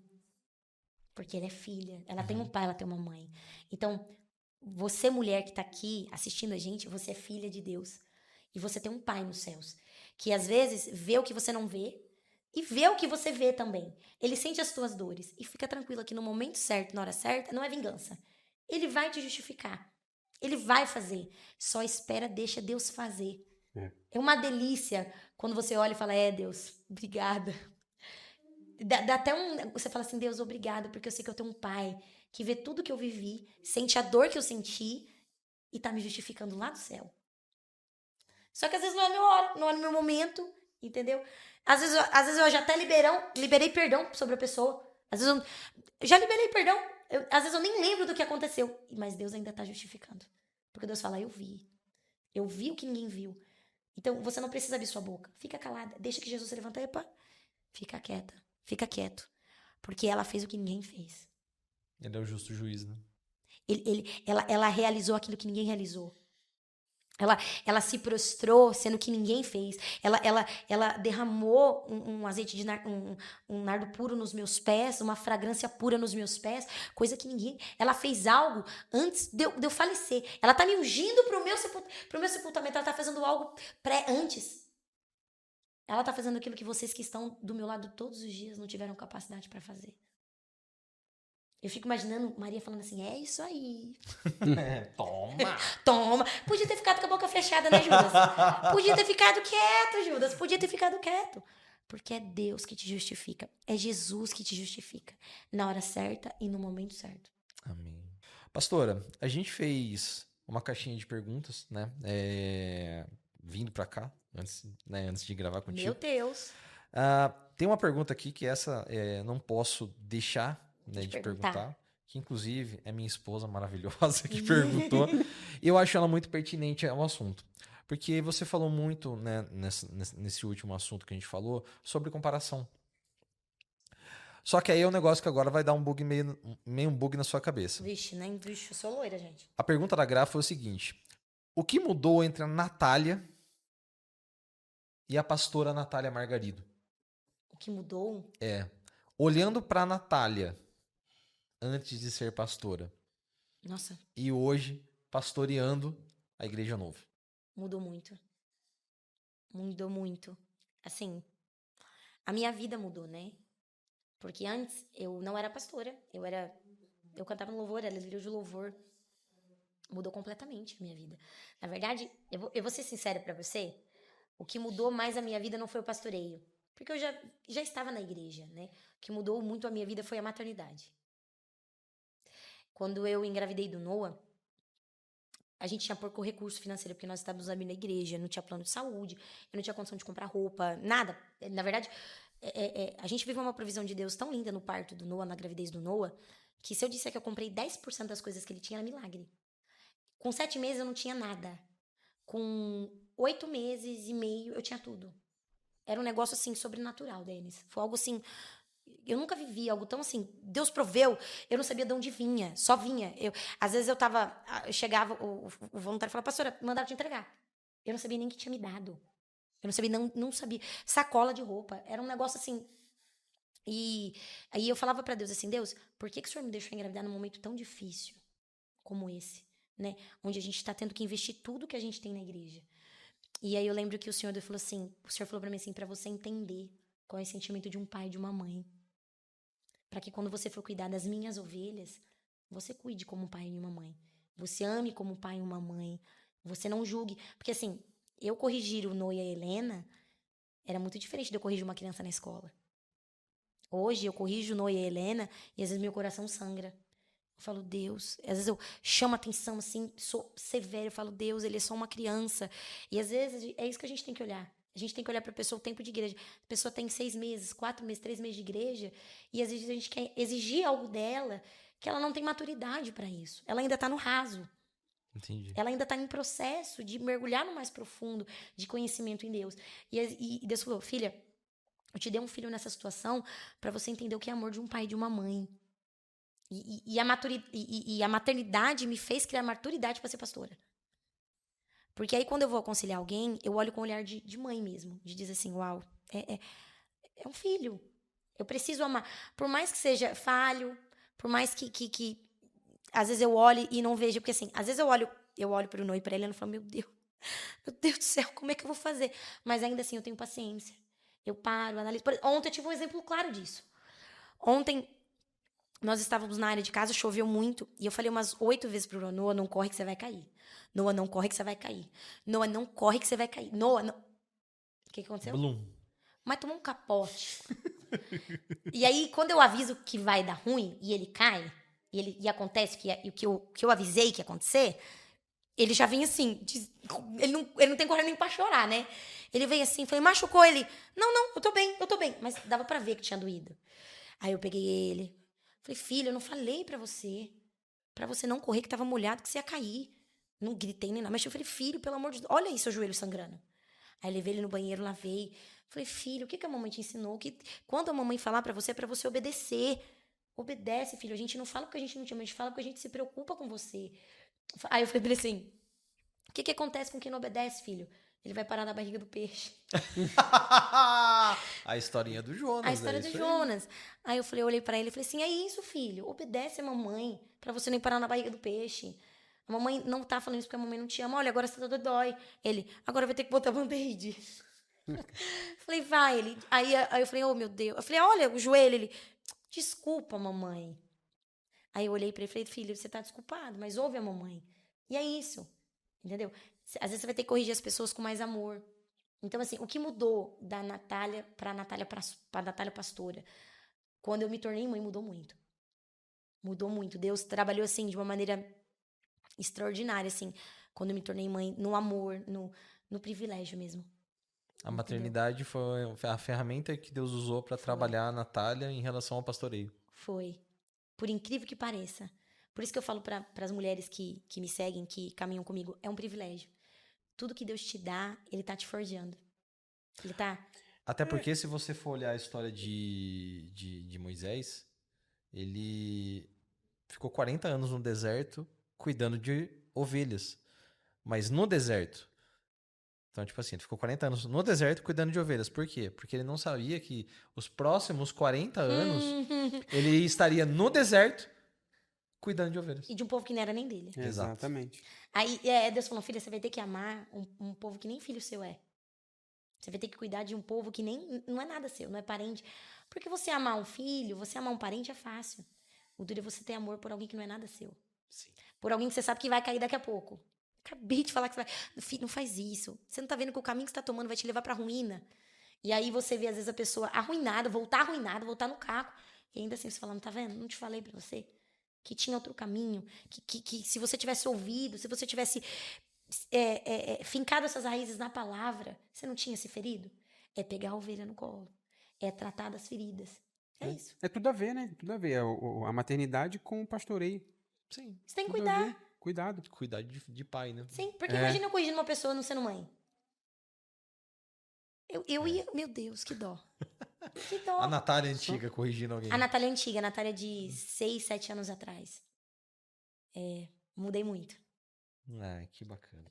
Porque ela é filha. Ela tem um pai, ela tem uma mãe. Então, você, mulher que tá aqui assistindo a gente, você é filha de Deus. E você tem um pai nos céus. Que às vezes vê o que você não vê. E vê o que você vê também. Ele sente as tuas dores. E fica tranquila que no momento certo, na hora certa, não é vingança. Ele vai te justificar. Ele vai fazer. Só espera, deixa Deus fazer. É uma delícia quando você olha e fala, Deus, obrigada. Dá até você fala assim, Deus, obrigada, porque eu sei que eu tenho um pai que vê tudo que eu vivi, sente a dor que eu senti e tá me justificando lá do céu. Só que às vezes não é minha hora, não é no meu momento, entendeu? Às vezes eu já até liberei perdão sobre a pessoa. Às vezes eu já liberei perdão. Às vezes eu nem lembro do que aconteceu. Mas Deus ainda tá justificando. Porque Deus fala, eu vi. Eu vi o que ninguém viu. Então você não precisa abrir sua boca. Fica calada. Deixa que Jesus se levanta. Epa, fica quieta. Fica quieto. Porque ela fez o que ninguém fez. Ele é o justo juiz, né? Ela realizou aquilo que ninguém realizou. Ela se prostrou, sendo que ninguém fez. Ela derramou um azeite de um nardo puro nos meus pés, uma fragrância pura nos meus pés, coisa que ninguém. Ela fez algo antes de eu falecer. Ela tá me ungindo pro meu sepultamento. Ela tá fazendo algo antes. Ela tá fazendo aquilo que vocês que estão do meu lado todos os dias não tiveram capacidade para fazer. Eu fico imaginando Maria falando assim, é isso aí. Toma! Toma. Podia ter ficado com a boca fechada, né, Judas? Podia ter ficado quieto, Judas. Podia ter ficado quieto. Porque é Deus que te justifica. É Jesus que te justifica. Na hora certa e no momento certo. Amém. Pastora, a gente fez uma caixinha de perguntas, né? Vindo pra cá, antes de gravar contigo. Meu Deus. Tem uma pergunta aqui que essa não posso deixar, né, de perguntar. perguntar, que inclusive é minha esposa maravilhosa que perguntou. E eu acho ela muito pertinente ao assunto. Porque você falou muito, né, nesse último assunto que a gente falou, sobre comparação. Só que aí é um negócio que agora vai dar um bug meio um bug na sua cabeça. Vixe, nem vixe, eu sou loira, gente. A pergunta da Gra foi o seguinte: o que mudou entre a Natália e a pastora Natália Margarido? O que mudou? Olhando pra Natália antes de ser pastora Nossa, e hoje pastoreando a Igreja Nova. mudou muito. Mudou muito. Assim, a minha vida mudou, né? Porque antes eu não era pastora. Eu cantava no louvor, era líder de louvor. Mudou completamente a minha vida. Na verdade, eu vou ser sincera pra você. O que mudou mais a minha vida não foi o pastoreio. Porque eu já estava na igreja, né? O que mudou muito a minha vida foi a maternidade. Quando eu engravidei do Noah, a gente tinha pouco recurso financeiro, porque nós estávamos ali na igreja, não tinha plano de saúde, eu não tinha condição de comprar roupa, nada. Na verdade, a gente vive uma provisão de Deus tão linda no parto do Noah, na gravidez do Noah, que se eu disser que eu comprei 10% das coisas que ele tinha, era milagre. Com 7 meses eu não tinha nada. Com 8 meses e meio eu tinha tudo. Era um negócio assim, sobrenatural, Denis. Foi algo assim. Eu nunca vivi algo tão assim. Deus proveu, eu não sabia de onde vinha, só vinha. Às vezes eu chegava, o voluntário falava, pastora, mandaram te entregar. Eu não sabia nem que tinha me dado. Eu não sabia, não sabia. Sacola de roupa. Era um negócio assim. E aí eu falava pra Deus assim, Deus, por que o Senhor me deixou engravidar num momento tão difícil como esse, né? Onde a gente tá tendo que investir tudo que a gente tem na igreja. E aí eu lembro que o Senhor falou pra mim assim, pra você entender qual é o sentimento de um pai e de uma mãe. Pra que quando você for cuidar das minhas ovelhas, você cuide como um pai e uma mãe. Você ame como um pai e uma mãe. Você não julgue. Porque assim, eu corrigir o Noah e a Helena era muito diferente de eu corrigir uma criança na escola. Hoje eu corrijo o Noah e a Helena e às vezes meu coração sangra. Eu falo, Deus. Às vezes eu chamo a atenção assim, sou severa. Eu falo, Deus, ele é só uma criança. E às vezes é isso que a gente tem que olhar. A gente tem que olhar para a pessoa o tempo de igreja. A pessoa tem 6 meses, 4 meses, 3 meses de igreja. E às vezes a gente quer exigir algo dela que ela não tem maturidade para isso. Ela ainda está no raso. Entendi. Ela ainda está em processo de mergulhar no mais profundo de conhecimento em Deus. E Deus falou, filha, eu te dei um filho nessa situação para você entender o que é amor de um pai e de uma mãe. E a maternidade me fez criar maturidade para ser pastora. Porque aí, quando eu vou aconselhar alguém, eu olho com o olhar de mãe mesmo. De dizer assim, uau, é um filho. Eu preciso amar. Por mais que seja falho, por mais que às vezes eu olhe e não vejo. Porque assim, às vezes eu olho pro Noah e pra ele e eu falo, meu Deus do céu, como é que eu vou fazer? Mas ainda assim, eu tenho paciência. Eu paro, analiso. Ontem eu tive um exemplo claro disso. Ontem, nós estávamos na área de casa, choveu muito. E eu falei umas 8 vezes pro Noah, não corre que você vai cair. Noah, não corre que você vai cair. Noah, não corre que você vai cair. Noah, não... O que aconteceu? Bloom. Mas tomou um capote. E aí, quando eu aviso que vai dar ruim, e ele cai, e acontece o que eu avisei que ia acontecer, ele já vem assim, ele não tem coragem nem pra chorar, né? Ele veio assim, falei, machucou ele. Não, eu tô bem. Mas dava pra ver que tinha doído. Aí eu peguei ele, falei, filho, eu não falei pra você não correr que tava molhado, que você ia cair. Não gritei nem nada, mas eu falei, filho, pelo amor de Deus, olha aí seu joelho sangrando. Aí levei ele no banheiro, lavei. Falei, filho, o que a mamãe te ensinou? Que quando a mamãe falar pra você, é pra você obedecer. Obedece, filho. A gente não fala porque a gente não te ama, a gente fala porque a gente se preocupa com você. Aí eu falei pra ele assim, o que acontece com quem não obedece, filho? Ele vai parar na barriga do peixe. A historinha do Jonas. A história do Jonas. Aí eu olhei pra ele e falei assim, é isso, filho. Obedece a mamãe pra você não parar na barriga do peixe. A mamãe não tá falando isso porque a mamãe não te ama. Olha, agora você tá dói. Ele, agora vai ter que botar band-aid. Falei, vai. Ele, aí eu falei, oh, meu Deus. Eu falei, olha, o joelho. Ele, desculpa, mamãe. Aí eu olhei pra ele e falei, filho, você tá desculpado, mas ouve a mamãe. E é isso, entendeu? Às vezes você vai ter que corrigir as pessoas com mais amor. Então, assim, o que mudou da Natália pra Natália pastora? Quando eu me tornei mãe, mudou muito. Mudou muito. Deus trabalhou, assim, de uma maneira extraordinária, assim, quando eu me tornei mãe, no amor, no privilégio mesmo. A Entendeu? maternidade foi a ferramenta que Deus usou para Foi. trabalhar a Natália em relação ao pastoreio. Foi. Por incrível que pareça. Por isso que eu falo para as mulheres que me seguem, que caminham comigo, é um privilégio. Tudo que Deus te dá, Ele tá te forjando. Ele tá... Até porque, se você for olhar a história de Moisés, ele ficou 40 anos no deserto cuidando de ovelhas. Mas no deserto. Então, tipo assim, ele ficou 40 anos no deserto cuidando de ovelhas. Por quê? Porque ele não sabia que os próximos 40 anos ele estaria no deserto cuidando de ovelhas. E de um povo que não era nem dele. Exato. Exatamente. Aí Deus falou, filha, você vai ter que amar um povo que nem filho seu é. Você vai ter que cuidar de um povo que nem não é nada seu, não é parente. Porque você amar um filho, você amar um parente é fácil. O duro é você ter amor por alguém que não é nada seu. Sim. Por alguém que você sabe que vai cair daqui a pouco. Acabei de falar que você vai... Filho, não faz isso. Você não tá vendo que o caminho que você tá tomando vai te levar pra ruína. E aí você vê, às vezes, a pessoa arruinada, voltar no caco. E ainda assim você fala, não tá vendo? Não te falei pra você que tinha outro caminho. Que se você tivesse ouvido, se você tivesse fincado essas raízes na palavra, você não tinha se ferido? É pegar a ovelha no colo. É tratar das feridas. É isso. É tudo a ver, né? Tudo a ver. A maternidade com o pastoreio. Sim. Você tem que Tudo a cuidar. ver. Cuidado. Cuidar de pai, né? Sim, porque imagina eu corrigindo uma pessoa não sendo mãe. Eu ia... Meu Deus, que dó. Que dó. A Natália antiga corrigindo alguém. A Natália antiga, a Natália de 6, 7 anos atrás. Mudei muito. Ah, que bacana.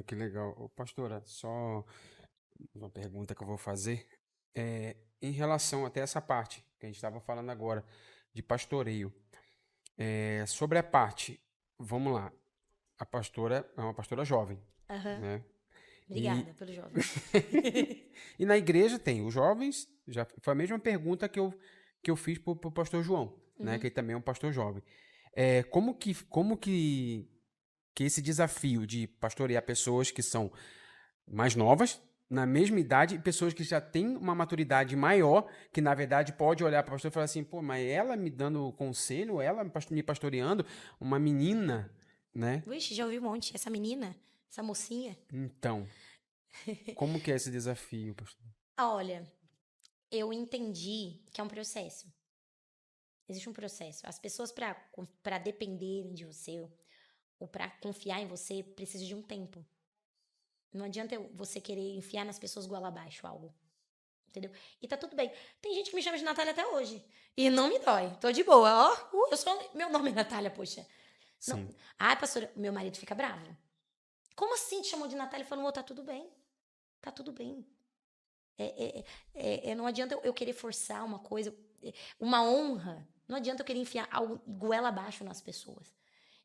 Que legal. Ô, pastora, só uma pergunta que eu vou fazer. Em relação até essa parte que a gente estava falando agora, de pastoreio. Sobre a parte, vamos lá. A pastora é uma pastora jovem, Aham. né? Obrigada pelo jovem. E na igreja tem os jovens, já foi a mesma pergunta que eu fiz pro pastor João, né? Que ele também é um pastor jovem. Como que esse desafio de pastorear pessoas que são mais novas, na mesma idade, e pessoas que já têm uma maturidade maior, que na verdade pode olhar para o pastor e falar assim, pô, mas ela me dando conselho, ela me pastoreando, uma menina, né? Vixe, já ouvi um monte. Essa menina, essa mocinha. Então, como que é esse desafio, pastor? Olha, eu entendi que é um processo. Existe um processo. As pessoas, para dependerem de você, ou para confiar em você, precisam de um tempo. Não adianta você querer enfiar nas pessoas goela abaixo algo. Entendeu? E tá tudo bem. Tem gente que me chama de Natália até hoje. E não me dói. Tô de boa. Meu nome é Natália, poxa. Não. Sim. Ai, pastora, meu marido fica bravo. Como assim te chamou de Natália? Falou, tá tudo bem. Tá tudo bem. Não adianta eu querer forçar uma coisa, uma honra. Não adianta eu querer enfiar algo goela abaixo nas pessoas.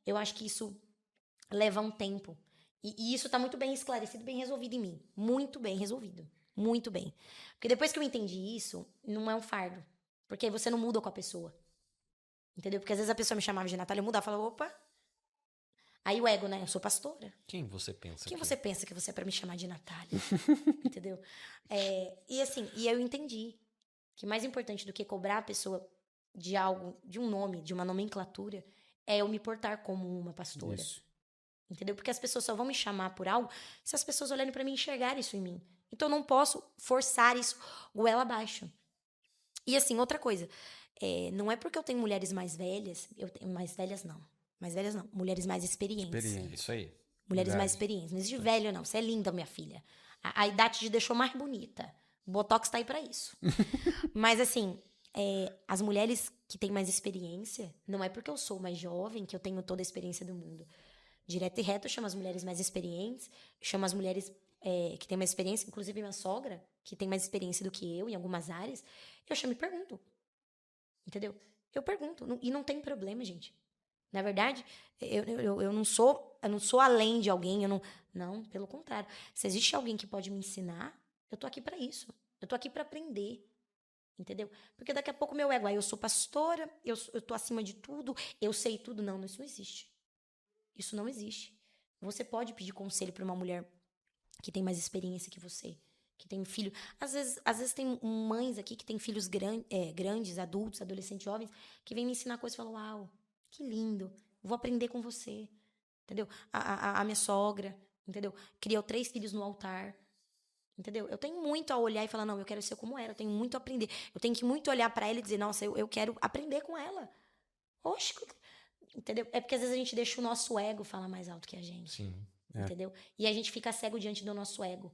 Eu acho que isso leva um tempo. E isso tá muito bem esclarecido, bem resolvido em mim. Muito bem resolvido. Muito bem. Porque depois que eu entendi isso, não é um fardo. Porque aí você não muda com a pessoa. Entendeu? Porque às vezes a pessoa me chamava de Natália, eu mudava, falava, opa. Aí o ego, né? Eu sou pastora. Quem você pensa Quem que você pensa que você é pra me chamar de Natália? Entendeu? E assim, eu entendi que mais importante do que cobrar a pessoa de algo, de um nome, de uma nomenclatura, é eu me portar como uma pastora. Isso. Entendeu? Porque as pessoas só vão me chamar por algo se as pessoas olharem pra mim e enxergarem isso em mim. Então eu não posso forçar isso goela abaixo. E assim, outra coisa. Não é porque eu tenho mulheres mais velhas, eu tenho mais velhas não, mulheres mais experientes. Isso aí. Mulheres Verdade. mais experientes. Não existe velho, não. Você é linda, minha filha. A idade te deixou mais bonita. O Botox tá aí pra isso. Mas, assim, as mulheres que têm mais experiência, não é porque eu sou mais jovem que eu tenho toda a experiência do mundo. Direto e reto, eu chamo as mulheres mais experientes, chamo as mulheres que têm mais experiência, inclusive minha sogra, que tem mais experiência do que eu em algumas áreas, eu chamo e pergunto. Entendeu? Eu pergunto. E não tem problema, gente. Na verdade, eu não sou além de alguém, não, pelo contrário. Se existe alguém que pode me ensinar, eu tô aqui pra isso. Eu tô aqui pra aprender. Entendeu? Porque daqui a pouco meu ego, aí eu sou pastora, eu tô acima de tudo, eu sei tudo. Não, isso não existe. Isso não existe. Você pode pedir conselho para uma mulher que tem mais experiência que você, que tem filho. Às vezes tem mães aqui que têm filhos grandes, adultos, adolescentes, jovens, que vêm me ensinar coisas e falam, uau, que lindo, vou aprender com você. Entendeu? A minha sogra, entendeu? Criou 3 filhos no altar. Entendeu? Eu tenho muito a olhar e falar, não, eu quero ser como ela, eu tenho muito a aprender. Eu tenho que muito olhar pra ela e dizer, nossa, eu quero aprender com ela. Oxe, entendeu? É porque às vezes a gente deixa o nosso ego falar mais alto que a gente. Sim. Entendeu? E a gente fica cego diante do nosso ego.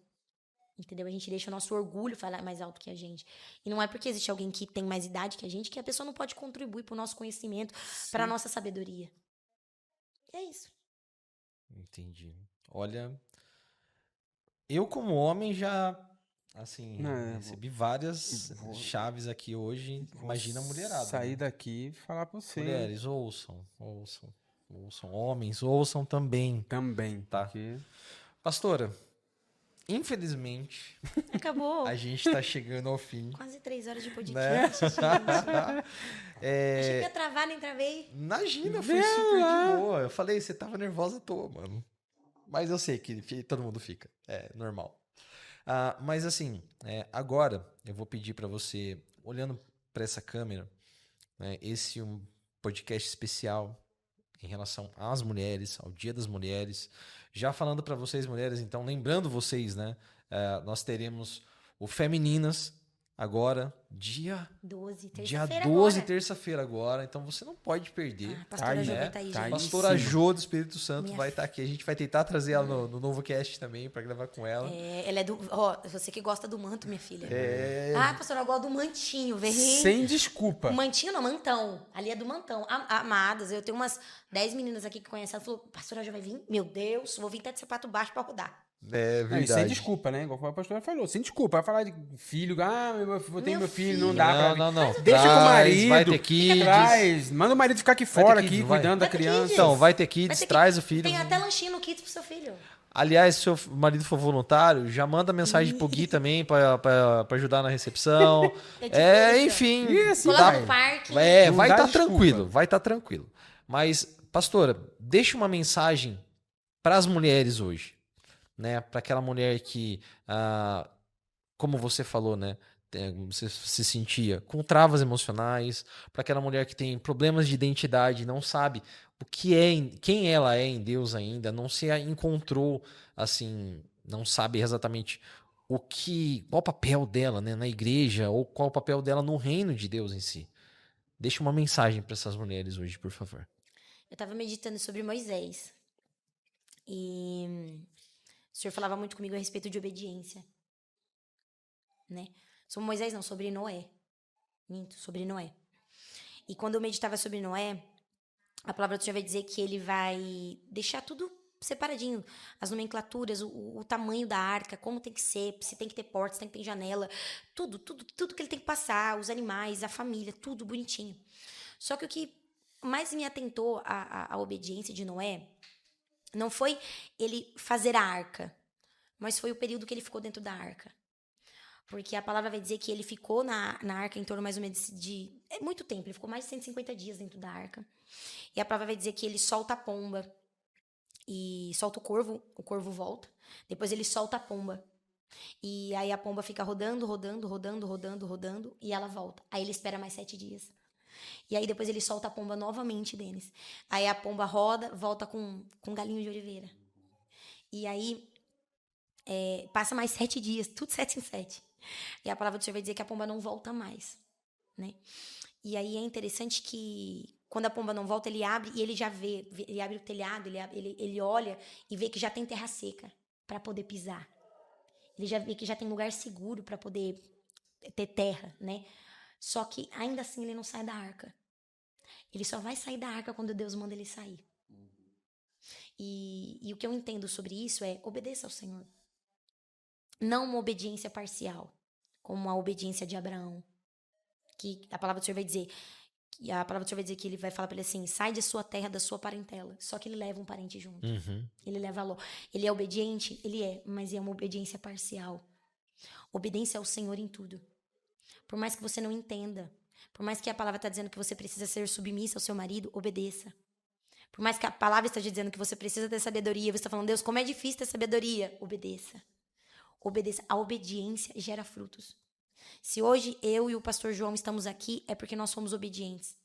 Entendeu? A gente deixa o nosso orgulho falar mais alto que a gente. E não é porque existe alguém que tem mais idade que a pessoa não pode contribuir pro nosso conhecimento, pra nossa sabedoria. É isso. Entendi. Olha, eu como homem já, assim, recebi várias chaves aqui hoje. Imagina a mulherada. Sair Né? daqui e falar pra você. Mulheres, ouçam. Homens, ouçam também. Também. Tá. Porque... Pastora, infelizmente, Acabou. a gente tá chegando ao fim. Quase 3 horas de Né? podcast. Achei que ia travar, nem travei. Imagina, foi super de boa. Eu falei, você tava nervosa à toa, mano. Mas eu sei que todo mundo fica. É normal. Mas assim, agora eu vou pedir pra você, olhando pra essa câmera, né, esse um podcast especial em relação às mulheres, ao Dia das Mulheres. Já falando pra vocês, mulheres, então, lembrando vocês, né? Nós teremos o Femininas agora, dia 12, dia terça-feira 12, agora. terça-feira agora. Então você não pode perder. Pastora Jô né? vai estar aí, Tá aí. gente. Pastora Sim. Jô do Espírito Santo Minha vai estar aqui. A gente vai tentar trazer ela no novo cast também para gravar com ela. Ela é do... Ó, você que gosta do manto, minha filha. Pastora, eu gosto do mantinho, vem. Sem desculpa. Mantinho não, mantão. Ali é do mantão. Amadas, eu tenho umas 10 meninas aqui que conhecem. Ela falou, pastora já vai vir? Meu Deus, vou vir até de sapato baixo pra rodar. É Não, e verdade. sem desculpa, né? Igual a pastora falou. Sem desculpa. Vai falar de filho. Eu tenho meu filho, não dá pra... Não. Deixa com o marido. Vai ter kids. Traz. Manda o marido ficar aqui fora, kids, aqui, vai. cuidando da Vai ter criança. kids. Então, vai ter kids, Vai ter traz o filho. Tem até lanchinho no Kids pro seu filho. Aliás, se seu marido for voluntário, já manda mensagem pro Gui também pra ajudar na recepção. É tipo isso. Enfim. E assim, Coloca vai. no parque. Não Vai dá estar desculpa. tranquilo, vai estar tranquilo. Mas, pastora, deixa uma mensagem para as mulheres hoje, né? Para aquela mulher que, como você falou, né? Você se sentia com travas emocionais, para aquela mulher que tem problemas de identidade, não sabe o que quem ela é em Deus ainda, não se encontrou, assim, não sabe exatamente qual o papel dela, né, na igreja, ou qual o papel dela no reino de Deus em si. Deixa uma mensagem para essas mulheres hoje, por favor. Eu tava meditando sobre Moisés. E o Senhor falava muito comigo a respeito de obediência. Né? Sobre Moisés não, sobre Noé. Minto, sobre Noé. E quando eu meditava sobre Noé, a palavra do Senhor vai dizer que ele vai deixar tudo separadinho. As nomenclaturas, o tamanho da arca, como tem que ser, se tem que ter porta, se tem que ter janela, tudo que ele tem que passar, os animais, a família, tudo bonitinho. Só que o que mais me atentou à obediência de Noé não foi ele fazer a arca, mas foi o período que ele ficou dentro da arca. Porque a palavra vai dizer que ele ficou na arca em torno mais ou menos de... muito tempo, ele ficou mais de 150 dias dentro da arca. E a palavra vai dizer que ele solta a pomba e solta o corvo volta. Depois ele solta a pomba. E aí a pomba fica rodando, e ela volta. Aí ele espera mais 7 dias. E aí depois ele solta a pomba novamente, Denis. Aí a pomba roda, volta com galinho de oliveira. E aí passa mais 7 dias, tudo 7 em 7. E a palavra do Senhor vai dizer que a pomba não volta mais, né? E aí é interessante que quando a pomba não volta, ele abre e ele já vê, ele abre o telhado, ele olha e vê que já tem terra seca para poder pisar. Ele já vê que já tem lugar seguro para poder ter terra, né? Só que ainda assim ele não sai da arca. Ele só vai sair da arca quando Deus manda ele sair. E o que eu entendo sobre isso é obedeça ao Senhor. Não uma obediência parcial, como a obediência de Abraão. Que a palavra do Senhor vai dizer, que ele vai falar para ele assim, sai de sua terra, da sua parentela. Só que ele leva um parente junto. Ele leva Ló. Ele é obediente? Ele é, mas é uma obediência parcial. Obediência ao Senhor em tudo. Por mais que você não entenda. Por mais que a palavra está dizendo que você precisa ser submissa ao seu marido, obedeça. Por mais que a palavra esteja dizendo que você precisa ter sabedoria, você está falando, Deus, como é difícil ter sabedoria. Obedeça. Obedeça. A obediência gera frutos. Se hoje eu e o pastor João estamos aqui, é porque nós fomos obedientes.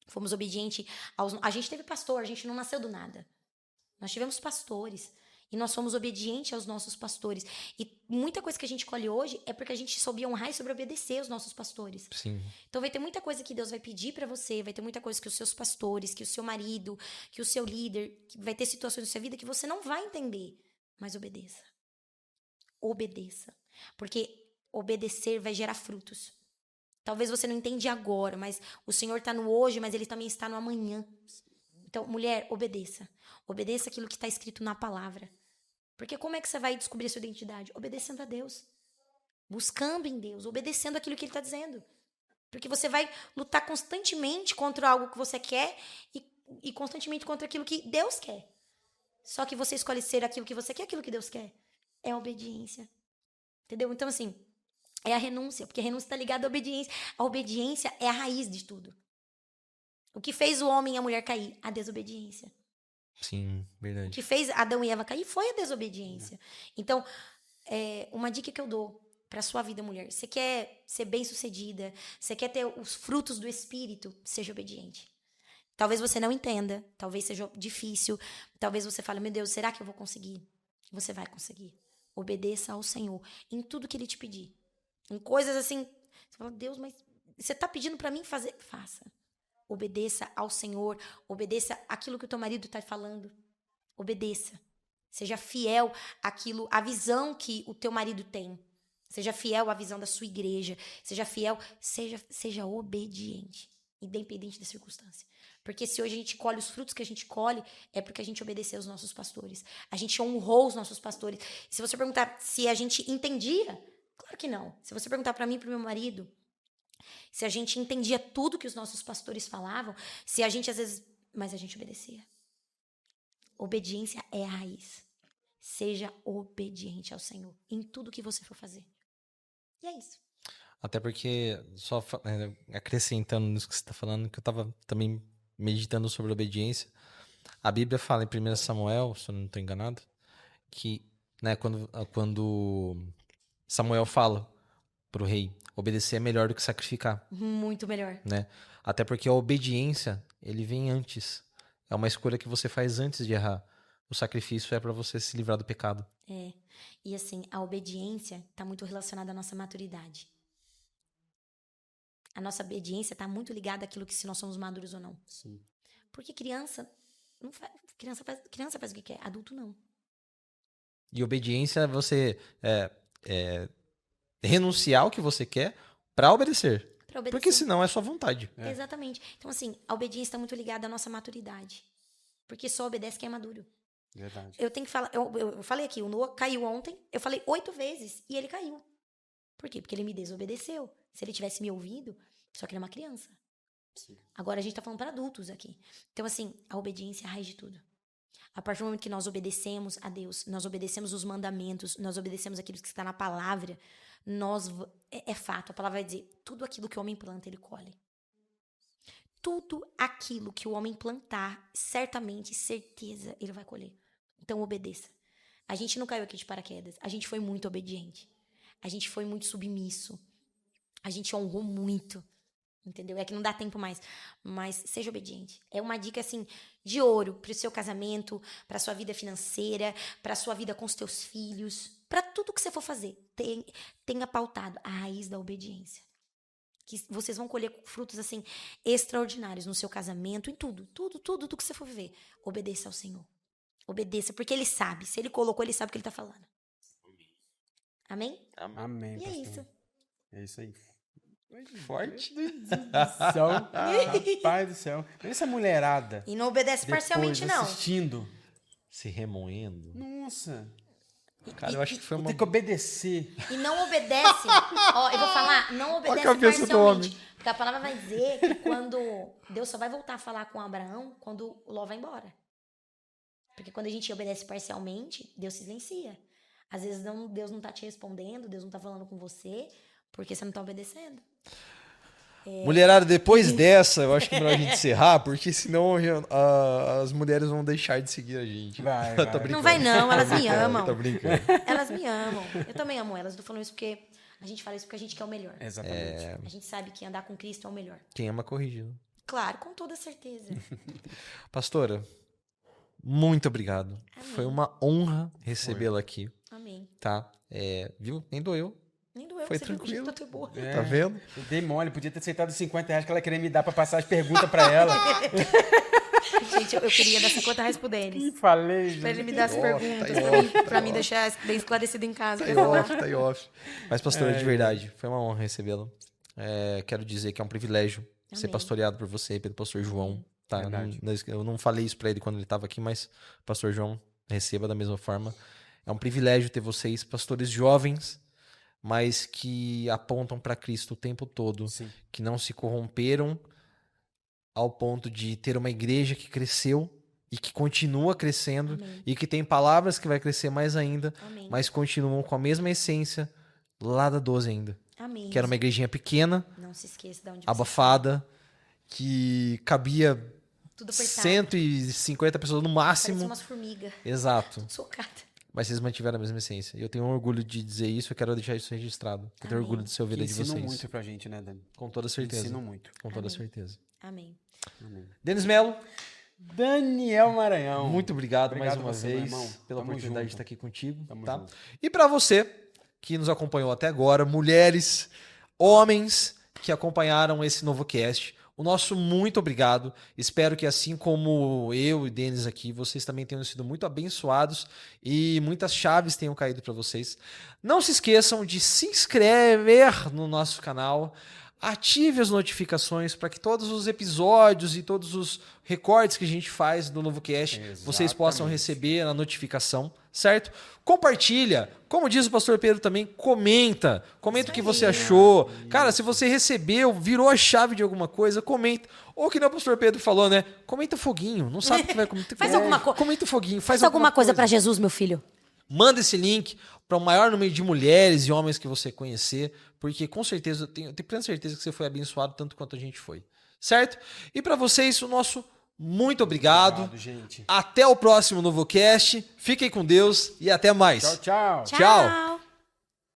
Fomos obedientes aos... A gente teve pastor, a gente não nasceu do nada. Nós tivemos pastores. E nós fomos obedientes aos nossos pastores. E muita coisa que a gente colhe hoje é porque a gente soube honrar e sobre obedecer aos nossos pastores. Sim. Então vai ter muita coisa que Deus vai pedir pra você, vai ter muita coisa que os seus pastores, que o seu marido, que o seu líder, que vai ter situações na sua vida que você não vai entender. Mas obedeça. Obedeça. Porque obedecer vai gerar frutos. Talvez você não entenda agora, mas o Senhor está no hoje, mas Ele também está no amanhã. Então, mulher, obedeça. Obedeça aquilo que está escrito na palavra. Porque como é que você vai descobrir a sua identidade? Obedecendo a Deus. Buscando em Deus, obedecendo aquilo que Ele está dizendo. Porque você vai lutar constantemente contra algo que você quer e constantemente contra aquilo que Deus quer. Só que você escolhe ser aquilo que você quer, aquilo que Deus quer. É a obediência. Entendeu? Então, assim, é a renúncia. Porque a renúncia está ligada à obediência. A obediência é a raiz de tudo. O que fez o homem e a mulher cair? A desobediência. Sim, O verdade. que fez Adão e Eva cair foi a desobediência. Então, uma dica que eu dou para sua vida, mulher. Você quer ser bem-sucedida, você quer ter os frutos do Espírito, seja obediente. Talvez você não entenda, talvez seja difícil, talvez você fale, meu Deus, será que eu vou conseguir? Você vai conseguir. Obedeça ao Senhor em tudo que Ele te pedir. Em coisas assim, você fala, Deus, mas você está pedindo para mim fazer? Faça. Obedeça ao Senhor, obedeça aquilo que o teu marido está falando. Obedeça. Seja fiel àquilo, à visão que o teu marido tem. Seja fiel à visão da sua igreja. Seja fiel, seja obediente, independente da circunstância. Porque se hoje a gente colhe os frutos que a gente colhe, é porque a gente obedeceu os nossos pastores. A gente honrou os nossos pastores. E se você perguntar se a gente entendia, claro que não. Se você perguntar para mim e para o meu marido, se a gente entendia tudo que os nossos pastores falavam, se a gente às vezes... Mas a gente obedecia. Obediência é a raiz. Seja obediente ao Senhor em tudo que você for fazer. E é isso. Até porque, só acrescentando nisso que você está falando, que eu estava também meditando sobre obediência. A Bíblia fala em 1 Samuel, se eu não estou enganado, que quando Samuel fala pro rei, obedecer é melhor do que sacrificar, Muito melhor. né? Até porque a obediência, ele vem antes. É uma escolha que você faz antes de errar. O sacrifício é para você se livrar do pecado. É. E assim, a obediência está muito relacionada à nossa maturidade. A nossa obediência está muito ligada àquilo que se nós somos maduros ou não. Sim. Porque criança não faz, criança faz o que quer, adulto não. E obediência é você renunciar ao que você quer para obedecer. Pra obedecer. Porque senão é sua vontade. É. Exatamente. Então, assim, a obediência está muito ligada à nossa maturidade. Porque só obedece quem é maduro. Verdade. Eu tenho que falar. Eu falei aqui, o Noah caiu ontem. Eu falei 8 vezes e ele caiu. Por quê? Porque ele me desobedeceu. Se ele tivesse me ouvido, só que ele é uma criança. Sim. Agora a gente tá falando para adultos aqui. Então, assim, a obediência é a raiz de tudo. A partir do momento que nós obedecemos a Deus, nós obedecemos os mandamentos, nós obedecemos aquilo que está na palavra, é fato, a palavra vai dizer, tudo aquilo que o homem planta, ele colhe. Tudo aquilo que o homem plantar, certamente, certeza, ele vai colher. Então, obedeça. A gente não caiu aqui de paraquedas, a gente foi muito obediente. A gente foi muito submisso. A gente honrou muito. Entendeu? É que não dá tempo mais. Mas seja obediente. É uma dica, assim, de ouro pro seu casamento, pra sua vida financeira, pra sua vida com os teus filhos, pra tudo que você for fazer. Tenha pautado a raiz da obediência. Que vocês vão colher frutos, assim, extraordinários no seu casamento, em tudo. Tudo que você for viver. Obedeça ao Senhor. Obedeça, porque Ele sabe. Se Ele colocou, Ele sabe o que Ele tá falando. Amém? Amém, E é pastor. isso. É isso aí. Forte. Meu Deus do céu. Rapaz do céu. Essa mulherada. E não obedece parcialmente, depois, não. assistindo. Se remoendo. Nossa. Cara, eu acho que foi Vou uma... ter que obedecer. E não obedece. Ó, eu vou falar, não obedece cabeça do parcialmente. Porque a palavra vai dizer que quando Deus só vai voltar a falar com Abraão quando o Ló vai embora. Porque quando a gente obedece parcialmente, Deus silencia. Às vezes Deus não tá te respondendo, Deus não tá falando com você, Porque você não tá obedecendo. Mulherada, depois dessa, eu acho que é melhor a gente encerrar, porque senão as mulheres vão deixar de seguir a gente. Vai. Tô brincando. Não vai não, elas me amam. Tô brincando. Elas me amam. Eu também amo elas. Eu tô falando isso porque a gente fala isso porque a gente quer o melhor. Exatamente. A gente sabe que andar com Cristo é o melhor. Quem ama corrigido. Claro, com toda certeza. Pastora, muito obrigado. Amém. Foi uma honra recebê-la aqui, Amém. tá? Viu? Nem doeu. Nem doeu, Foi você viu que o jeito tranquilo. tá boa. Tá vendo? Eu dei mole, podia ter aceitado os 50 reais que ela queria me dar pra passar as perguntas pra ela. Gente, eu queria dar 50 reais pro Denis. Falei, gente. Pra ele me dar as Tá perguntas, em pra mim deixar bem esclarecido em casa. Tá em pra eu falar. off, tá em off. Mas, pastora, de verdade, foi uma honra recebê-la. Quero dizer que é um privilégio ser Amém. pastoreado por você e pelo pastor João. Tá? Verdade. Eu não falei isso pra ele quando ele estava aqui, mas pastor João, receba da mesma forma. É um privilégio ter vocês, pastores jovens, mas que apontam para Cristo o tempo todo, Sim. que não se corromperam ao ponto de ter uma igreja que cresceu e que continua crescendo Amém. e que tem palavras que vai crescer mais ainda, Amém. mas continuam com a mesma essência lá da 12 ainda. Amém. Que era uma igrejinha pequena, Não se esqueça de onde você abafada, que cabia tudo apertado. 150 pessoas no Parecia máximo. umas formigas. Exato. Socada. Mas vocês mantiveram a mesma essência. E eu tenho orgulho de dizer isso, eu quero deixar isso registrado. Eu tenho Amém. orgulho de ser Que ovelha de ensinam vocês. muito pra gente, né, Dani? Com toda certeza. Ensinam muito. Com toda Amém. certeza. Amém. Denis Melo, Daniel Maranhão. muito obrado, Obrigado mais uma você, meu vez irmão. pela Tamo oportunidade junto. de estar aqui contigo. Tamo Tá? junto. E para você que nos acompanhou até agora, mulheres, homens que acompanharam esse novo cast, o nosso muito obrigado. Espero que assim como eu e Denis aqui, vocês também tenham sido muito abençoados e muitas chaves tenham caído para vocês. Não se esqueçam de se inscrever no nosso canal, ative as notificações para que todos os episódios e todos os recortes que a gente faz do novo cast, vocês possam Exatamente. receber a notificação, certo? Compartilha, como diz o pastor Pedro também, comenta o que você achou. Cara, se você recebeu, virou a chave de alguma coisa, comenta. Ou que nem o pastor Pedro falou, né? Comenta foguinho, não sabe o que vai comentar. Faz alguma coisa. Comenta foguinho, faz Faz alguma coisa pra Jesus, meu filho. Manda esse link para o maior número de mulheres e homens que você conhecer, porque com certeza, eu tenho plena certeza que você foi abençoado tanto quanto a gente foi. Certo? E para vocês, o nosso muito obrigado. gente. Até o próximo NovoCast. Fiquem com Deus e até mais. Tchau, tchau. Tchau.